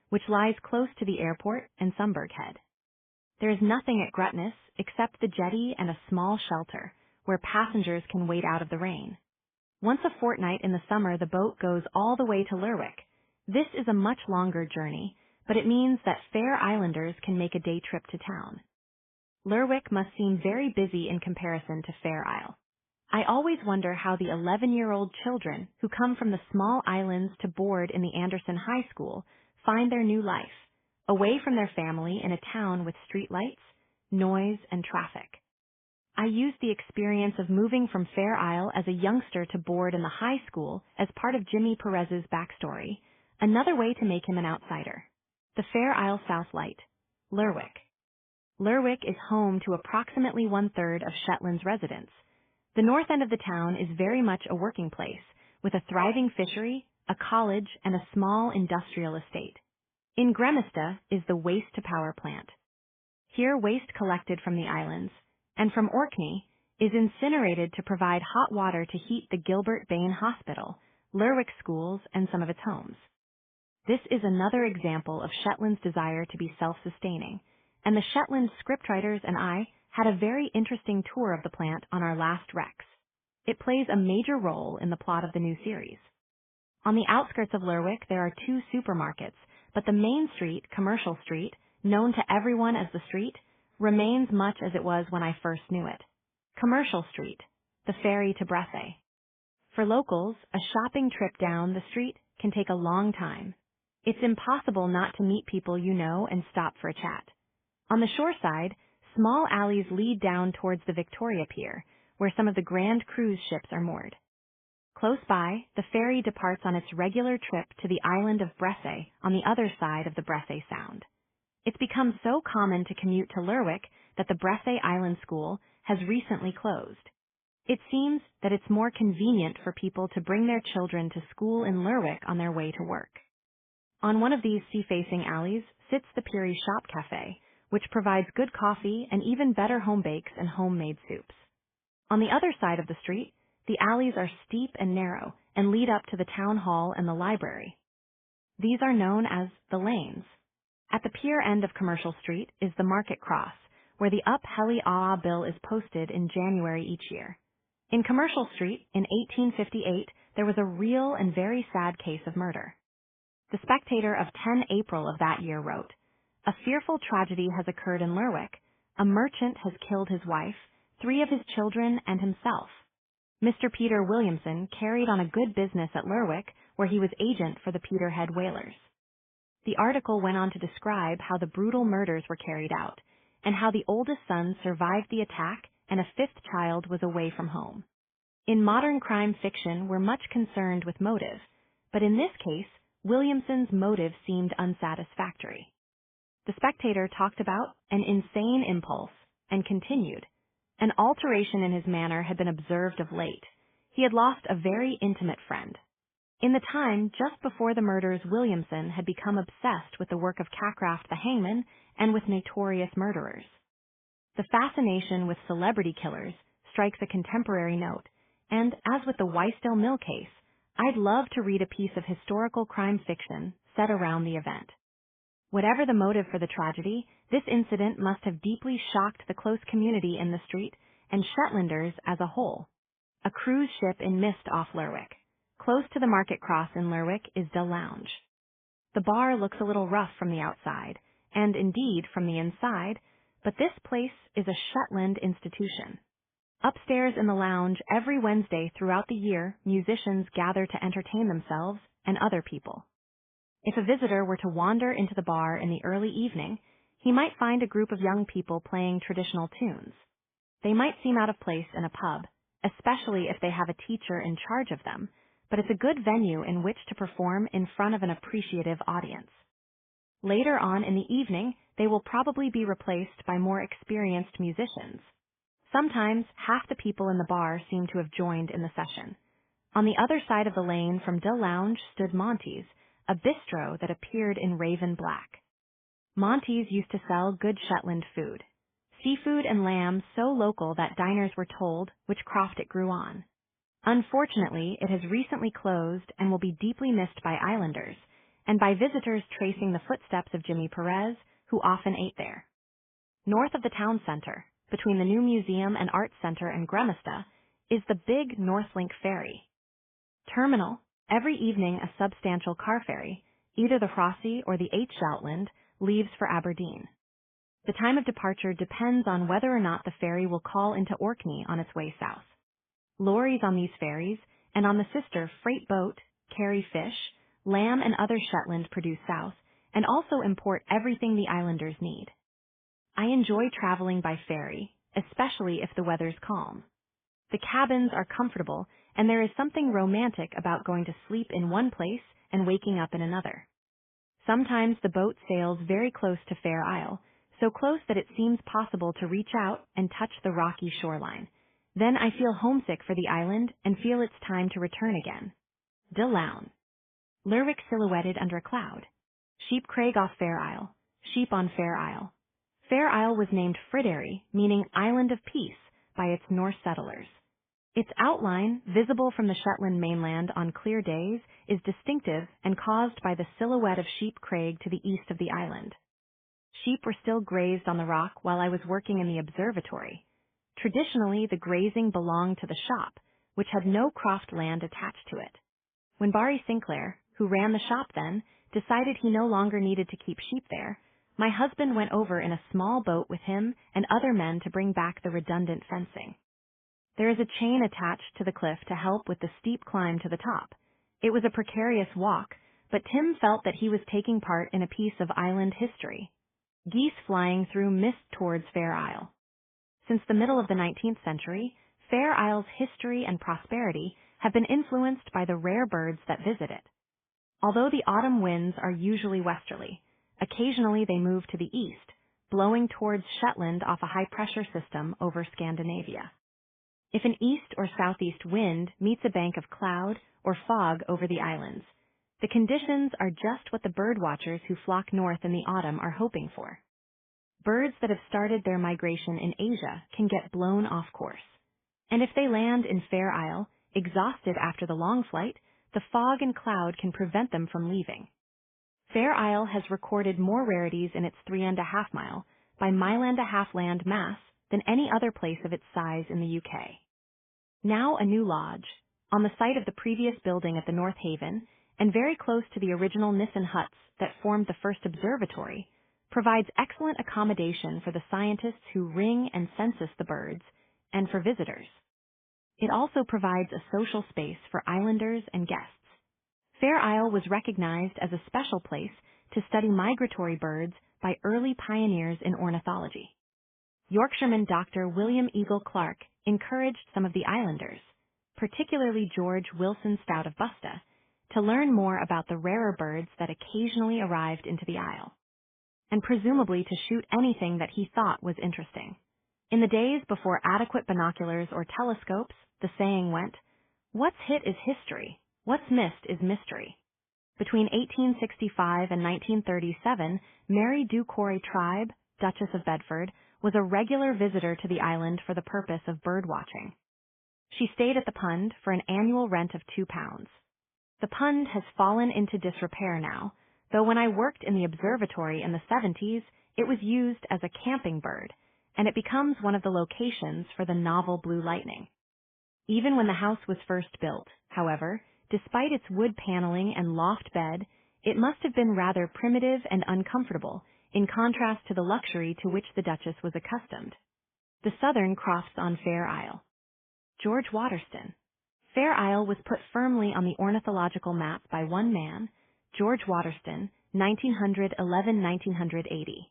which lies close to the airport and Sunburg Head. There is nothing at Grutness except the jetty and a small shelter, where passengers can wait out of the rain. Once a fortnight in the summer, the boat goes all the way to Lerwick. This is a much longer journey, but it means that fair islanders can make a day trip to town. Lerwick must seem very busy in comparison to Fair Isle. I always wonder how the 11-year-old children who come from the small islands to board in the Anderson High School find their new life, away from their family in a town with streetlights, noise, and traffic. I used the experience of moving from Fair Isle as a youngster to board in the high school as part of Jimmy Perez's backstory, another way to make him an outsider. The Fair Isle South Light, Lerwick. Lerwick is home to approximately one-third of Shetland's residents. The north end of the town is very much a working place, with a thriving fishery, a college, and a small industrial estate. In Grimista is the waste-to-power plant. Here waste collected from the islands, and from Orkney, is incinerated to provide hot water to heat the Gilbert Bain Hospital, Lerwick schools, and some of its homes. This is another example of Shetland's desire to be self-sustaining, and the Shetland scriptwriters and I had a very interesting tour of the plant on our last Rex. It plays a major role in the plot of the new series. On the outskirts of Lerwick, there are two supermarkets, but the main street, Commercial Street, known to everyone as the street, remains much as it was when I first knew it. Commercial Street, the ferry to Bressay. For locals, a shopping trip down the street can take a long time. It's impossible not to meet people you know and stop for a chat. On the shore side, small alleys lead down towards the Victoria Pier, where some of the grand cruise ships are moored. Close by, the ferry departs on its regular trip to the island of Bressay on the other side of the Bressay Sound. It's become so common to commute to Lerwick that the Bressay Island School has recently closed. It seems that it's more convenient for people to bring their children to school in Lerwick on their way to work. On one of these sea-facing alleys sits the Peary Shop Cafe, which provides good coffee and even better home bakes and homemade soups. On the other side of the street, the alleys are steep and narrow and lead up to the town hall and the library. These are known as the lanes. At the pier end of Commercial Street is the Market Cross, where the Up Heli Ah bill is posted in January each year. In Commercial Street, in 1858, there was a real and very sad case of murder. The Spectator of 10 April of that year wrote, "A fearful tragedy has occurred in Lerwick. A merchant has killed his wife, 3 of his children, and himself. Mr. Peter Williamson carried on a good business at Lerwick, where he was agent for the Peterhead whalers." The article went on to describe how the brutal murders were carried out, and how the oldest son survived the attack and a 5th child was away from home. In modern crime fiction, we're much concerned with motive, but in this case, Williamson's motive seemed unsatisfactory. The Spectator talked about an insane impulse, and continued, "An alteration in his manner had been observed of late. He had lost a very intimate friend." In the time just before the murders, Williamson had become obsessed with the work of Cackcraft the hangman and with notorious murderers. The fascination with celebrity killers strikes a contemporary note, and as with the Wystell Mill case, I'd love to read a piece of historical crime fiction set around the event. Whatever the motive for the tragedy, this incident must have deeply shocked the close community in the street and Shetlanders as a whole. A cruise ship in mist off Lerwick. Close to the Market Cross in Lerwick is the Lounge. The bar looks a little rough from the outside, and indeed from the inside, but this place is a Shetland institution. Upstairs in the Lounge, every Wednesday throughout the year, musicians gather to entertain themselves and other people. If a visitor were to wander into the bar in the early evening, he might find a group of young people playing traditional tunes. They might seem out of place in a pub, especially if they have a teacher in charge of them, but it's a good venue in which to perform in front of an appreciative audience. Later on in the evening, they will probably be replaced by more experienced musicians. Sometimes half the people in the bar seem to have joined in the session. On the other side of the lane from Dill Lounge stood Monty's, a bistro that appeared in raven black. Monty's used to sell good Shetland food. Seafood and lamb so local that diners were told which croft it grew on. Unfortunately, it has recently closed and will be deeply missed by islanders, and by visitors tracing the footsteps of Jimmy Perez, who often ate there. North of the town center, between the new museum and arts center and Grimista, is the big Northlink ferry terminal. Every evening a substantial car ferry, Either the Frossie or the H. Shetland leaves for Aberdeen. The time of departure depends on whether or not the ferry will call into Orkney on its way south. Lorries on these ferries and on the sister freight boat carry fish, lamb and other Shetland produce south, and also import everything the islanders need. I enjoy traveling by ferry, especially if the weather's calm. The cabins are comfortable, and there is something romantic about going to sleep in one place and waking up in another. Sometimes the boat sails very close to Fair Isle, so close that it seems possible to reach out and touch the rocky shoreline. Then I feel homesick for the island and feel it's time to return again. De Laune. Lerwick silhouetted under a cloud. Sheep Craig off Fair Isle. Sheep on Fair Isle. Fair Isle was named Fridderi, meaning Island of Peace, by its Norse settlers. Its outline, visible from the Shetland mainland on clear days, is distinctive and caused by the silhouette of Sheep Craig to the east of the island. Sheep were still grazed on the rock while I was working in the observatory. Traditionally, the grazing belonged to the shop, which had no croft land attached to it. When Barry Sinclair, who ran the shop then, decided he no longer needed to keep sheep there, my husband went over in a small boat with him and other men to bring back the redundant fencing. There is a chain attached to the cliff to help with the steep climb to the top. It was a precarious walk, but Tim felt that he was taking part in a piece of island history. Geese flying through mist towards Fair Isle. Since the middle of the 19th century, Fair Isle's history and prosperity have been influenced by the rare birds that visit it. Although the autumn winds are usually westerly, occasionally they move to the east, blowing towards Shetland off a high-pressure system over Scandinavia. If an east or southeast wind meets a bank of cloud or fog over the islands, the conditions are just what the birdwatchers who flock north in the autumn are hoping for. Birds that have started their migration in Asia can get blown off course. And if they land in Fair Isle, exhausted after the long flight, the fog and cloud can prevent them from leaving. Fair Isle has recorded more rarities in its 3.5 mile by mile-and-a-half land mass than any other place of its size in the UK. Now a new lodge, on the site of the previous building at the North Haven, and very close to the original Nissen huts that formed the first observatory, provides excellent accommodation for the scientists who ring and census the birds, and for visitors. It also provides a social space for islanders and guests. Fair Isle was recognized as a special place to study migratory birds by early pioneers in ornithology. Yorkshireman Dr. William Eagle Clark encouraged some of the islanders, particularly George Wilson Stout of Busta, to learn more about the rarer birds that occasionally arrived into the isle, and presumably to shoot anything that he thought was interesting. In the days before adequate binoculars or telescopes, the saying went, "What's hit is history, what's missed is mystery." Between 1865 and 1937, Mary Doucouré Tribe, Duchess of Bedford, was a regular visitor to the island for the purpose of bird watching. She stayed at the Pund for an annual rent of £2. The Pund has fallen into disrepair now, though when I worked in the observatory in the 70s, it was used as a camping bird, and it becomes one of the locations for the novel Blue Lightning. Even when the house was first built, however, despite its wood paneling and loft bed, it must have been rather primitive and uncomfortable, in contrast to the luxury to which the Duchess was accustomed. The southern crofts on Fair Isle. George Waterston. Fair Isle was put firmly on the ornithological map by one man, George Waterston, 1911–1980.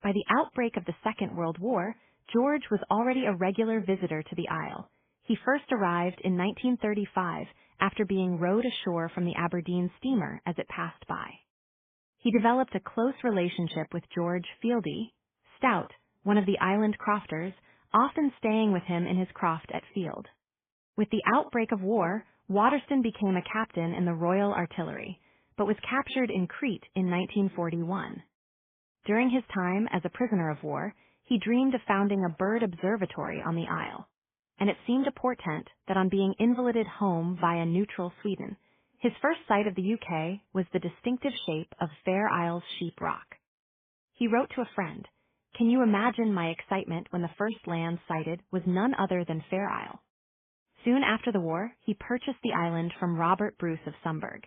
By the outbreak of the Second World War, George was already a regular visitor to the isle. He first arrived in 1935 after being rowed ashore from the Aberdeen steamer as it passed by. He developed a close relationship with George Fieldie Stout, one of the island crofters, often staying with him in his croft at Field. With the outbreak of war, Waterston became a captain in the Royal Artillery, but was captured in Crete in 1941. During his time as a prisoner of war, he dreamed of founding a bird observatory on the isle, and it seemed a portent that on being invalided home via neutral Sweden, his first sight of the UK was the distinctive shape of Fair Isle's Sheep Rock. He wrote to a friend, "Can you imagine my excitement when the first land sighted was none other than Fair Isle?" Soon after the war, he purchased the island from Robert Bruce of Sumburgh.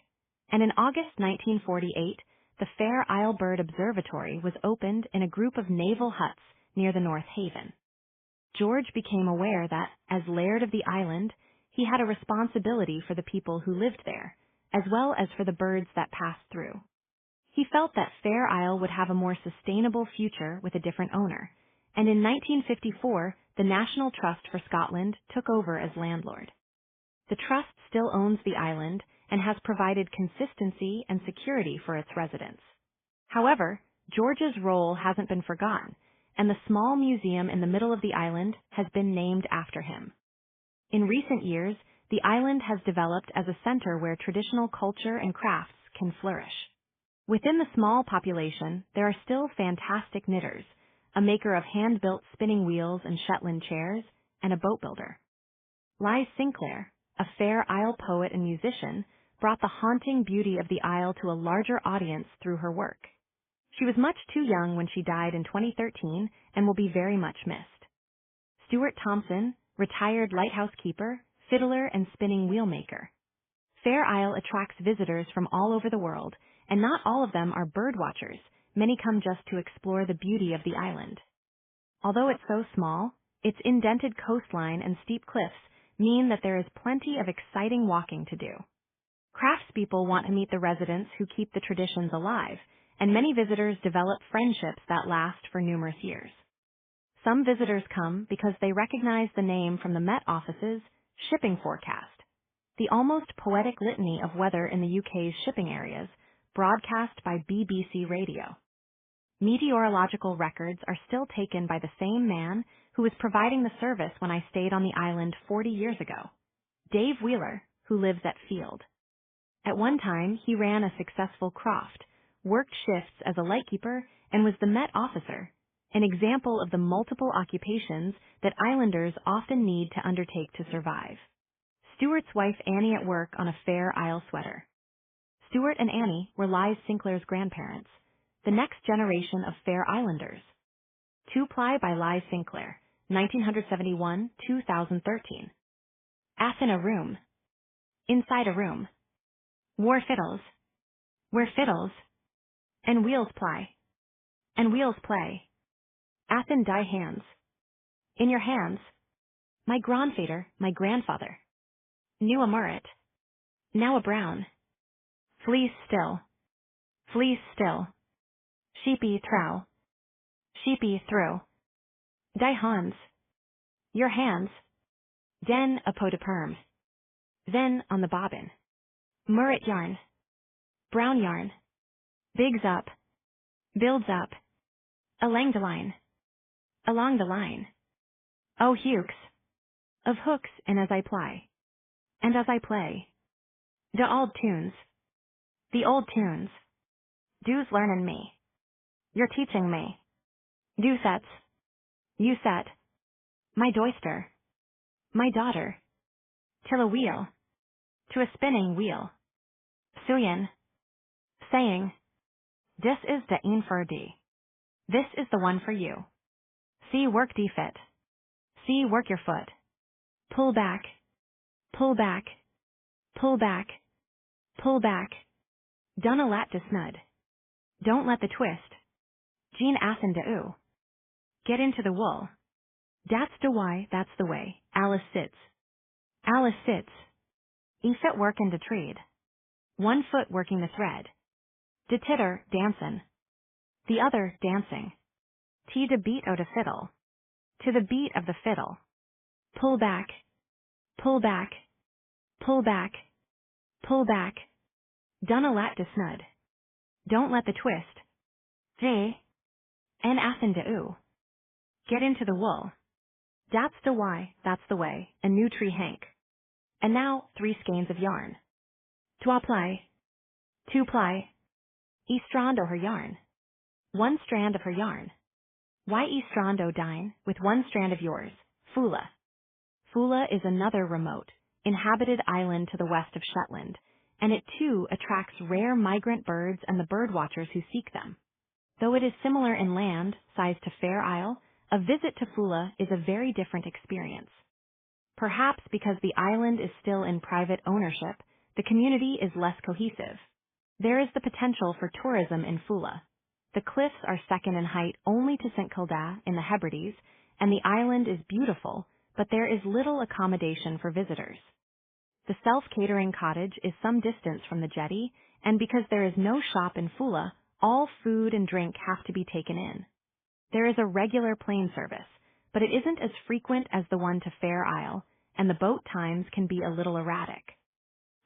And in August 1948, the Fair Isle Bird Observatory was opened in a group of naval huts near the North Haven. George became aware that, as laird of the island, he had a responsibility for the people who lived there, as well as for the birds that passed through. He felt that Fair Isle would have a more sustainable future with a different owner, and in 1954, the National Trust for Scotland took over as landlord. The trust still owns the island and has provided consistency and security for its residents. However, George's role hasn't been forgotten, and the small museum in the middle of the island has been named after him. In recent years, the island has developed as a center where traditional culture and crafts can flourish. Within the small population, there are still fantastic knitters, a maker of hand-built spinning wheels and Shetland chairs, and a boat builder. Liz Sinclair, a Fair Isle poet and musician, brought the haunting beauty of the Isle to a larger audience through her work. She was much too young when she died in 2013 and will be very much missed. Stuart Thompson, retired lighthouse keeper, fiddler, and spinning wheel maker. Fair Isle attracts visitors from all over the world, and not all of them are bird watchers. Many come just to explore the beauty of the island. Although it's so small, its indented coastline and steep cliffs mean that there is plenty of exciting walking to do. Craftspeople want to meet the residents who keep the traditions alive, and many visitors develop friendships that last for numerous years. Some visitors come because they recognize the name from the Met Office's shipping forecast, the almost poetic litany of weather in the UK's shipping areas, broadcast by BBC Radio. Meteorological records are still taken by the same man who was providing the service when I stayed on the island 40 years ago, Dave Wheeler, who lives at Field. At one time, he ran a successful croft, worked shifts as a lightkeeper, and was the Met officer, an example of the multiple occupations that islanders often need to undertake to survive. Stuart's wife Annie at work on a Fair Isle sweater. Stuart and Annie were Liz Sinclair's grandparents, the next generation of Fair Islanders. Two-ply by Liz Sinclair, 1971-2013. In a room. Inside a room. Wore fiddles. Where fiddles. And wheels ply. And wheels play. In die hands. In your hands. My grandfader, my grandfather. Knew a murret. Now a brown. Fleece still. Fleece still. Sheepy trow. Sheepy through. Die hands. Your hands. Den a pot de perm. Then on the bobbin. Murret yarn. Brown yarn. Bigs up. Builds up. Along the line. Along the line. Oh hooks. Of hooks and as I ply. And as I play. The old tunes. The old tunes. Do's learnin' me. You're teaching me. Do sets. You set. My doister. My daughter. Till a wheel. To a spinning wheel. Suyin. Saying. This is the een for D. This is the one for you. See work de fit. See work your foot. Pull back. Pull back. Pull back. Pull back. Done a lat de snud. Don't let the twist. Jean assen de oo. Get into the wool. That's de why, that's the way. Alice sits. Alice sits. E fit work in de trade. One foot working the thread. De titter, dancin'. The other, dancing. T de beat o de fiddle. To the beat of the fiddle. Pull back. Pull back. Pull back. Pull back. Done a lat de snud. Don't let the twist. J. And assen de oo. Get into the wool. That's the why, that's the way, a new tree hank. And now 3 skeins of yarn. Twa ply. 2 ply. E strand o her yarn. 1 strand of her yarn. Why e strand o dine, with 1 strand of yours, Fula. Fula is another remote, inhabited island to the west of Shetland, and it too attracts rare migrant birds and the bird watchers who seek them. Though it is similar in land, size to Fair Isle, a visit to Fula is a very different experience. Perhaps because the island is still in private ownership, the community is less cohesive. There is the potential for tourism in Fula. The cliffs are second in height only to St. Kilda in the Hebrides, and the island is beautiful, but there is little accommodation for visitors. The self-catering cottage is some distance from the jetty, and because there is no shop in Fula, all food and drink have to be taken in. There is a regular plane service, but it isn't as frequent as the one to Fair Isle, and the boat times can be a little erratic.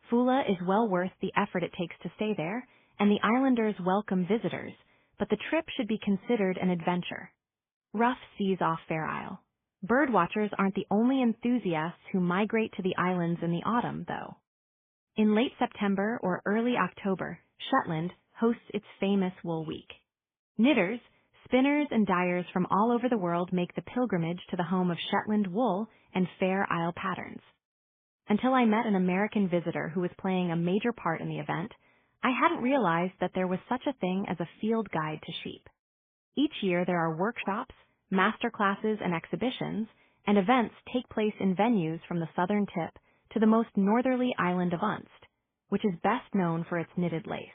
Fula is well worth the effort it takes to stay there, and the islanders welcome visitors, but the trip should be considered an adventure. Rough seas off Fair Isle. Birdwatchers aren't the only enthusiasts who migrate to the islands in the autumn, though. In late September or early October, Shetland hosts its famous Wool Week. Knitters, spinners, and dyers from all over the world make the pilgrimage to the home of Shetland wool and Fair Isle patterns. Until I met an American visitor who was playing a major part in the event, I hadn't realized that there was such a thing as a field guide to sheep. Each year there are workshops, master classes, and exhibitions, and events take place in venues from the southern tip to the most northerly island of Unst, which is best known for its knitted lace.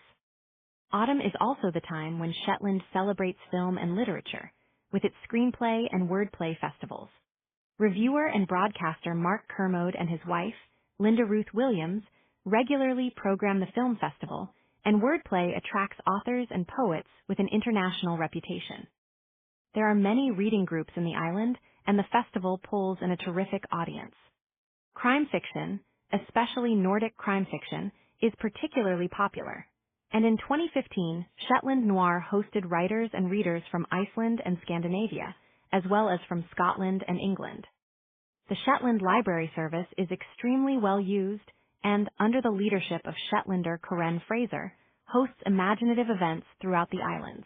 Autumn is also the time when Shetland celebrates film and literature, with its screenplay and wordplay festivals. Reviewer and broadcaster Mark Kermode and his wife, Linda Ruth Williams, regularly program the film festival, and wordplay attracts authors and poets with an international reputation. There are many reading groups in the island, and the festival pulls in a terrific audience. Crime fiction, especially Nordic crime fiction, is particularly popular. And in 2015, Shetland Noir hosted writers and readers from Iceland and Scandinavia, as well as from Scotland and England. The Shetland Library Service is extremely well used and, under the leadership of Shetlander Karen Fraser, hosts imaginative events throughout the islands.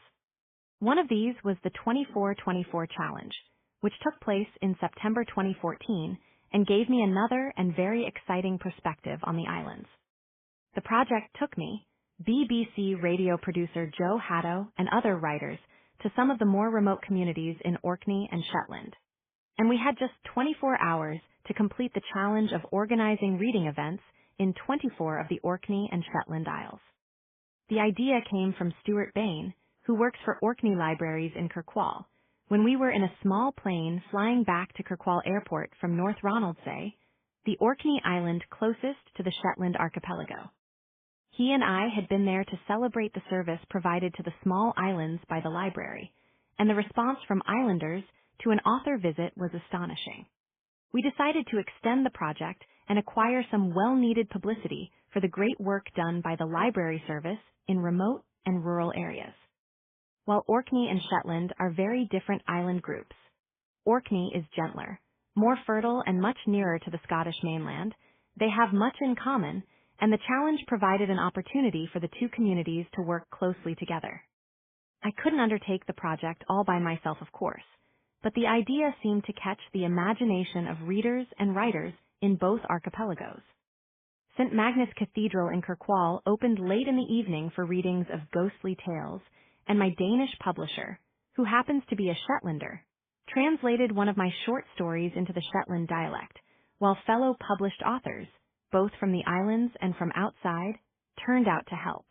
One of these was the 24-24 Challenge, which took place in September 2014 and gave me another and very exciting perspective on the islands. The project took me, BBC radio producer Joe Haddo and other writers, to some of the more remote communities in Orkney and Shetland. And we had just 24 hours to complete the challenge of organizing reading events in 24 of the Orkney and Shetland Isles. The idea came from Stuart Bain, who works for Orkney Libraries in Kirkwall, when we were in a small plane flying back to Kirkwall Airport from North Ronaldsay, the Orkney island closest to the Shetland archipelago. He and I had been there to celebrate the service provided to the small islands by the library, and the response from islanders to an author visit was astonishing. We decided to extend the project and acquire some well-needed publicity for the great work done by the library service in remote and rural areas. While Orkney and Shetland are very different island groups, Orkney is gentler, more fertile, and much nearer to the Scottish mainland. They have much in common, and the challenge provided an opportunity for the two communities to work closely together. I couldn't undertake the project all by myself, of course, but the idea seemed to catch the imagination of readers and writers in both archipelagos. St. Magnus Cathedral in Kirkwall opened late in the evening for readings of ghostly tales, and my Danish publisher, who happens to be a Shetlander, translated one of my short stories into the Shetland dialect, while fellow published authors, both from the islands and from outside, turned out to help.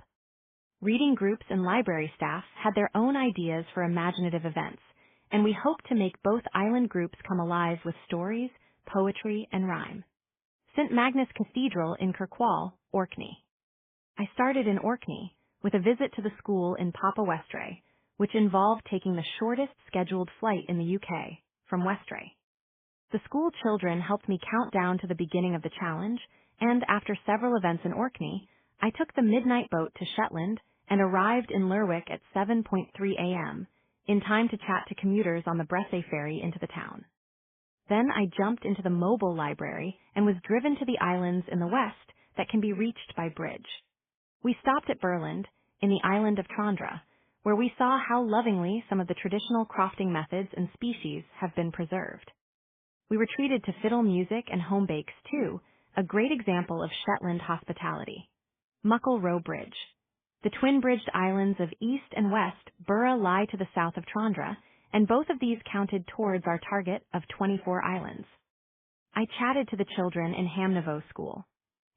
Reading groups and library staff had their own ideas for imaginative events, and we hope to make both island groups come alive with stories, poetry, and rhyme. St. Magnus Cathedral in Kirkwall, Orkney. I started in Orkney, with a visit to the school in Papa Westray, which involved taking the shortest scheduled flight in the UK, from Westray. The school children helped me count down to the beginning of the challenge, and after several events in Orkney, I took the midnight boat to Shetland and arrived in Lerwick at 7:3 a.m., in time to chat to commuters on the Bressay ferry into the town. Then I jumped into the mobile library and was driven to the islands in the west that can be reached by bridge. We stopped at Burland, in the island of Trondra, where we saw how lovingly some of the traditional crofting methods and species have been preserved. We were treated to fiddle music and home bakes too, a great example of Shetland hospitality. Muckle Row Bridge. The twin-bridged islands of East and West Burra lie to the south of Trondra, and both of these counted towards our target of 24 islands. I chatted to the children in Hamnavoe School.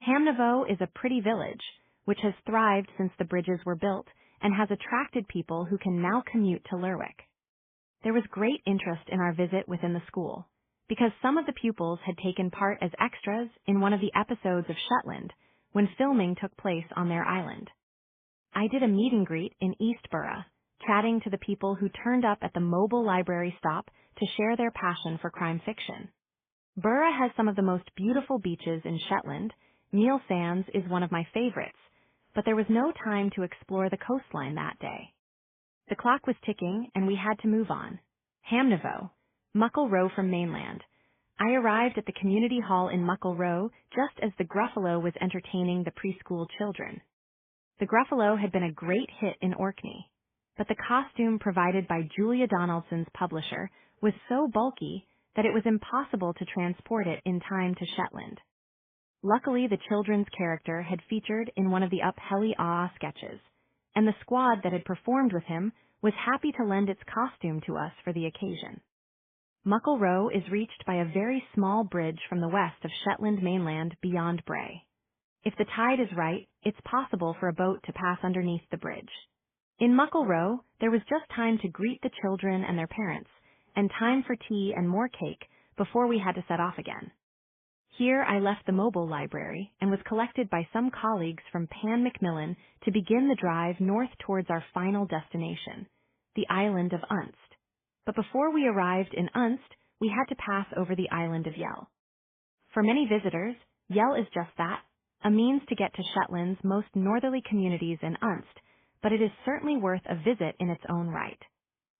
Hamnavoe is a pretty village, which has thrived since the bridges were built and has attracted people who can now commute to Lerwick. There was great interest in our visit within the school, because some of the pupils had taken part as extras in one of the episodes of Shetland when filming took place on their island. I did a meet and greet in Eastborough, chatting to the people who turned up at the mobile library stop to share their passion for crime fiction. Borough has some of the most beautiful beaches in Shetland. Neil Sands is one of my favorites, but there was no time to explore the coastline that day. The clock was ticking and we had to move on. Hamnevo, Muckle Row from mainland. I arrived at the community hall in Muckle Row just as the Gruffalo was entertaining the preschool children. The Gruffalo had been a great hit in Orkney, but the costume provided by Julia Donaldson's publisher was so bulky that it was impossible to transport it in time to Shetland. Luckily, the children's character had featured in one of the Up Helly Ah sketches, and the squad that had performed with him was happy to lend its costume to us for the occasion. Muckle Row is reached by a very small bridge from the west of Shetland mainland beyond Bray. If the tide is right, it's possible for a boat to pass underneath the bridge. In Muckle Row, there was just time to greet the children and their parents, and time for tea and more cake before we had to set off again. Here I left the mobile library and was collected by some colleagues from Pan Macmillan to begin the drive north towards our final destination, the island of Unst. But before we arrived in Unst, we had to pass over the island of Yell. For many visitors, Yell is just that, a means to get to Shetland's most northerly communities in Unst, but it is certainly worth a visit in its own right.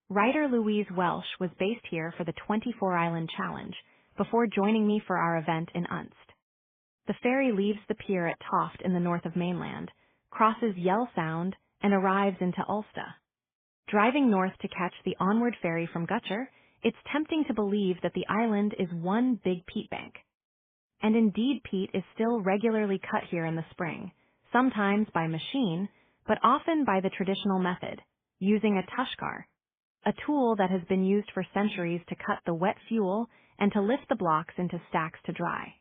Writer Louise Welsh was based here for the 24-Island Challenge, before joining me for our event in Unst. The ferry leaves the pier at Toft in the north of mainland, crosses Yell Sound, and arrives into Ulster. Driving north to catch the onward ferry from Gutcher, it's tempting to believe that the island is one big peat bank. And indeed, peat is still regularly cut here in the spring, sometimes by machine, but often by the traditional method, using a tushkar, a tool that has been used for centuries to cut the wet fuel and to lift the blocks into stacks to dry.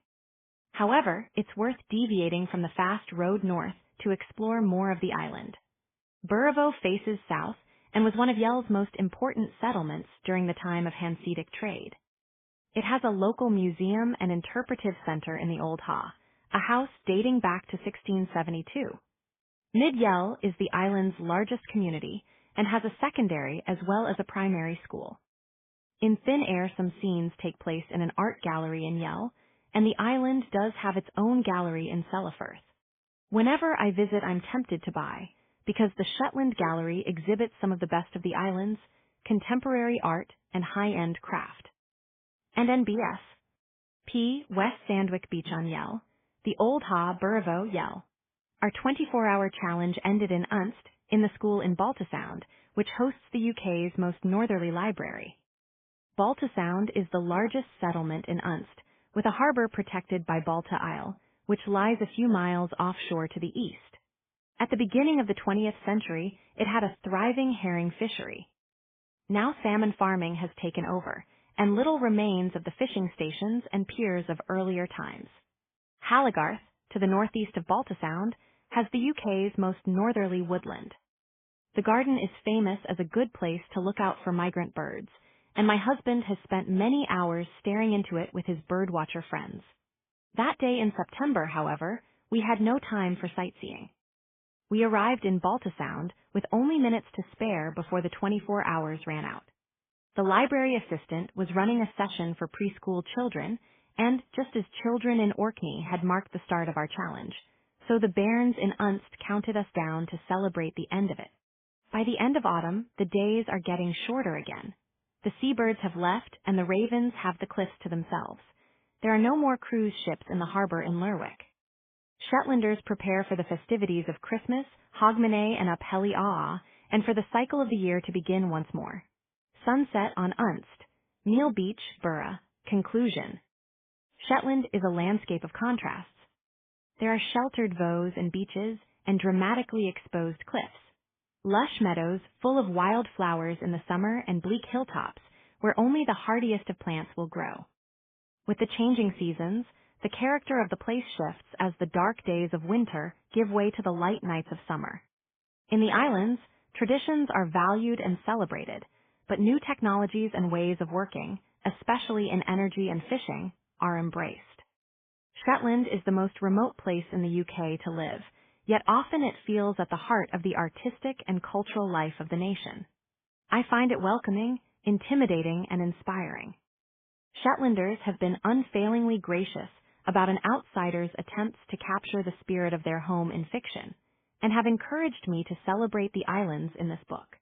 However, it's worth deviating from the fast road north to explore more of the island. Burrivo faces south and was one of Yell's most important settlements during the time of Hanseatic trade. It has a local museum and interpretive center in the Old Ha, a house dating back to 1672. Mid-Yell is the island's largest community and has a secondary as well as a primary school. In Thin Air, some scenes take place in an art gallery in Yell, and the island does have its own gallery in Selifirth. Whenever I visit, I'm tempted to buy, because the Shetland Gallery exhibits some of the best of the island's contemporary art and high-end craft. And NBS. P. West Sandwick Beach on Yell, the Old Ha, Burrivo, Yell. Our 24-hour challenge ended in Unst, in the school in Baltasound, which hosts the UK's most northerly library. Baltasound is the largest settlement in Unst, with a harbour protected by Balta Isle, which lies a few miles offshore to the east. At the beginning of the 20th century, it had a thriving herring fishery. Now salmon farming has taken over, and little remains of the fishing stations and piers of earlier times. Halligarth, to the northeast of Baltasound, has the UK's most northerly woodland. The garden is famous as a good place to look out for migrant birds, and my husband has spent many hours staring into it with his birdwatcher friends. That day in September, however, we had no time for sightseeing. We arrived in Baltasound with only minutes to spare before the 24 hours ran out. The library assistant was running a session for preschool children, and just as children in Orkney had marked the start of our challenge, so the bairns in Unst counted us down to celebrate the end of it. By the end of autumn, the days are getting shorter again. The seabirds have left, and the ravens have the cliffs to themselves. There are no more cruise ships in the harbour in Lerwick. Shetlanders prepare for the festivities of Christmas, Hogmanay and Up Helly Ah, and for the cycle of the year to begin once more. Sunset on Unst, Neil Beach, Burra, conclusion. Shetland is a landscape of contrasts. There are sheltered voes and beaches and dramatically exposed cliffs. Lush meadows full of wild flowers in the summer and bleak hilltops where only the hardiest of plants will grow. With the changing seasons, the character of the place shifts as the dark days of winter give way to the light nights of summer. In the islands, traditions are valued and celebrated, but new technologies and ways of working, especially in energy and fishing, are embraced. Shetland is the most remote place in the UK to live, yet often it feels at the heart of the artistic and cultural life of the nation. I find it welcoming, intimidating, and inspiring. Shetlanders have been unfailingly gracious about an outsider's attempts to capture the spirit of their home in fiction, and have encouraged me to celebrate the islands in this book.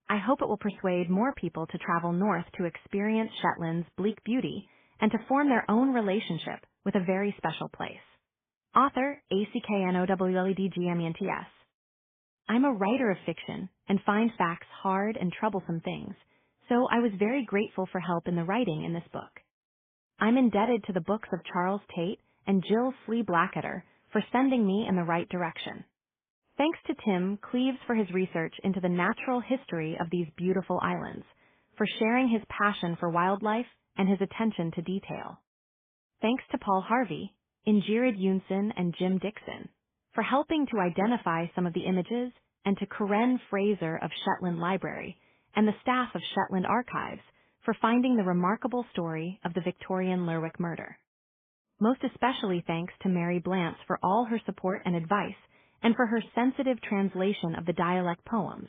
I hope it will persuade more people to travel north to experience Shetland's bleak beauty and to form their own relationship with a very special place. Author ACKNOWLEDGMENTS. I'm a writer of fiction and find facts hard and troublesome things, so I was very grateful for help in the writing in this book. I'm indebted to the books of Charles Tate and Jill Slee Blackadder for sending me in the right direction. Thanks to Tim Cleeves for his research into the natural history of these beautiful islands, for sharing his passion for wildlife and his attention to detail. Thanks to Paul Harvey, Injirid Yoonson, and Jim Dixon for helping to identify some of the images, and to Karen Fraser of Shetland Library and the staff of Shetland Archives for finding the remarkable story of the Victorian Lerwick murder. Most especially thanks to Mary Blance for all her support and advice, and for her sensitive translation of the dialect poems.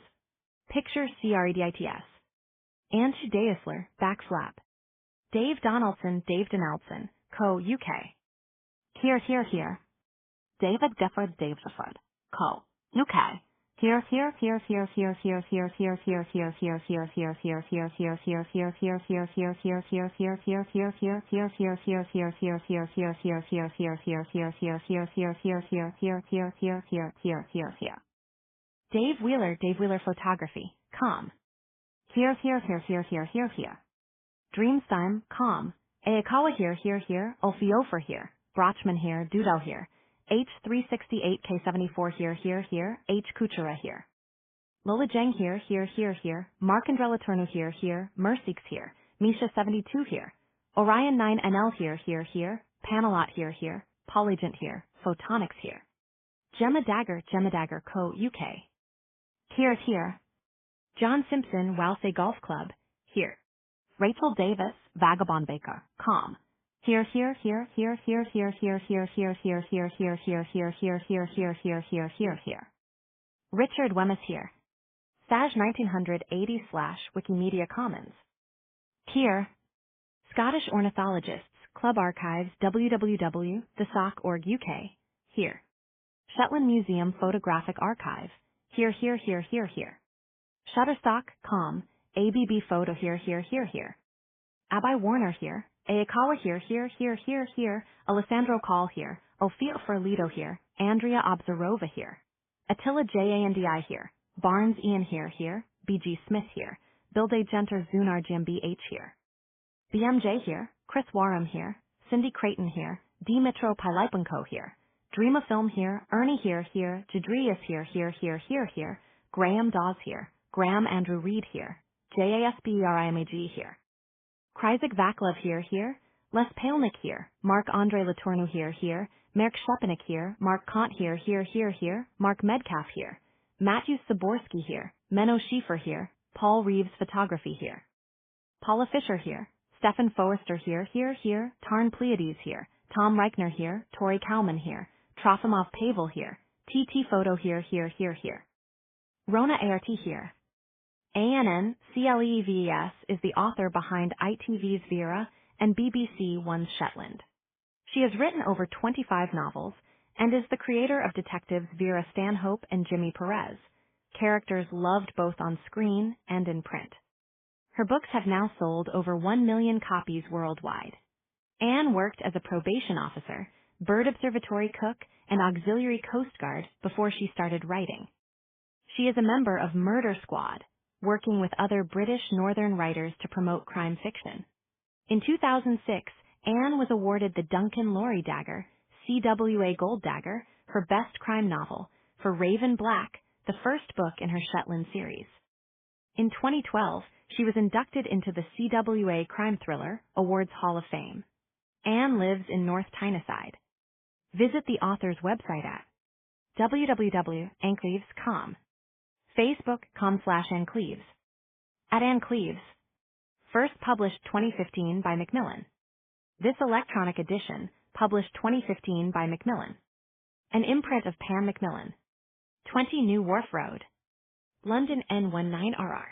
Picture CREDITS. And to Deisler, backslap. Dave Donaldson, Dave Donaldson, Co. UK. Here. David Gifford, Dave Gifford, Co. UK. Here. Dave Wheeler Photography, com. Here. Dreamstime, com. Aikawa here, Olfiofer here, Brochman here, Dudo here, H368K74 here, H Kuchera here. Lola Jeng here, Markandrella Turnu here, Merceeks here, Misha 72 here, Orion 9NL here, Panelot here, Polygent here, Photonics here. Gemma Dagger, Co. UK. Here. John Simpson, Walsay Golf Club, here. Rachel Davis, Vagabond Baker, com. Here. Richard Wemyss here. Sage 1980/Wikimedia Commons. Here. Scottish Ornithologists, Club Archives, www.thesoc.org UK. Here. Shetland Museum Photographic Archive. Here. Shutterstock, com. ABB Photo here. Abai Warner here. Aikawa here. Alessandro Call here. Ophia Ferlito here. Andrea Obzarova here. Attila Jandi here. Barnes Ian here. BG Smith here. Bilde Genter Zunar Jim BH here. BMJ here. Chris Warham here. Cindy Creighton here. Dimitro Pilypenko here. Dream of Film here. Ernie here. Jadrius here. Graham Dawes here. Graham Andrew Reed here. JASBERIMAG here. Kryzik Vaclav here. Les Palnik here. Marc-Andre Latourneau here. Merk Shepanik here. Mark Kant here. Mark Medcalf here. Matthew Saborski here. Menno Schiefer here. Paul Reeves Photography here. Paula Fisher here. Stefan Forrester here. Tarn Pleiades here. Tom Reichner here. Tori Kalman here. Trofimov Pavel here. TT Photo here. Rona ART here. ANN CLEVES is the author behind ITV's Vera and BBC One's Shetland. She has written over 25 novels and is the creator of detectives Vera Stanhope and Jimmy Perez, characters loved both on screen and in print. Her books have now sold over 1 million copies worldwide. Anne worked as a probation officer, bird observatory cook, and auxiliary coast guard before she started writing. She is a member of Murder Squad, working with other British Northern writers to promote crime fiction. In 2006, Anne was awarded the Duncan Laurie Dagger, CWA Gold Dagger, for Best Crime Novel for Raven Black, the first book in her Shetland series. In 2012, she was inducted into the CWA Crime Thriller Awards Hall of Fame. Anne lives in North Tyneside. Visit the author's website at www.ancleeves.com. Facebook.com/Anne Cleeves. At Anne Cleeves. First published 2015 by Macmillan. This electronic edition, published 2015 by Macmillan. An imprint of Pan Macmillan. 20 New Wharf Road. London N19RR.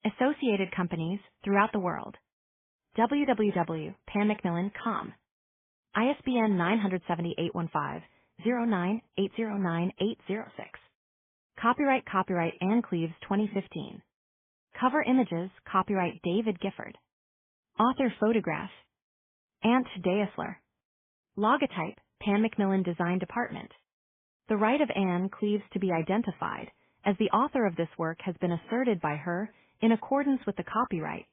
Associated companies throughout the world. www.panmacmillan.com. ISBN 978-15-09-809806. Copyright Anne Cleeves 2015. Cover images copyright David Gifford. Author photograph Ant Deisler. Logotype Pan Macmillan Design Department. The right of Anne Cleeves to be identified as the author of this work has been asserted by her in accordance with the Copyright,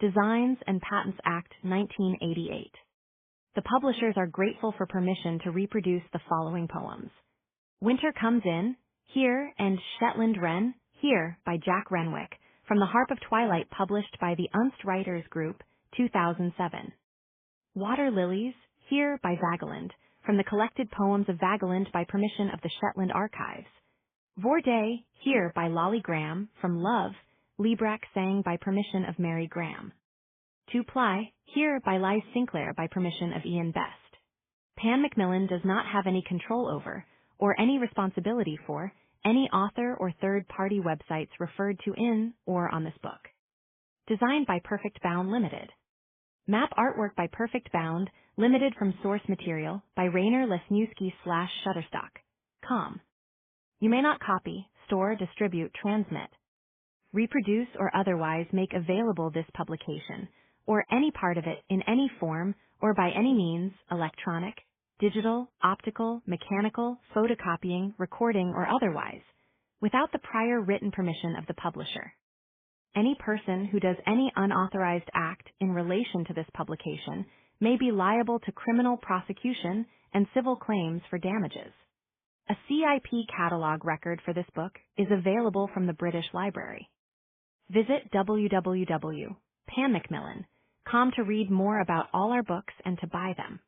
Designs and Patents Act 1988. The publishers are grateful for permission to reproduce the following poems. Winter Comes In, Here, and Shetland Wren, Here, by Jack Renwick, from the Harp of Twilight, published by the Unst Writers Group, 2007. Water Lilies, Here, by Vageland, from the collected poems of Vageland by permission of the Shetland Archives. Vorday, Here, by Lolly Graham, from Love, Liebrach sang by permission of Mary Graham. To Ply, Here, by Lies Sinclair by permission of Ian Best. Pan Macmillan does not have any control over, or any responsibility for, any author or third-party websites referred to in or on this book. Designed by Perfect Bound Limited. Map artwork by Perfect Bound, limited from source material by Rainer Lesniewski/Shutterstock.com. You may not copy, store, distribute, transmit, reproduce, or otherwise make available this publication, or any part of it in any form or by any means, electronic, digital, optical, mechanical, photocopying, recording, or otherwise, without the prior written permission of the publisher. Any person who does any unauthorized act in relation to this publication may be liable to criminal prosecution and civil claims for damages. A CIP catalog record for this book is available from the British Library. Visit www.panmacmillan.com to read more about all our books and to buy them.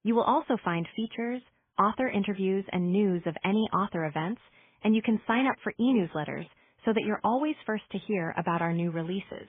You will also find features, author interviews, and news of any author events, and you can sign up for e-newsletters so that you're always first to hear about our new releases.